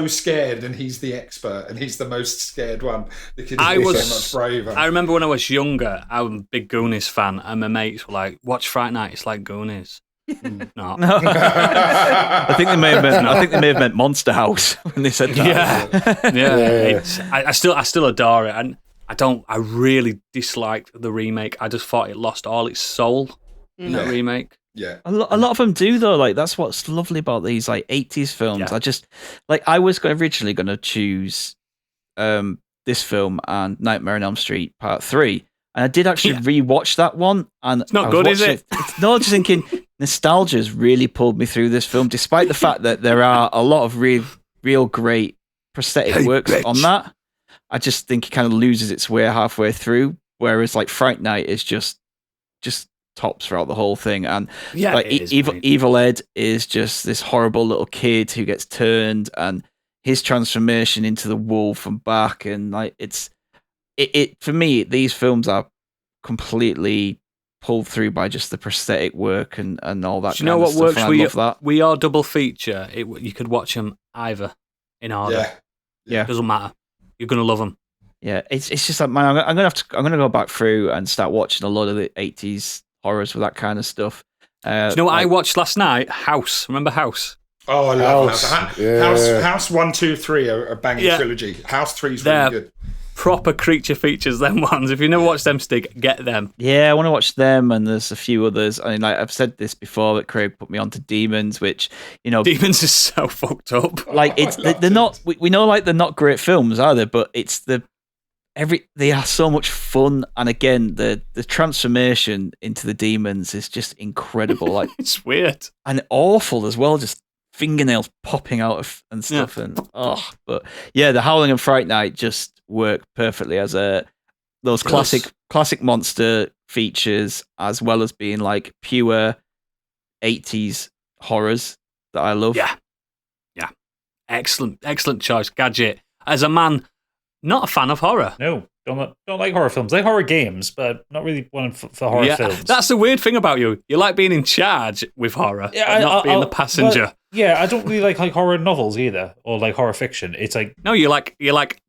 scared, and he's the expert, and he's the most scared one. The kid is so much braver. I remember when I was younger, I was a big Goonies fan, and my mates were like, "Watch Fright Night. It's like Goonies." No. I think they may have meant Monster House when they said that. Yeah. I still adore it, and I really disliked the remake. I just thought it lost all its soul in that remake. Yeah, a lot of them do though. Like that's what's lovely about these like 80s films. Yeah. I was originally going to choose this film and Nightmare on Elm Street Part 3, and I did actually rewatch that one, and it's not good, is it? It's not. Just thinking nostalgia's really pulled me through this film, despite the fact that there are a lot of real great prosthetic works on that. I just think it kind of loses its way halfway through, whereas like Fright Night is just tops throughout the whole thing. And Evil Ed is just this horrible little kid who gets turned, and his transformation into the wolf and back, and like it for me, these films are completely pulled through by just the prosthetic work and all that. Do you know what works for you? We are double feature. You could watch them either in order. Yeah. Doesn't matter. You're gonna love them. Yeah, it's just like, man, I'm gonna go back through and start watching a lot of the 80s horrors with that kind of stuff. Do you know what I watched last night? House. Remember House? Oh, I love House. House 1, 2, 3 are a banging trilogy. House 3 is really good. Proper creature features, them ones. If you never watched them, Stig, get them. Yeah, I want to watch them, and there's a few others. I mean, like I've said this before, that Craig put me onto Demons, which, you know, Demons is so fucked up. Like they're not. We know like they're not great films, are they? But it's they are so much fun, and again, the transformation into the demons is just incredible. Like it's weird and awful as well. Just fingernails popping out of and stuff, but yeah, the Howling and Fright Night just work perfectly as those classic monster features, as well as being like pure 80s horrors that I love. Yeah. Excellent choice, Gadget. As a man, not a fan of horror. No, don't like horror films. I like horror games, but not really one for horror films. That's the weird thing about you. You like being in charge with horror, not being the passenger. Well, I don't really like horror novels either, or like horror fiction. It's like no, you like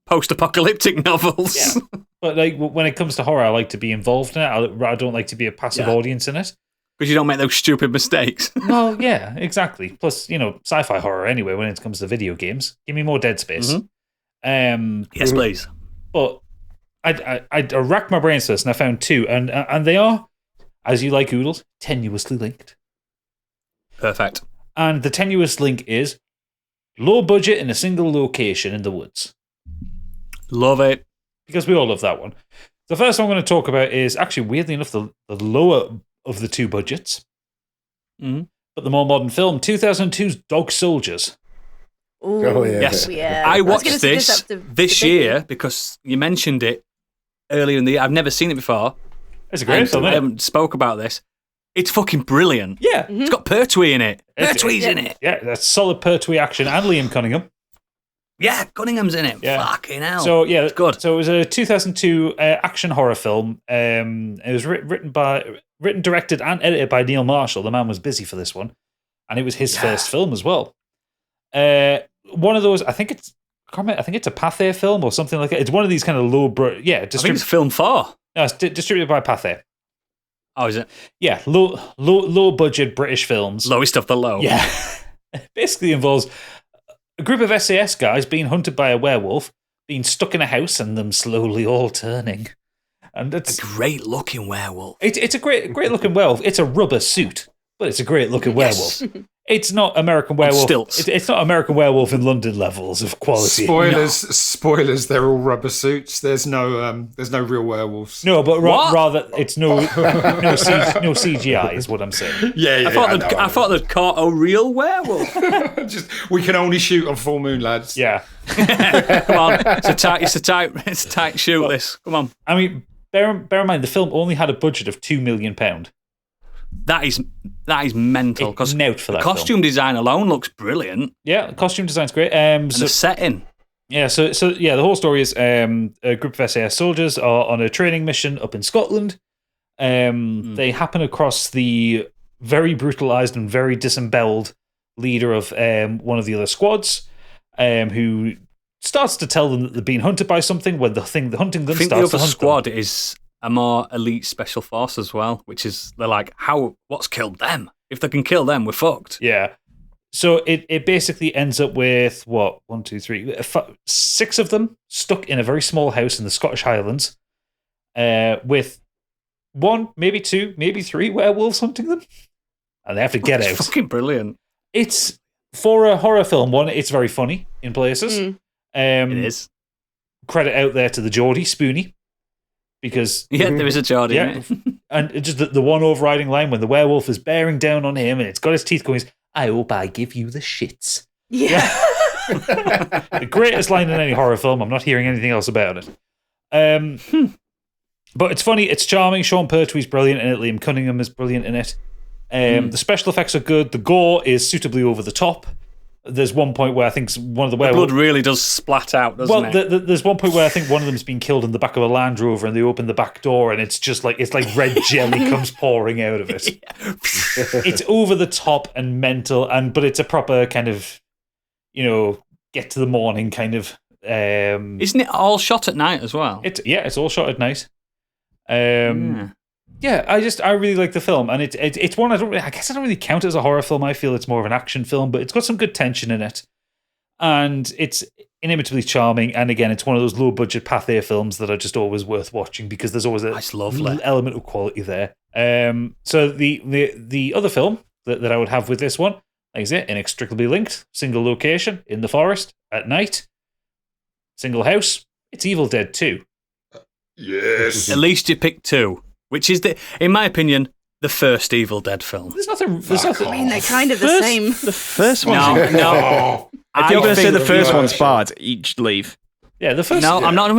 post-apocalyptic novels. Yeah. But like when it comes to horror, I like to be involved in it. I don't like to be a passive audience in it. Because you don't make those stupid mistakes. No, yeah, exactly. Plus, you know, sci-fi horror anyway. When it comes to video games, give me more Dead Space. Mm-hmm. Yes, please. But I racked my brains for this, and I found two, and they are, as you like oodles, tenuously linked. Perfect. And the tenuous link is low budget in a single location in the woods. Love it. Because we all love that one. The first one I'm going to talk about is actually, weirdly enough, the lower of the two budgets. Mm-hmm. But the more modern film, 2002's Dog Soldiers. Ooh, yes. Yeah. I watched this year because you mentioned it earlier in the year. I've never seen it before. It's a great film. I haven't spoke about this. It's fucking brilliant. Yeah. Mm-hmm. It's got Pertwee in it. Pertwee's in it. Yeah, that's solid Pertwee action, and Liam Cunningham. Yeah, Cunningham's in it. Yeah. Fucking hell. So yeah, it's good. So it was a 2002 action horror film. It was written, directed, and edited by Neil Marshall. The man was busy for this one, and it was his first film as well. One of those, I think it's a Pathé film or something like that. It's one of these kind of low, I think it's film 4. No, it's distributed by Pathé. Oh, is it? Yeah, low budget British films. Lowest of the low. Yeah, it basically involves a group of SAS guys being hunted by a werewolf, being stuck in a house, and them slowly all turning. And it's a great looking werewolf. It's a great looking werewolf. It's a rubber suit, but it's a great looking werewolf. It's not American Werewolf. It's not American Werewolf in London levels of quality. Spoilers. They're all rubber suits. There's no real werewolves. No, but rather it's no CGI is what I'm saying. Yeah. I thought they'd caught a real werewolf. We can only shoot on full moon, lads. Yeah. Come on, it's a tight shoot. This. Come on. I mean, bear in mind the film only had a budget of £2 million. That is mental. Because the costume design alone looks brilliant. Yeah, the costume design's great. And the setting. Yeah, so the whole story is a group of SAS soldiers are on a training mission up in Scotland. They happen across the very brutalized and very disemboweled leader of one of the other squads, who starts to tell them that they're being hunted by something when the hunting them starts to hunt them. I think the other squad is a more elite special force as well, which is, they're like, what's killed them? If they can kill them, we're fucked. Yeah. So it basically ends up with, 6 of them stuck in a very small house in the Scottish Highlands, with 1, maybe 2, maybe 3 werewolves hunting them. And they have to get out. It's fucking brilliant. It's, for a horror film, it's very funny in places. It is. Credit out there to the Geordie, Spoonie. Because there is a Geordie in it. And just the one overriding line when the werewolf is bearing down on him and it's got his teeth going, I hope I give you the shits. Yeah. The greatest line in any horror film. I'm not hearing anything else about it. But it's funny, it's charming. Sean Pertwee's brilliant in it. Liam Cunningham is brilliant in it. The special effects are good. The gore is suitably over the top. There's one point where I think one of the werewolves... blood really does splat out, doesn't it? There's one point where I think one of them's been killed in the back of a Land Rover and they open the back door and it's just like red jelly comes pouring out of it. It's over the top and mental, but it's a proper kind of, get to the morning kind of... Isn't it all shot at night as well? It's all shot at night. Yeah, I really like the film, and it's one I guess I don't really count it as a horror film. I feel it's more of an action film, but it's got some good tension in it, and it's inimitably charming. And again, it's one of those low budget pathé films that are just always worth watching because there's always a element of quality there. So the other film that I would have with this one, like I say, inextricably linked, single location in the forest at night, single house. It's Evil Dead 2. Yes. At least you picked 2. Which is, in my opinion, the first Evil Dead film. There's nothing. I mean, they're kind of the same. The first one. No. If you're going to say the first one's bad, each leave. Yeah, the first. No, I'm not.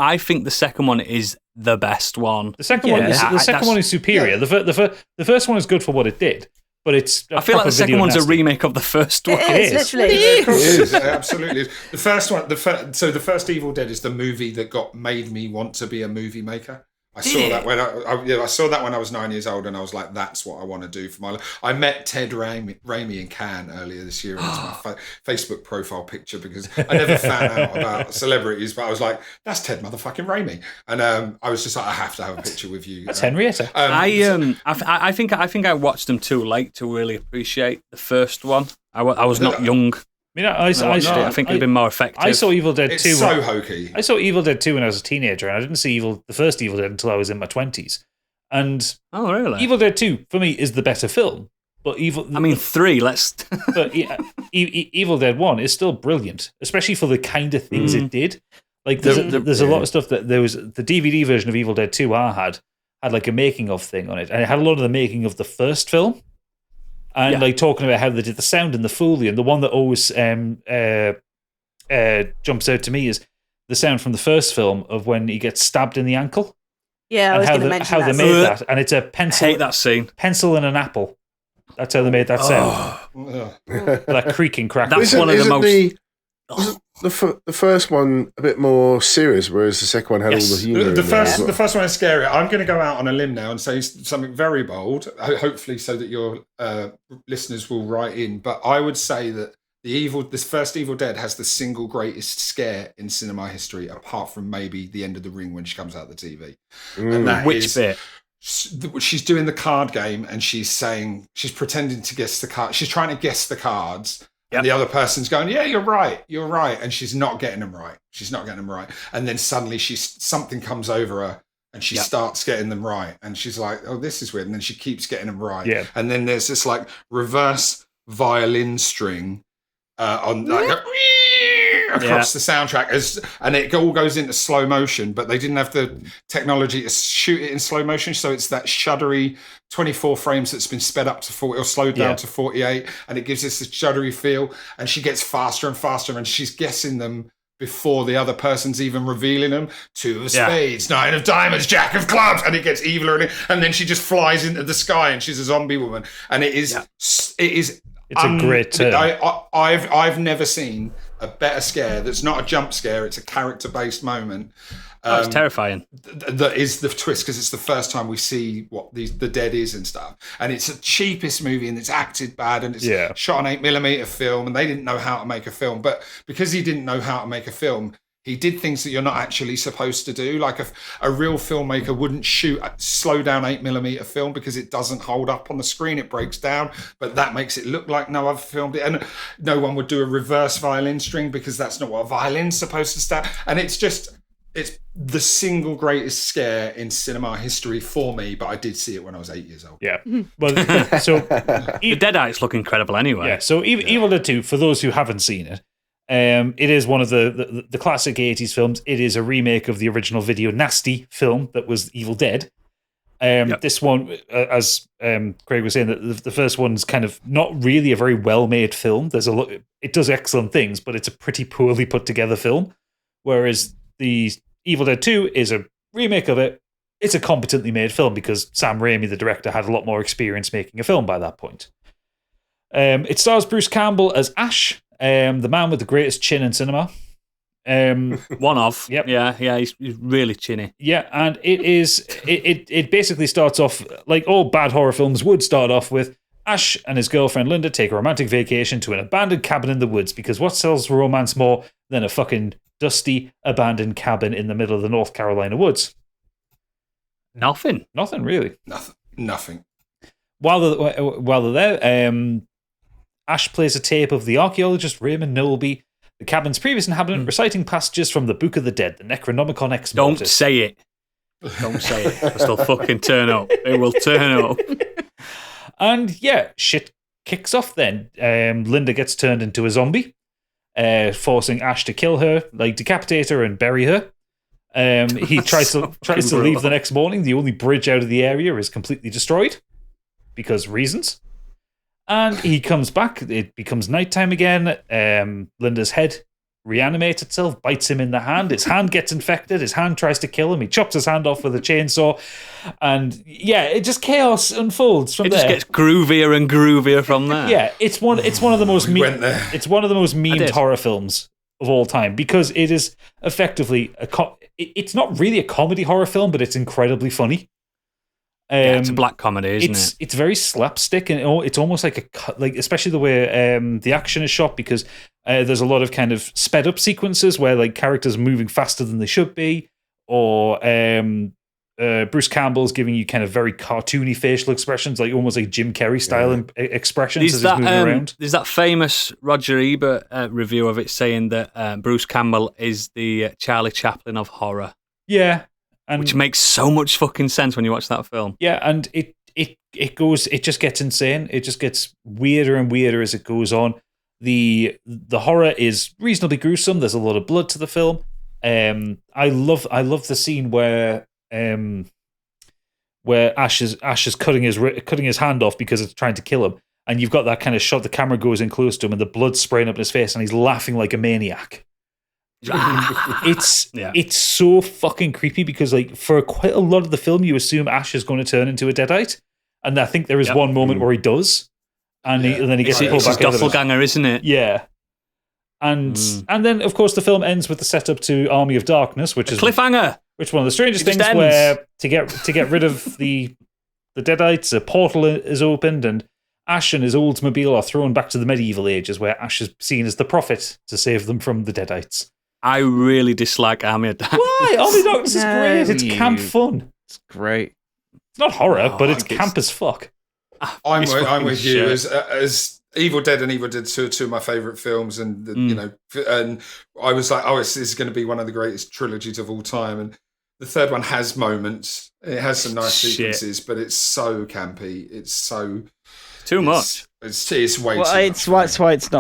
I think the second one is the best one. The second one is superior. Yeah. The first one is good for what it did, but it's. I feel like the second one's a remake of the first one. It is literally. It is. It absolutely is. The first one. So the first Evil Dead is the movie that made me want to be a movie maker. I saw that when I saw that when I was 9 years old, and I was like, "That's what I want to do for my life." I met Ted Raimi in Cannes earlier this year, and it's my Facebook profile picture because I never found out about celebrities, but I was like, "That's Ted motherfucking Raimi," and I was just like, "I have to have a picture with you." That's Henrietta. I think I watched them too late to really appreciate the first one. I was not young. I think it'd been more effective. I saw Evil Dead 2. It's so hokey. I saw Evil Dead 2 when I was a teenager, and I didn't see the first Evil Dead until I was in my 20s. And really? Evil Dead 2 for me is the better film. But 3. Let's. But Evil Dead 1 is still brilliant, especially for the kind of things it did. Like there's a lot of stuff that there was the DVD version of Evil Dead 2 I had like a making of thing on it, and it had a lot of the making of the first film. And like talking about how they did the sound and the Foley, and the one that always jumps out to me is the sound from the first film of when he gets stabbed in the ankle. Yeah, I was going to mention how they made that, and it's a pencil. I hate that scene. Pencil and an apple. That's how they made that sound. That creaking crack. That's one of the most. The first one a bit more serious, whereas the second one had all the humour. The first one is scary. I'm going to go out on a limb now and say something very bold, hopefully so that your listeners will write in. But I would say that this first Evil Dead has the single greatest scare in cinema history, apart from maybe the end of the ring when she comes out of the TV. And that Which bit? She's doing the card game and she's pretending to guess the card. She's trying to guess the cards. And the other person's going, yeah, you're right. And she's not getting them right. And then suddenly something comes over her and she starts getting them right. And she's like, oh, this is weird. And then she keeps getting them right. Yeah. And then there's this like reverse violin string on like across the soundtrack and it all goes into slow motion, but they didn't have the technology to shoot it in slow motion, so it's that shuddery 24 frames that's been sped up to 40 or slowed down to 48, and it gives us this shuddery feel, and she gets faster and faster, and she's guessing them before the other person's even revealing them. 2 of spades, 9 of diamonds, jack of clubs, and it gets eviler, and then she just flies into the sky and she's a zombie woman, and it is it's a great turn. I've never seen a better scare that's not a jump scare, it's a character-based moment. It's terrifying. That is the twist, because it's the first time we see what the dead is and stuff. And it's the cheapest movie, and it's acted bad, and it's shot on 8mm film, and they didn't know how to make a film. But because he didn't know how to make a film, he did things that you're not actually supposed to do. Like a real filmmaker wouldn't slow down 8mm film because it doesn't hold up on the screen. It breaks down, but that makes it look like no other filmed it. And no one would do a reverse violin string because that's not what a violin's supposed to stand. And it's the single greatest scare in cinema history for me, but I did see it when I was 8 years old. Yeah. Well, so the Deadites look incredible anyway. Yeah. So Evil Dead 2, for those who haven't seen it, it is one of the classic 80s films. It is a remake of the original Video Nasty film that was Evil Dead. This one, as Craig was saying, that the first one's kind of not really a very well-made film. It does excellent things, but it's a pretty poorly put together film. Whereas the Evil Dead 2 is a remake of it. It's a competently made film because Sam Raimi, the director, had a lot more experience making a film by that point. It stars Bruce Campbell as Ash, the man with the greatest chin in cinema. One of. Yep. Yeah, he's really chinny. Yeah, and it basically starts off like all bad horror films would start off with. Ash and his girlfriend Linda take a romantic vacation to an abandoned cabin in the woods, because what sells romance more than a fucking dusty, abandoned cabin in the middle of the North Carolina woods? Nothing, really. Nothing. While they're there, Ash plays a tape of the archaeologist Raymond Nolby, the cabin's previous inhabitant, reciting passages from the Book of the Dead, the Necronomicon Ex Mortis. Don't say it. They'll fucking turn up. They will turn up. And yeah, shit kicks off then. Linda gets turned into a zombie, forcing Ash to kill her, like decapitate her and bury her. He tries to leave the next morning. The only bridge out of the area is completely destroyed because reasons. And he comes back. It becomes nighttime again. Linda's head reanimates itself, bites him in the hand. His hand gets infected. His hand tries to kill him. He chops his hand off with a chainsaw. And yeah, it just chaos unfolds from there. It just gets groovier and groovier from there. Yeah, it's one of the most memed horror films of all time, because it is effectively it's not really a comedy horror film, but it's incredibly funny. It's a black comedy, isn't it? It's very slapstick, and it's almost like especially the way the action is shot, because there's a lot of kind of sped up sequences where like characters are moving faster than they should be, or Bruce Campbell's giving you kind of very cartoony facial expressions, like almost like Jim Carrey style expressions as he's moving around. There's that famous Roger Ebert review of it saying that Bruce Campbell is the Charlie Chaplin of horror. Yeah. Which makes so much fucking sense when you watch that film. Yeah, and it just gets insane. It just gets weirder and weirder as it goes on. The horror is reasonably gruesome. There's a lot of blood to the film. I love the scene where Ash is cutting his hand off because it's trying to kill him, and you've got that kind of shot. The camera goes in close to him, and the blood's spraying up in his face, and he's laughing like a maniac. It's so fucking creepy, because like for quite a lot of the film you assume Ash is going to turn into a Deadite, and I think there is one moment where he does, and then he gets pulled back out of it. Doppelganger, isn't it? Yeah. And then of course the film ends with the setup to Army of Darkness, which is cliffhanger. Which one of the strangest things, where to get rid of the Deadites, a portal is opened, and Ash and his Oldsmobile are thrown back to the medieval ages, where Ash is seen as the prophet to save them from the Deadites. I really dislike Army of Darkness. Why? Army of Darkness is great. It's camp fun. It's great. It's not horror, but it's camp as fuck. I'm with you. As Evil Dead and Evil Dead 2 are two of my favourite films, and and I was like, this is going to be one of the greatest trilogies of all time. And the third one has moments. It has some nice sequences, but it's so campy. It's so too much. It's way too much. That's why it's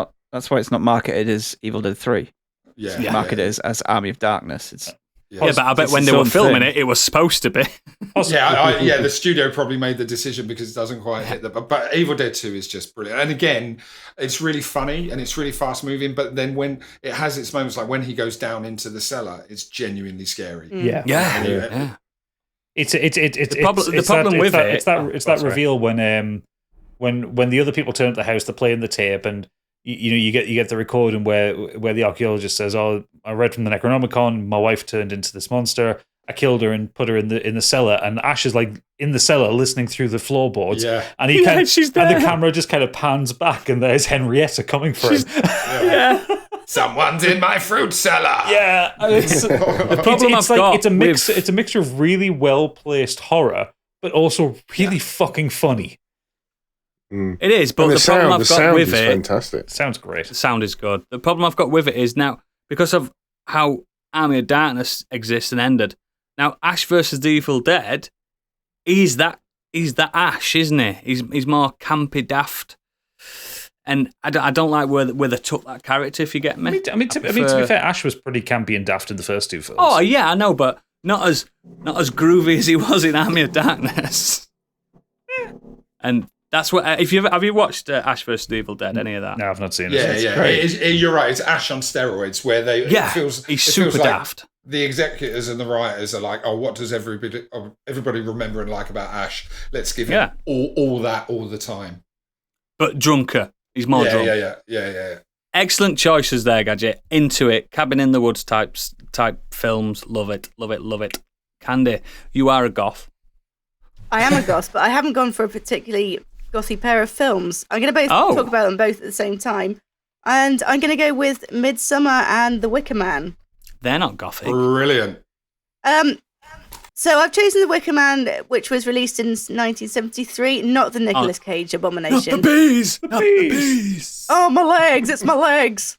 not marketed as Evil Dead 3. Yeah, marketed as Army of Darkness. But I bet when they were filming it was supposed to be. The studio probably made the decision because it doesn't quite hit but Evil Dead 2 is just brilliant. And again, it's really funny and it's really fast moving, but then when it has its moments, like when he goes down into the cellar, it's genuinely scary. Yeah. It's that reveal when the other people turn up the house, they're playing the tape, and you get the recording where the archaeologist says, "Oh, I read from the Necronomicon. My wife turned into this monster. I killed her and put her in the cellar." And Ash is like in the cellar listening through the floorboards. Yeah. And she's there. And the camera just kind of pans back, and there's Henrietta coming for him. Yeah. Someone's in my fruit cellar. Yeah. The problem it's a mixture of really well placed horror, but also really fucking funny. It is, but the problem I've got with it, fantastic. Sounds great. The sound is good. The problem I've got with it is now, because of how Army of Darkness exists and ended, now Ash versus the Evil Dead, he's that Ash, isn't he? He's more campy, daft, and I don't like where they took that character. If you get me, I mean, to be fair, Ash was pretty campy and daft in the first two films. Oh yeah, I know, but not as groovy as he was in Army of Darkness. And that's what. Have you watched Ash vs. the Evil Dead? Any of that? No, I've not seen it. Yeah. You're right. It's Ash on steroids, where he's super daft. The executors and the writers are like, oh, what does everybody remember and like about Ash? Let's give him all that all the time. But drunker. He's more drunk. Yeah. Excellent choices there, Gadget. Into it. Cabin in the Woods type films. Love it. Candy, you are a goth. I am a goth, but I haven't gone for a particularly gothy pair of films. I'm going to talk about them both at the same time. And I'm going to go with Midsummer and The Wicker Man. They're not gothic. Brilliant. So I've chosen The Wicker Man, which was released in 1973, not the Nicolas Cage abomination. Not the bees! Oh, my legs! It's my legs!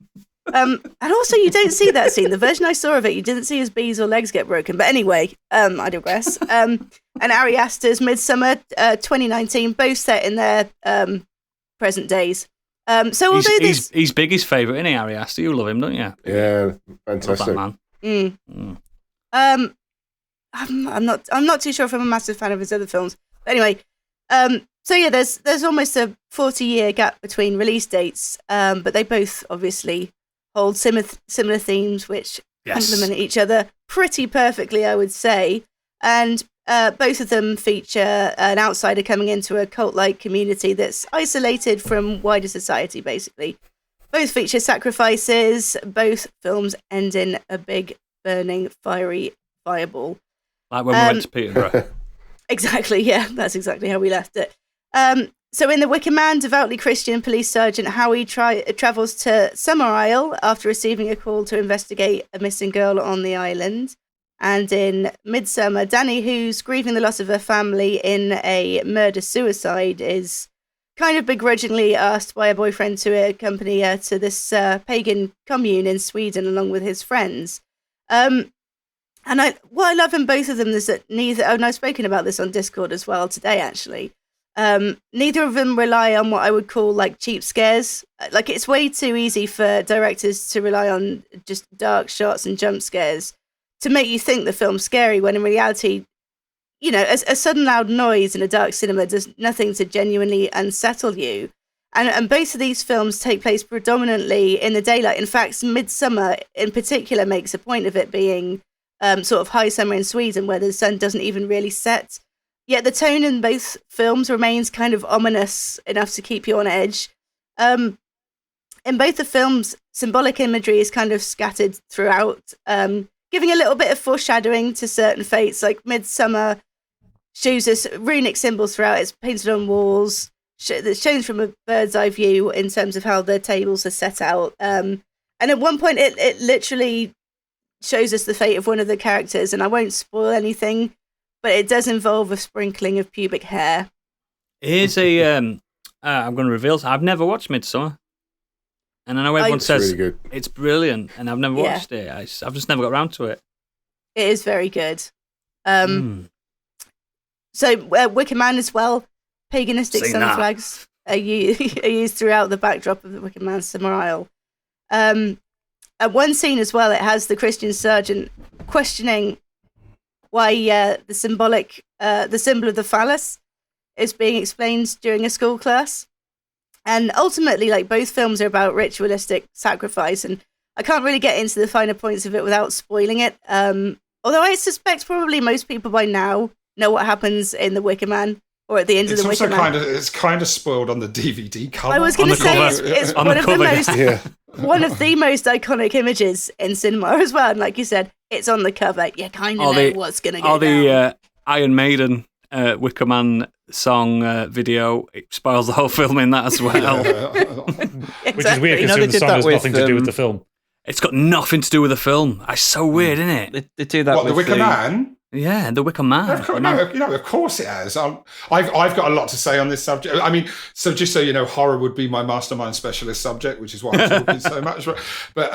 And also, you don't see that scene. The version I saw of it, you didn't see his bees or legs get broken. But anyway, I digress. And Ari Aster's Midsummer 2019, both set in their present days. So although he's Biggie's favourite, isn't he, Ari Aster? You love him, don't you? Yeah, fantastic. Love that man. I'm not too sure if I'm a massive fan of his other films. But anyway, so yeah, there's almost a 40-year gap between release dates, but they both obviously hold similar themes, which complement each other pretty perfectly, I would say. And both of them feature an outsider coming into a cult-like community that's isolated from wider society, basically. Both feature sacrifices. Both films end in a big, burning, fiery fireball. Like when we went to Peterborough. Exactly, yeah. That's exactly how we left it. So in The Wicker Man, devoutly Christian police sergeant Howie travels to Summer Isle after receiving a call to investigate a missing girl on the island. And in Midsummer, Danny, who's grieving the loss of her family in a murder-suicide, is kind of begrudgingly asked by a boyfriend to accompany her to this pagan commune in Sweden along with his friends. And what I love in both of them is that and I've spoken about this on Discord as well today, actually. Neither of them rely on what I would call like cheap scares. Like, it's way too easy for directors to rely on just dark shots and jump scares to make you think the film's scary, when in reality, you know, a sudden loud noise in a dark cinema does nothing to genuinely unsettle you. And both of these films take place predominantly in the daylight. In fact, Midsummer in particular makes a point of it being sort of high summer in Sweden, where the sun doesn't even really set. Yet the tone in both films remains kind of ominous enough to keep you on edge. In both the films, symbolic imagery is kind of scattered throughout, giving a little bit of foreshadowing to certain fates. Like Midsummer shows us runic symbols throughout. It's painted on walls. It's shown from a bird's eye view in terms of how the tables are set out. And at one point, it literally shows us the fate of one of the characters, and I won't spoil anything, but it does involve a sprinkling of pubic hair. Here's a I'm going to reveal. I've never watched Midsummer, and I know everyone says really good. It's brilliant, and I've never watched it. I've just never got around to it. It is very good. So Wicker Man as well. Paganistic sun flags are used throughout the backdrop of the Wicker Man Summer Isle. At one scene as well, it has the Christian sergeant questioning why the symbol of the phallus is being explained during a school class. And ultimately, like, both films are about ritualistic sacrifice, and I can't really get into the finer points of it without spoiling it. Although I suspect probably most people by now know what happens in The Wicker Man. or at the end of the Wicker Man. It's kind of spoiled on the DVD cover. I was going to say it's one of the most one of the most iconic images in cinema as well. And like you said, it's on the cover. You kind of know what's going to go down. The Iron Maiden Wicker Man song video, it spoils the whole film in that as well. Exactly. Which is weird, considering the song has nothing to do with the film. It's got nothing to do with the film. It's so weird, isn't it? They do that with the Wicker Man? Yeah, the Wicker Man. Of course it has. I've got a lot to say on this subject. I mean, so just so you know, horror would be my mastermind specialist subject, which is why I'm talking so much. But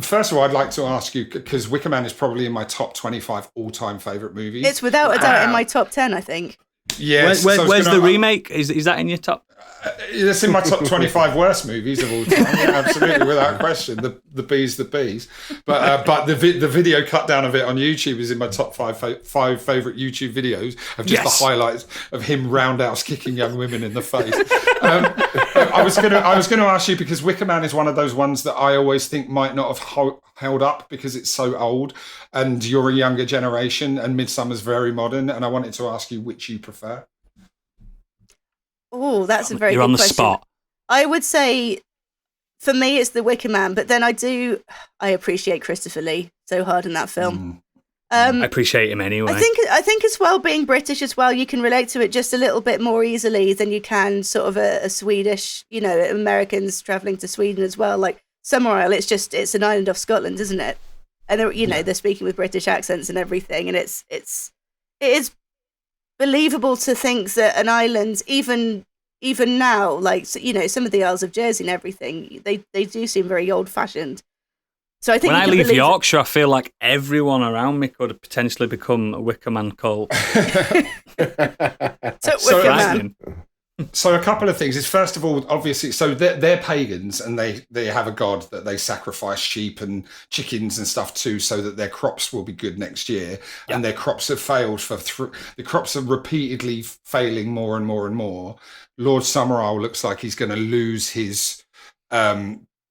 first of all, I'd like to ask you, because Wicker Man is probably in my top 25 all-time favourite movies. It's without a doubt in my top 10, I think. Yes. Where's the remake? Is that in your top? It's in my top 25 worst movies of all time. Yeah, absolutely, without question. The bees. But the video cut down of it on YouTube is in my top five favourite YouTube videos of just the highlights of him roundhouse kicking young women in the face. I was going to ask you, because Wicker Man is one of those ones that I always think might not have held up because it's so old, and you're a younger generation, and Midsummer's very modern, and I wanted to ask you which you prefer. Oh, that's a very good question. You're on the spot. I would say, for me, it's the Wicker Man, but then I appreciate Christopher Lee so hard in that film. I appreciate him anyway. I think as well, being British as well, you can relate to it just a little bit more easily than you can sort of a Swedish, Americans travelling to Sweden as well. Like Summerisle, it's an island off Scotland, isn't it? And they're speaking with British accents and everything, and it is believable to think that an island, even now, like some of the Isles of Jersey and everything, they do seem very old fashioned. So I think when I leave Yorkshire, I feel like everyone around me could have potentially become a Wicker Man cult. So a couple of things is, first of all, obviously, so they're pagans, and they have a god that they sacrifice sheep and chickens and stuff to, so that their crops will be good next year. Yeah. And their crops have failed the crops are repeatedly failing more and more and more. Lord Summerisle looks like he's going to lose his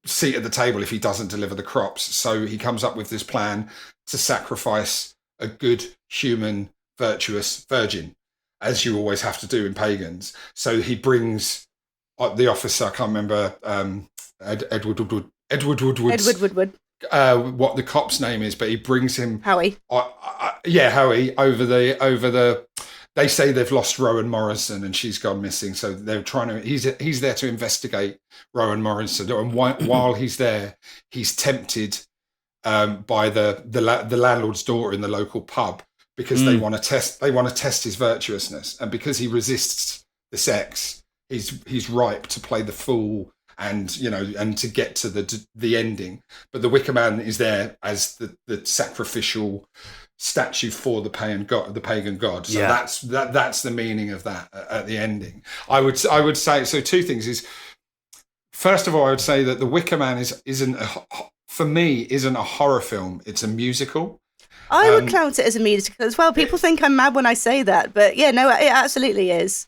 seat at the table if he doesn't deliver the crops. So he comes up with this plan to sacrifice a good, human, virtuous virgin, as you always have to do in pagans. So he brings the officer, I can't remember, Edward Woodward. What the cop's name is, but he brings him Howie. Howie over the. They say they've lost Rowan Morrison and she's gone missing, so they're trying to. He's there to investigate Rowan Morrison, and while he's there, he's tempted by the landlord's daughter in the local pub, because they want to test his virtuousness, and because he resists the sex, he's ripe to play the fool and to get to the ending. But the Wicker Man is there as the sacrificial statue for the pagan god. So that's the meaning of that at the ending. I would say, so two things is, first of all, I would say that the Wicker Man isn't a horror film, it's a musical. I would count it as a musical as well. People think I'm mad when I say that, but yeah, no, it absolutely is.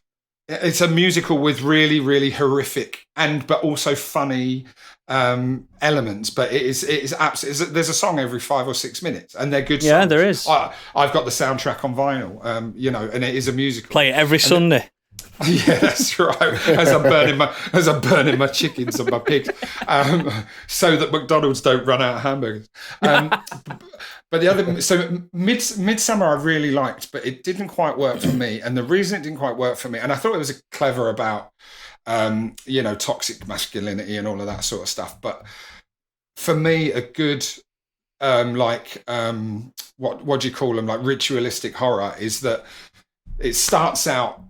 It's a musical with really, really horrific but also funny elements. But it is absolutely. There's a song every 5 or 6 minutes, and they're good songs. Yeah, there is. I've got the soundtrack on vinyl. And it is a musical. Play it every Sunday. Yeah, that's right. As I'm burning my chickens and my pigs, so that McDonald's don't run out of hamburgers. But the other, so Midsummer I really liked, but it didn't quite work for me. And the reason it didn't quite work for me, and I thought it was clever about, toxic masculinity and all of that sort of stuff. But for me, a good, what do you call them? Like ritualistic horror is that it starts out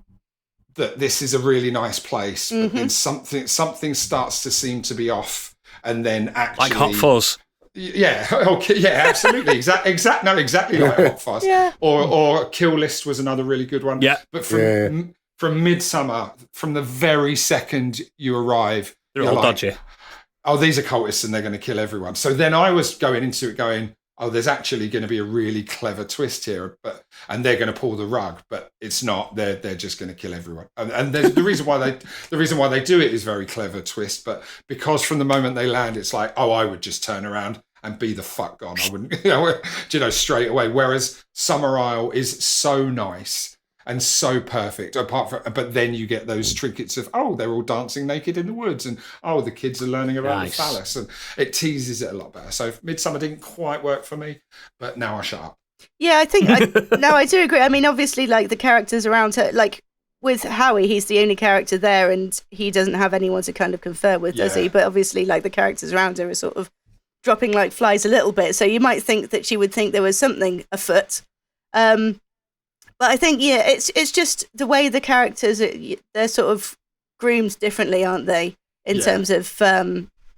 that this is a really nice place, but then something starts to seem to be off, and then actually like Hot Fuzz. Yeah, okay, yeah, absolutely, exactly like Hot Fuzz. Yeah. Or Kill List was another really good one. Yeah, but from Midsummer, from the very second you arrive, they're all dodgy. Oh, these are cultists and they're going to kill everyone. So then I was going into it going, oh, there's actually going to be a really clever twist here, and they're going to pull the rug, but it's not. They're just going to kill everyone. And the reason why they do it is very clever twist, but because from the moment they land, it's like, oh, I would just turn around and be the fuck gone. I wouldn't, straight away. Whereas Summerisle is so nice, and so perfect. But then you get those trinkets of, they're all dancing naked in the woods, and the kids are learning about the phallus, and it teases it a lot better. So Midsummer didn't quite work for me, but now I shut up. Yeah, I think I do agree. I mean, obviously, like the characters around her, like with Howie, he's the only character there, and he doesn't have anyone to kind of confer with, does he? But obviously, like the characters around her are sort of dropping like flies a little bit. So you might think that she would think there was something afoot. But I think, it's just the way the characters, they're sort of groomed differently, aren't they? In terms of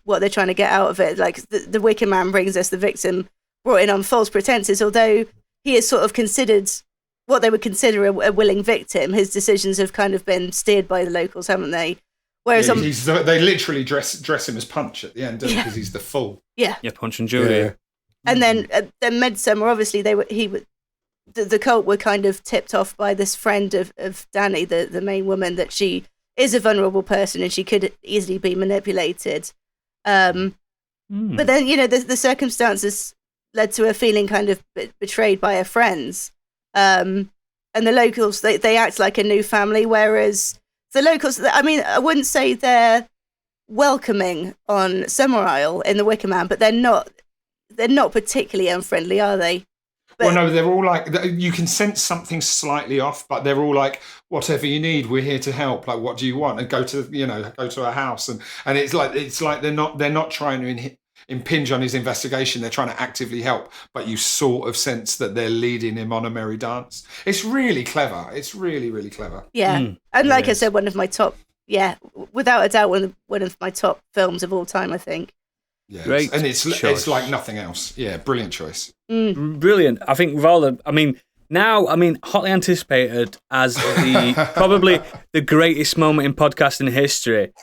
what they're trying to get out of it. Like the Wicker Man brings us the victim brought in on false pretenses, although he is sort of considered what they would consider a willing victim. His decisions have kind of been steered by the locals, haven't they? Whereas they literally dress him as Punch at the end, because he's the fool. Yeah, Punch and Judy. Yeah. And then Midsummer, obviously, the cult were kind of tipped off by this friend of Danny, the main woman, that she is a vulnerable person and she could easily be manipulated. But then, the circumstances led to her feeling kind of betrayed by her friends. And the locals, they act like a new family, whereas the locals, I mean, I wouldn't say they're welcoming on Summerisle in the Wicker Man, but they're not particularly unfriendly, are they? But, well, no, they're all like, you can sense something slightly off, but they're all like, whatever you need, we're here to help. Like, what do you want? And go to our house. And it's like they're not trying to impinge on his investigation. They're trying to actively help, but you sort of sense that they're leading him on a merry dance. It's really clever. It's really, really clever. Yeah. And like I said, one of my top, without a doubt, one of my top films of all time, I think. Yeah, great, and it's like nothing else. Yeah, brilliant choice. Brilliant. I think hotly anticipated as probably the greatest moment in podcasting history.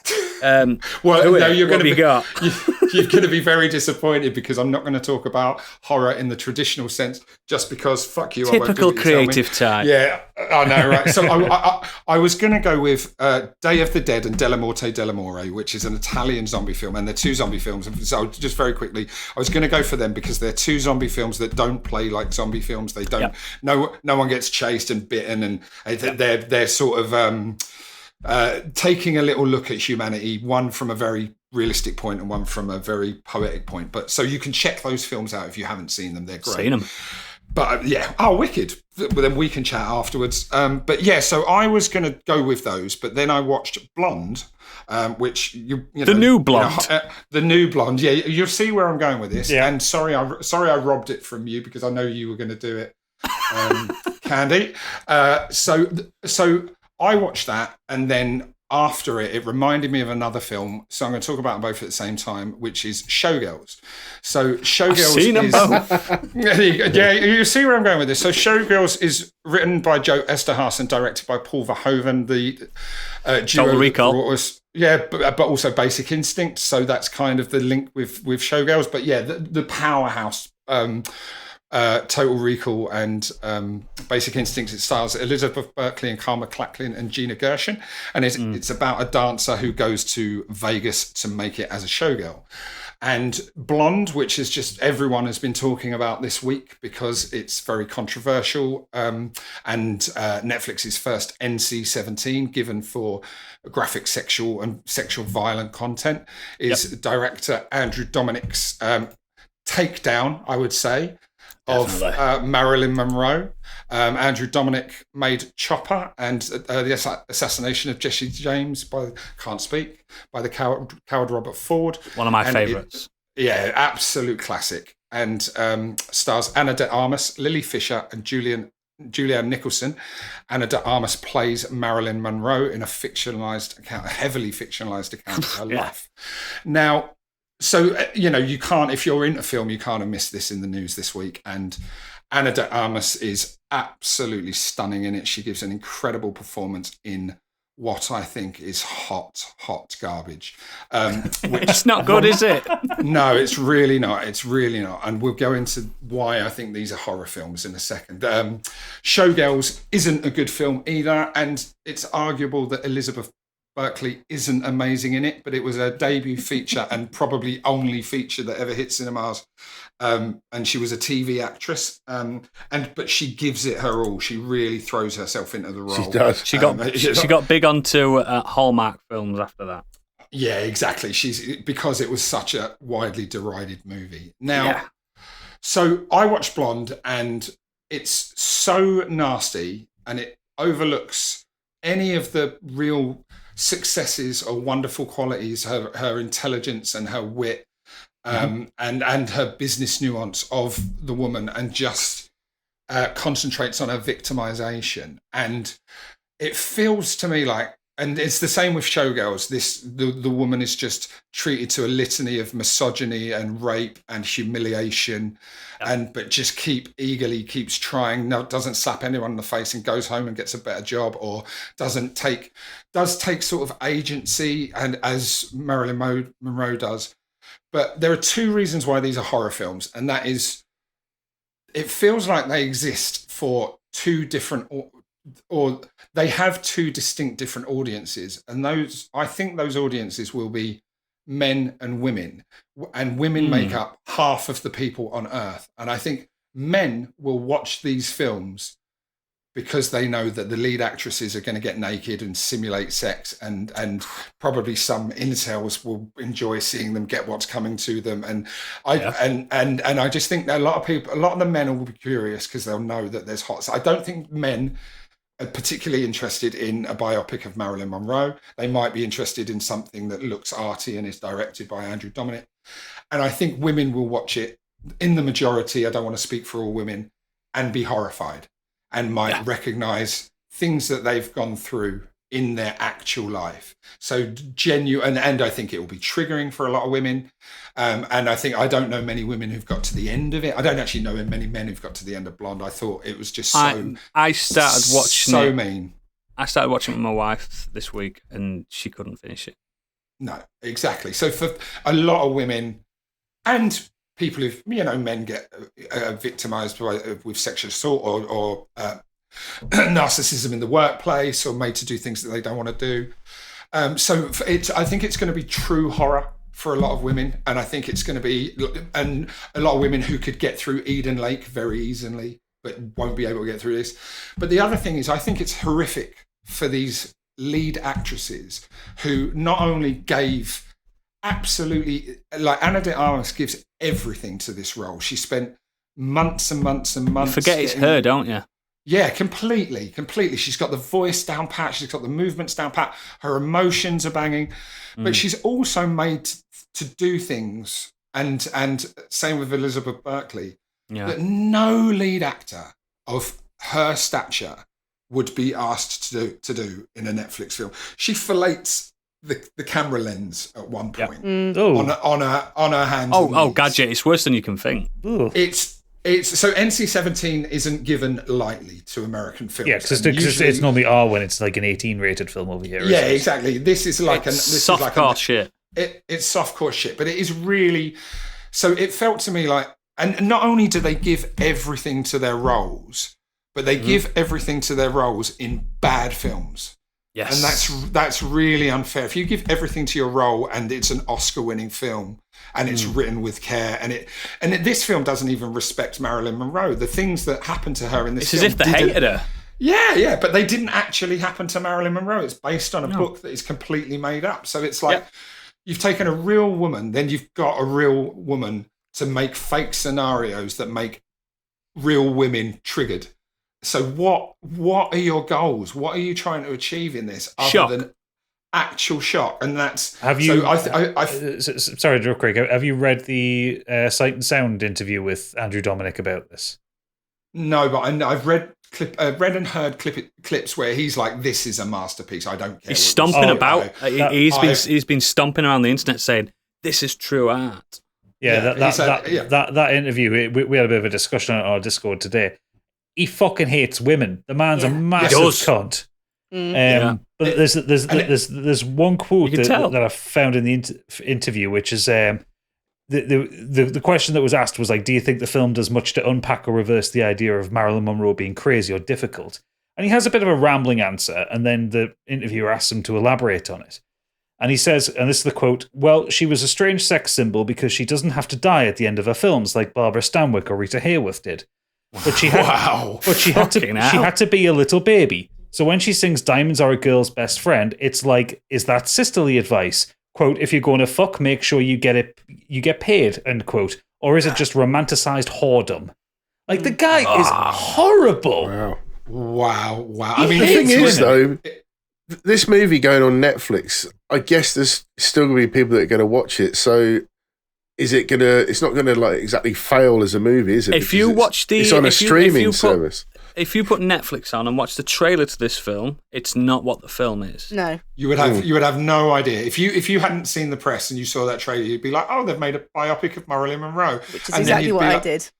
You're going to be very disappointed because I'm not going to talk about horror in the traditional sense, just because fuck you. Typical creative type. Yeah, I know, right? So I was going to go with Day of the Dead and Della Morte Dell'Amore, which is an Italian zombie film, and they're two zombie films. So just very quickly, I was going to go for them because they're two zombie films that don't play like zombie films. They don't. Yep. No one gets chased and bitten, and they're sort of. Taking a little look at humanity, one from a very realistic point and one from a very poetic point. But so you can check those films out if you haven't seen them. They're great. Seen them. But wicked. But then we can chat afterwards. So I was going to go with those, but then I watched Blonde, which the new Blonde. The new Blonde. Yeah, you'll see where I'm going with this. Yeah. And sorry I robbed it from you because I know you were going to do it, Candy. So I watched that, and then after it reminded me of another film. So I'm going to talk about them both at the same time, which is Showgirls. So Showgirls I've seen them both. Yeah, you see where I'm going with this. So Showgirls is written by Joe Esterhaas and directed by Paul Verhoeven, the Total Recall. But also Basic Instinct. So that's kind of the link with Showgirls. But yeah, the powerhouse. Total Recall and Basic Instinct. It stars Elizabeth Berkley and Carl McLachlan and Gina Gershon, and it's about a dancer who goes to Vegas to make it as a showgirl. And Blonde, which is just everyone has been talking about this week because it's very controversial, and Netflix's first NC-17 given for graphic sexual and sexual violent content is director Andrew Dominik's takedown, I would say, of Marilyn Monroe. Andrew Dominik made Chopper and the assassination of Jesse James by the coward Robert Ford. One of my favourites. Absolute classic. And stars Ana de Armas, Lily Fisher, and Julianne Nicholson. Ana de Armas plays Marilyn Monroe in a heavily fictionalized account of her life. Now, so, you can't, if you're into film, you can't have missed this in the news this week. And Ana de Armas is absolutely stunning in it. She gives an incredible performance in what I think is hot garbage. It's not good, is it? No, it's really not. It's really not. And we'll go into why I think these are horror films in a second. Showgirls isn't a good film either. And it's arguable that Elizabeth Berkeley isn't amazing in it, but it was her debut feature and probably only feature that ever hit cinemas. And she was a TV actress, but she gives it her all. She really throws herself into the role. She does. She got big onto Hallmark films after that. Yeah, exactly. Because it was such a widely derided movie. Now, So I watched Blonde, and it's so nasty, and it overlooks any of the real successes or wonderful qualities, her intelligence and her wit, and her business nuance of the woman, and just concentrates on her victimization. And it feels to me like, and it's the same with Showgirls, the woman is just treated to a litany of misogyny and rape and humiliation, but just keeps trying, doesn't slap anyone in the face and goes home and gets a better job, or does take sort of agency, and as Marilyn Monroe does. But there are two reasons why these are horror films, and that is, it feels like they exist for two different, or they have two distinct different audiences, and I think those audiences will be men and women make up half of the people on Earth. And I think men will watch these films because they know that the lead actresses are going to get naked and simulate sex, and probably some incels will enjoy seeing them get what's coming to them. And I just think that a lot of the men will be curious because they'll know that there's hot. So I don't think men are particularly interested in a biopic of Marilyn Monroe. They might be interested in something that looks arty and is directed by Andrew Dominik. And I think women will watch it in the majority. I don't want to speak for all women, and be horrified, and might recognize things that they've gone through in their actual life. So genuine, and I think it will be triggering for a lot of women. And I don't know many women who've got to the end of it. I don't actually know many men who've got to the end of Blonde. I thought it was just so... I started watching so it. Mean. I started watching it with my wife this week, and she couldn't finish it. No, exactly. So for a lot of women, and people who, men get victimized with sexual assault or narcissism in the workplace, or made to do things that they don't want to do. I think it's going to be true horror for a lot of women, and I think it's going to be, and a lot of women who could get through Eden Lake very easily, but won't be able to get through this. But the other thing is, I think it's horrific for these lead actresses who not only gave absolutely, like Ana de Armas gives everything to this role. She spent months and months and months. You forget it's her, don't you? Yeah, completely. She's got the voice down pat. She's got the movements down pat. Her emotions are banging. But she's also made to do things, and same with Elizabeth Berkley, that no lead actor of her stature would be asked to do in a Netflix film. She fillets the camera lens at one point on her hands. Oh, Gadget! It's worse than you can think. Ooh. It's so NC-17 isn't given lightly to American films. Yeah, because it's normally R when it's like an 18 rated film over here. Yeah, exactly. This is like softcore shit. It's softcore shit, but it is really. So it felt to me like, and not only do they give everything to their roles, but they give everything to their roles in bad films. Yes, and that's really unfair. If you give everything to your role and it's an Oscar-winning film and it's written with care, and this film doesn't even respect Marilyn Monroe. The things that happened to her in this film, it's as if they hated her. Yeah, but they didn't actually happen to Marilyn Monroe. It's based on a book that is completely made up. So it's like you've taken a real woman, then you've got a real woman to make fake scenarios that make real women triggered. So what are your goals? What are you trying to achieve in this other than actual shock? And that's... Have you... sorry, Joe Craig. Have you read the Sight and Sound interview with Andrew Dominik about this? No, but I've read and heard clips where he's like, "This is a masterpiece. I don't care." He's stomping about. He's been stomping around the internet saying, "This is true art." Yeah, that interview. We had a bit of a discussion on our Discord today. He fucking hates women. The man's a massive cunt. But there's one quote that I found in the interview, which is the question that was asked was like, do you think the film does much to unpack or reverse the idea of Marilyn Monroe being crazy or difficult? And he has a bit of a rambling answer, and then the interviewer asks him to elaborate on it. And he says, and this is the quote, well, she was a strange sex symbol because she doesn't have to die at the end of her films like Barbara Stanwyck or Rita Hayworth did. But she had to be a little baby. So when she sings Diamonds Are a Girl's Best Friend, it's like, is that sisterly advice? Quote, if you're going to fuck, make sure you get paid, end quote. Or is it just romanticized whoredom? Like, the guy is horrible. Wow. I mean, the thing is, though, this movie going on Netflix, I guess there's still going to be people that are going to watch it. So it's not going to like exactly fail as a movie, is it? If you watch it's on a streaming service. If you put Netflix on and watch the trailer to this film, it's not what the film is. No. You would have no idea. If you hadn't seen the press and you saw that trailer, you'd be like, oh, they've made a biopic of Marilyn Monroe. Which is exactly what I did.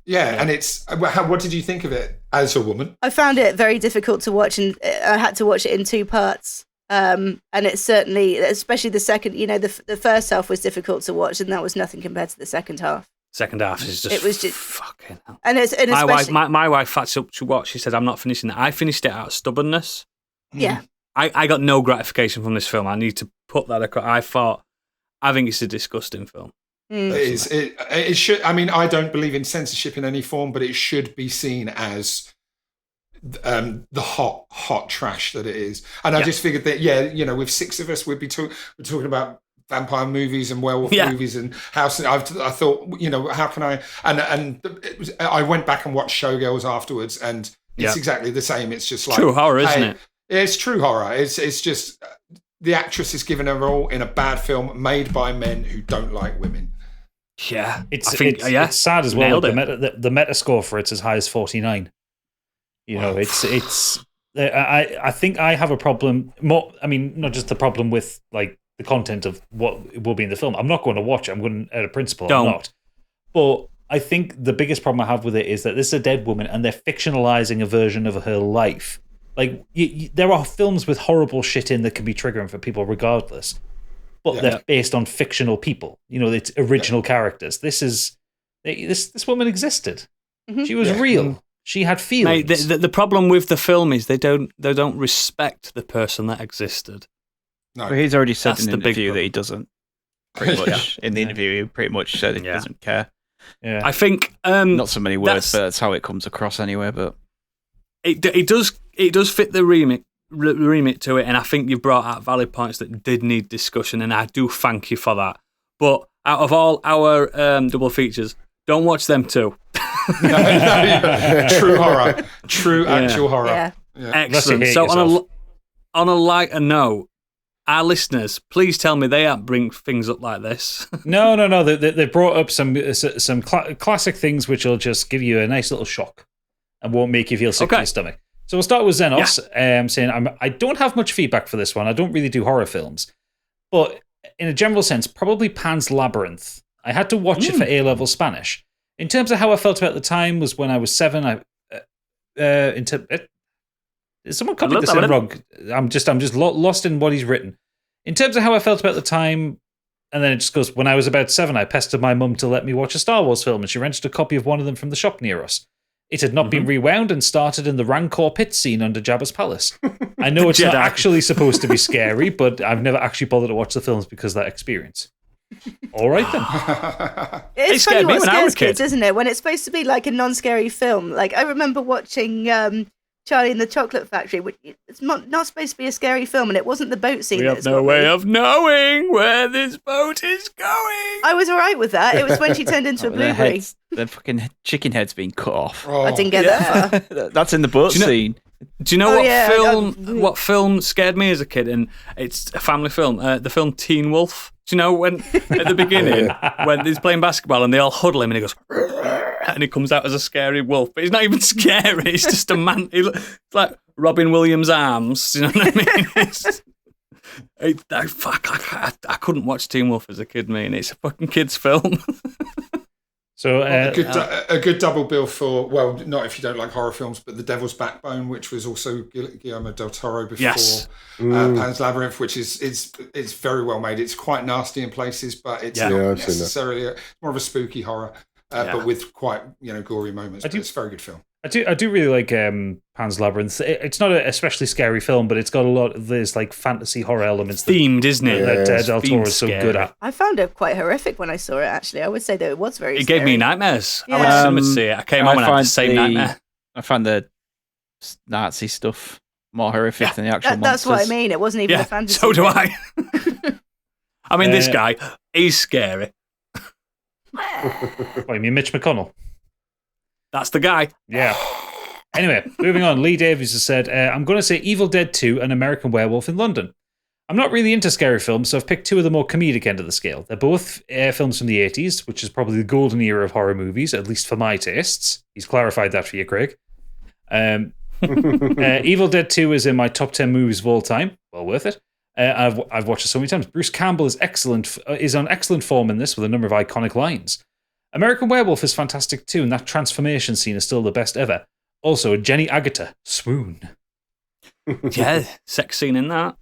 Yeah, and it's what did you think of it as a woman? I found it very difficult to watch, and I had to watch it in 2 parts. And it's certainly, especially the second, the first half was difficult to watch, and that was nothing compared to the second half. Second half is just, it was just fucking hell. And my wife had up to watch. She said, I'm not finishing it. I finished it out of stubbornness. Yeah. I got no gratification from this film. I need to put that across. I think it's a disgusting film. It is. It should. I mean, I don't believe in censorship in any form, but it should be seen as the hot trash that it is. And I just figured that, with 6 of us, we're talking about vampire movies and werewolf movies and house. I thought, how can I? And I went back and watched Showgirls afterwards, and it's exactly the same. It's just like true horror, isn't it? It's true horror. It's just the actress is given a role in a bad film made by men who don't like women. Yeah, it's sad as well. The Metascore for it's as high as 49. It's. I think I have a problem. More, I mean, not just the problem with like the content of what will be in the film. I'm not going to watch it. I'm going to, out of principle, I'm not. But I think the biggest problem I have with it is that this is a dead woman, and they're fictionalizing a version of her life. Like there are films with horrible shit in that can be triggering for people, regardless. But they're based on fictional people. It's original characters. This woman existed. Mm-hmm. She was real. She had feelings. Mate, the problem with the film is they don't respect the person that existed. No, well, he's already said in the interview that he doesn't. Pretty much in the interview, he pretty much said he doesn't care. Yeah, I think not so many words, but that's how it comes across anyway. But it does fit the remit to it, and I think you brought out valid points that did need discussion, and I do thank you for that. But out of all our double features, don't watch them too. True horror, actual horror. Yeah. Excellent. So on a lighter note, our listeners, please tell me they aren't bring things up like this. No. They brought up some classic things which will just give you a nice little shock and won't make you feel sick to your stomach. So we'll start with Xenos, saying, I don't have much feedback for this one. I don't really do horror films. But in a general sense, probably Pan's Labyrinth. I had to watch it for A-level Spanish. In terms of how I felt about the time was when I was 7. Someone copied this in wrong. I'm just lost in what he's written. In terms of how I felt about the time, and then it just goes, when I was about 7, I pestered my mum to let me watch a Star Wars film, and she rented a copy of one of them from the shop near us. It had not been rewound and started in the Rancor pit scene under Jabba's palace. I know it's not actually supposed to be scary, but I've never actually bothered to watch the films because of that experience. All right then. It's funny what scares kids, isn't it? When it's supposed to be like a non-scary film. Like I remember watching Charlie and the Chocolate Factory, which it's not supposed to be a scary film, and it wasn't the boat scene. We have no way of knowing where this boat is going. I was all right with that. It was when she turned into a blueberry. The fucking chicken head's being cut off. I didn't get that far. That's in the boat scene. Do you know what film scared me as a kid? And it's a family film. The film Teen Wolf. Do you know when at the beginning when he's playing basketball and they all huddle him and he goes and he comes out as a scary wolf, but he's not even scary. He's just a man. It's like Robin Williams' arms. You know what I mean? I couldn't watch Teen Wolf as a kid. It's a fucking kids' film. So a good double bill for, well, not if you don't like horror films, but The Devil's Backbone, which was also Guillermo del Toro before Pan's Labyrinth, which is very well made. It's quite nasty in places, but it's not necessarily more of a spooky horror, but with quite gory moments. But it's a very good film. I do really like Pan's Labyrinth. It's not an especially scary film, but it's got a lot of these like fantasy horror elements. Themed, isn't it? That Del Toro is so good at. I found it quite horrific when I saw it, actually. I would say that it was very It scary. gave me nightmares. Yeah. I went to cinema to see it. I came home and I had the same nightmare. I found the Nazi stuff more horrific than the actual monsters. That's what I mean. It wasn't even a fantasy. So do I. I mean, this guy, he's scary. What, you mean Mitch McConnell? That's the guy. Yeah. Anyway, moving on. Lee Davies has said, I'm going to say Evil Dead 2 and American Werewolf in London. I'm not really into scary films, so I've picked two of the more comedic end of the scale. They're both films from the 80s, which is probably the golden era of horror movies, at least for my tastes. He's clarified that for you, Craig. Evil Dead 2 is in my top 10 movies of all time. Well worth it. I've watched it so many times. Bruce Campbell is on excellent form in this with a number of iconic lines. American Werewolf is fantastic too, and that transformation scene is still the best ever. Also, Jenny Agutter, swoon. Yeah, sex scene in that.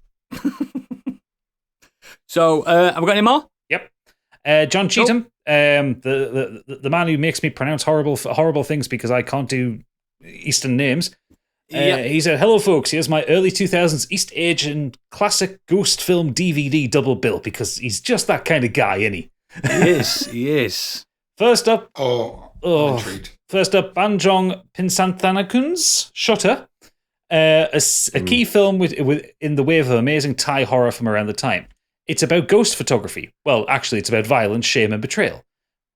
So, have we got any more? Yep. John Cheetham, the man who makes me pronounce horrible things because I can't do Eastern names. He said, hello folks, here's my early 2000s East Asian classic ghost film DVD double bill, because he's just that kind of guy, isn't he? He is. First up, I'm intrigued. First up, Banjong Pinsantanakun's Shutter, a key film in the wave of amazing Thai horror from around the time. It's about ghost photography. Well, actually, it's about violence, shame, and betrayal.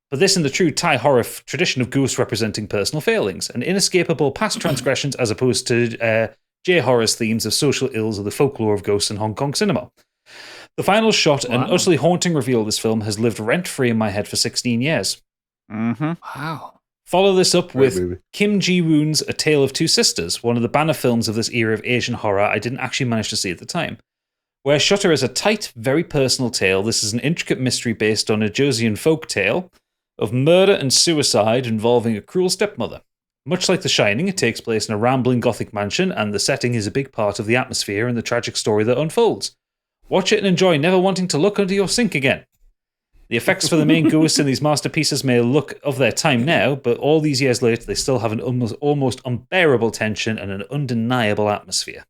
But this in the true Thai horror tradition of ghosts representing personal failings and inescapable past transgressions, as opposed to J-horror's themes of social ills or the folklore of ghosts in Hong Kong cinema. The final shot and utterly haunting reveal of this film has lived rent-free in my head for 16 years. Mm-hmm. Wow. Follow this up with Kim Ji-woon's A Tale of Two Sisters, one of the banner films of this era of Asian horror I didn't actually manage to see at the time. Where Shutter is a tight, very personal tale, this is an intricate mystery based on a Joseon folk tale of murder and suicide involving a cruel stepmother. Much like The Shining, it takes place in a rambling Gothic mansion, and the setting is a big part of the atmosphere and the tragic story that unfolds. Watch it and enjoy, never wanting to look under your sink again. The effects for the main ghosts in these masterpieces may look of their time now, but all these years later, they still have an almost unbearable tension and an undeniable atmosphere.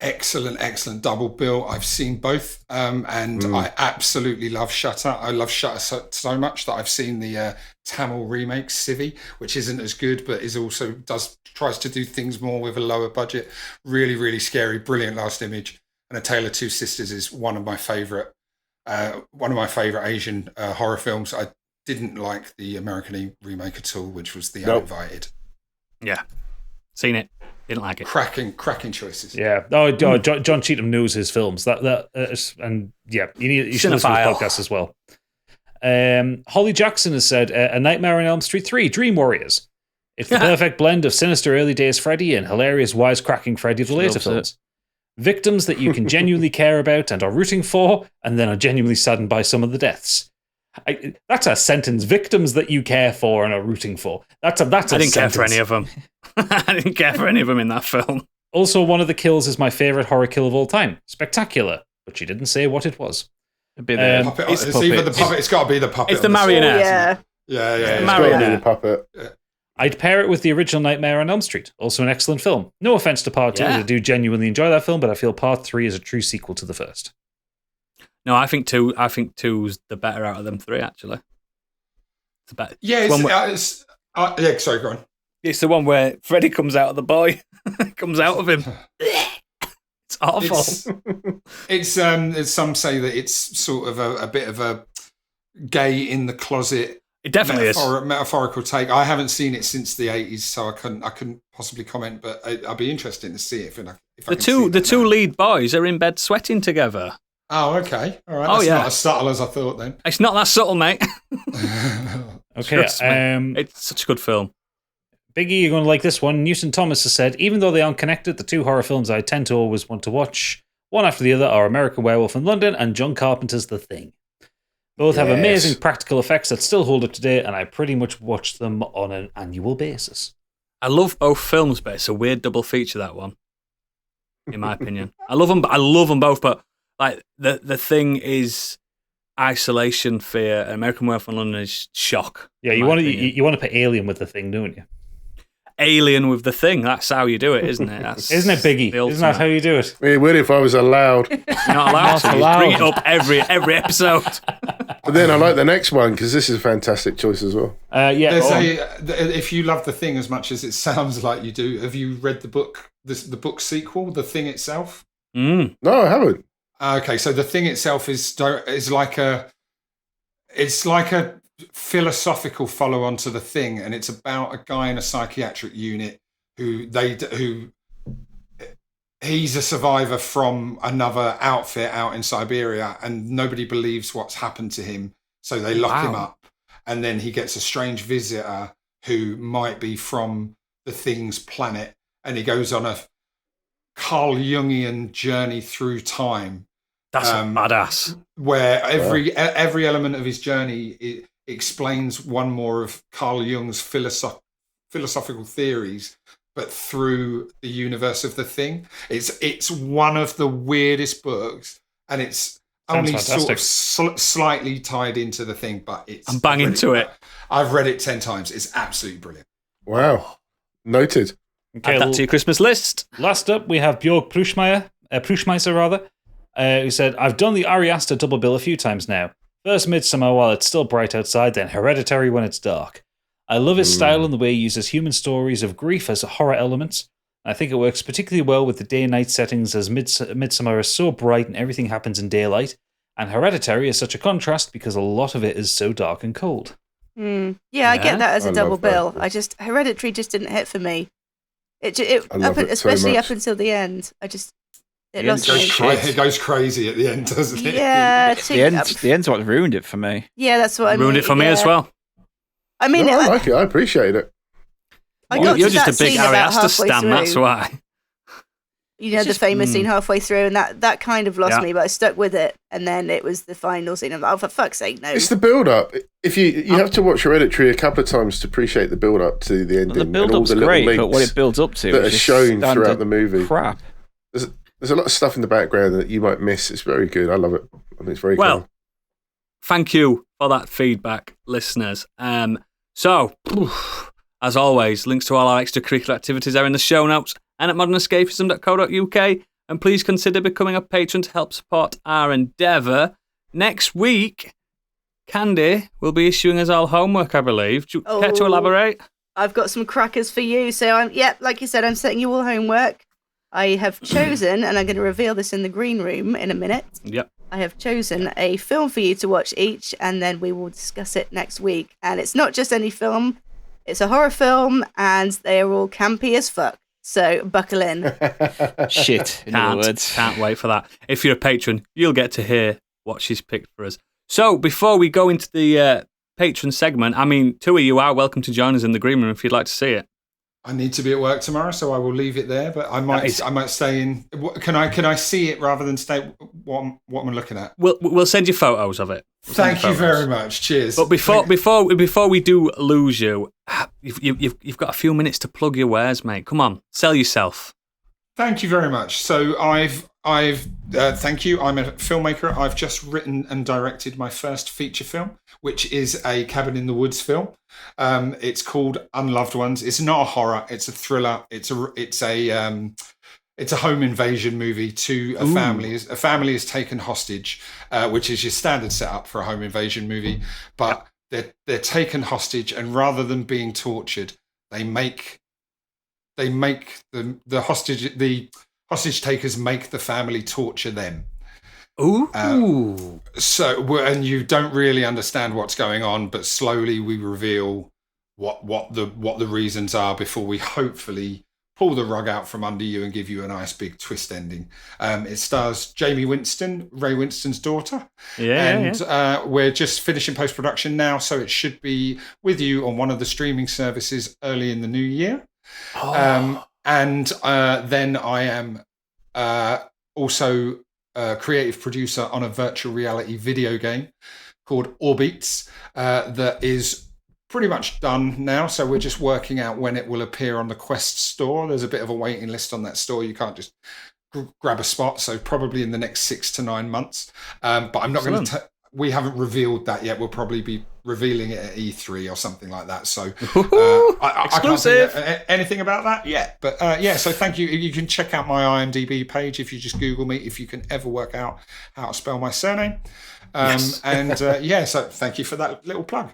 Excellent double bill. I've seen both, and I absolutely love Shutter. I love Shutter so much that I've seen the Tamil remake, Sivi, which isn't as good, but is also tries to do things more with a lower budget. Really, really scary, brilliant last image. And A Tale of Two Sisters is one of my favorite Asian horror films. I didn't like the American remake at all, which was The Uninvited. Yeah, seen it. Didn't like it. Cracking choices. Yeah. John Cheetham knows his films. You should listen to his podcast as well. Holly Jackson has said, A Nightmare on Elm Street 3, Dream Warriors. It's the perfect blend of sinister early days Freddy and hilarious wisecracking Freddy of the later films. Victims that you can genuinely care about and are rooting for, and then are genuinely saddened by some of the deaths. That's a sentence. Victims that you care for and are rooting for. That's a I didn't sentence. care for any of them. I didn't care for any of them in that film. Also, one of the kills is my favourite horror kill of all time. Spectacular. But she didn't say what it was. It's either the puppet. It's got to be the puppet. It's the marionette. Yeah. It's got to be the puppet. Yeah. I'd pair it with the original Nightmare on Elm Street. Also an excellent film. No offence to part 2, as I do genuinely enjoy that film, but I feel part 3 is a true sequel to the first. No, I think 2's the better out of them 3, actually. It's better. Yeah, sorry, go on. It's the one where Freddy comes out of the boy. Comes out of him. It's awful. It's some say that it's sort of a bit of a gay in the closet. It definitely is metaphorical take. I haven't seen it since the 80s, so I couldn't possibly comment. But I'd be interested to see it if the two lead boys are in bed sweating together. Oh, okay, all right. That's not as subtle as I thought. Then it's not that subtle, mate. Okay, it's such a good film. Biggie, you're going to like this one. Newton Thomas has said, even though they aren't connected, the two horror films I tend to always want to watch, one after the other, are American Werewolf in London and John Carpenter's The Thing. Both have amazing practical effects that still hold up today, and I pretty much watch them on an annual basis. I love both films, but it's a weird double feature, that one, in my opinion. I love them both, but like the Thing is isolation, fear, and American Werewolf in London is shock. Yeah, you want to put Alien with The Thing, don't you? alien with the thing. That's how you do it, isn't it? Isn't it, Biggie? Isn't that how you do it? It would if I was allowed. You're not allowed to. Just bring it up every episode. But then I like the next one because this is a fantastic choice as well. If you love The Thing as much as it sounds like you do, have you read the book, the book sequel, The Thing itself? No, I haven't. Okay, so The Thing itself is like a philosophical follow-on to The Thing, and it's about a guy in a psychiatric unit who he's a survivor from another outfit out in Siberia, and nobody believes what's happened to him, so they lock him up, and then he gets a strange visitor who might be from The Thing's planet, and he goes on a Carl Jungian journey through time. That's badass. Where every element of his journey explains one more of Carl Jung's philosophical theories, but through the universe of The Thing. It's one of the weirdest books, and it's only sort of slightly tied into The Thing, but I'm bang into it. I've read it 10 times. It's absolutely brilliant. Wow. Noted. Okay, add that to your Christmas list. Last up, we have Björk Pruschmeiser, who said, I've done the Ari Aster double bill a few times now. First Midsummer while it's still bright outside, then Hereditary when it's dark. I love his style and the way he uses human stories of grief as horror elements. I think it works particularly well with the day and night settings, as Midsummer is so bright and everything happens in daylight, and Hereditary is such a contrast because a lot of it is so dark and cold. Yeah, I get that as a double bill. Hereditary just didn't hit for me. Especially up until the end. It goes crazy at the end, doesn't it? Yeah. The end's what ruined it for me. Yeah, that's what I mean. Ruined it for me as well. I mean, I like it. I appreciate it. You're just a big Ari Aster stan, that's why. You know, the famous scene halfway through, and that kind of lost me, but I stuck with it. And then it was the final scene. I'm like, oh, for fuck's sake, no. It's the build-up. If you have to watch Hereditary a couple of times to appreciate the build-up to the ending. Well, the build-up's great, but what it builds up to that is shown throughout the movie. Crap. There's a lot of stuff in the background that you might miss. It's very good. I love it. I think it's very cool. Thank you for that feedback, listeners. So, as always, links to all our extracurricular activities are in the show notes and at modernescapism.co.uk. And please consider becoming a patron to help support our endeavour. Next week, Candy will be issuing us all homework, I believe. Do you care to elaborate? I've got some crackers for you. So, like you said, I'm setting you all homework. I have chosen, and I'm going to reveal this in the green room in a minute. Yep. I have chosen a film for you to watch each, and then we will discuss it next week. And it's not just any film, it's a horror film, and they are all campy as fuck. So buckle in. Shit, in other words. Can't wait for that. If you're a patron, you'll get to hear what she's picked for us. So before we go into the patron segment, I mean, Tuohy, you are welcome to join us in the green room if you'd like to see it. I need to be at work tomorrow, so I will leave it there. But I might stay in. Can I see it rather than stay? What I'm looking at? We'll send you photos of it. Thank you very much. Cheers. But before we do lose you, you've got a few minutes to plug your wares, mate. Come on, sell yourself. Thank you very much. So thank you. I'm a filmmaker. I've just written and directed my first feature film, which is a cabin in the woods film. It's called Unloved Ones. It's not a horror. It's a thriller. It's a home invasion movie to a family. A family is taken hostage, which is your standard setup for a home invasion movie. But they're taken hostage, and rather than being tortured, the hostage takers make the family torture them. Ooh. And you don't really understand what's going on, but slowly we reveal what the reasons are before we hopefully pull the rug out from under you and give you a nice big twist ending. It stars Jamie Winston, Ray Winston's daughter. We're just finishing post-production now, so it should be with you on one of the streaming services early in the new year. And then I am also a creative producer on a virtual reality video game called Orbits that is pretty much done now. So we're just working out when it will appear on the Quest store. There's a bit of a waiting list on that store. You can't just grab a spot. So probably in the next 6 to 9 months. But I'm not going to we haven't revealed that yet. We'll probably be revealing it at E3 or something like that. So I can't say anything about that yet. But so thank you. You can check out my IMDb page if you just Google me, if you can ever work out how to spell my surname. So thank you for that little plug.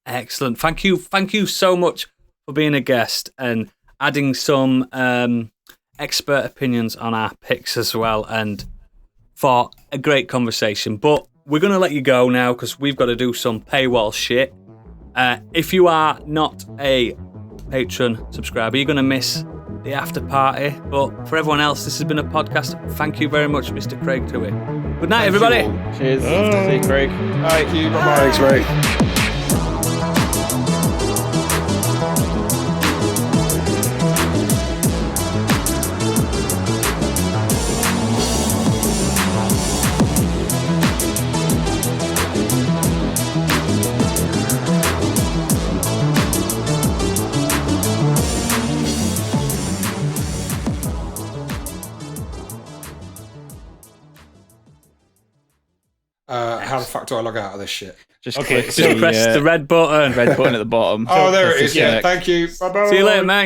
Excellent. Thank you so much for being a guest and adding some expert opinions on our picks as well, and for a great conversation. But we're going to let you go now because we've got to do some paywall shit. If you are not a patron subscriber, you're going to miss the after party. But for everyone else, this has been a podcast. Thank you very much, Mr. Craig Tuohy. Good night, everybody. Cheers. See you, Craig. Thank you. Bye-bye. Thanks, Craig. How the fuck do I log out of this shit? Just press the red button. Red button at the bottom. Oh, there it is. Yeah, thank you. Bye-bye. See you later, mate.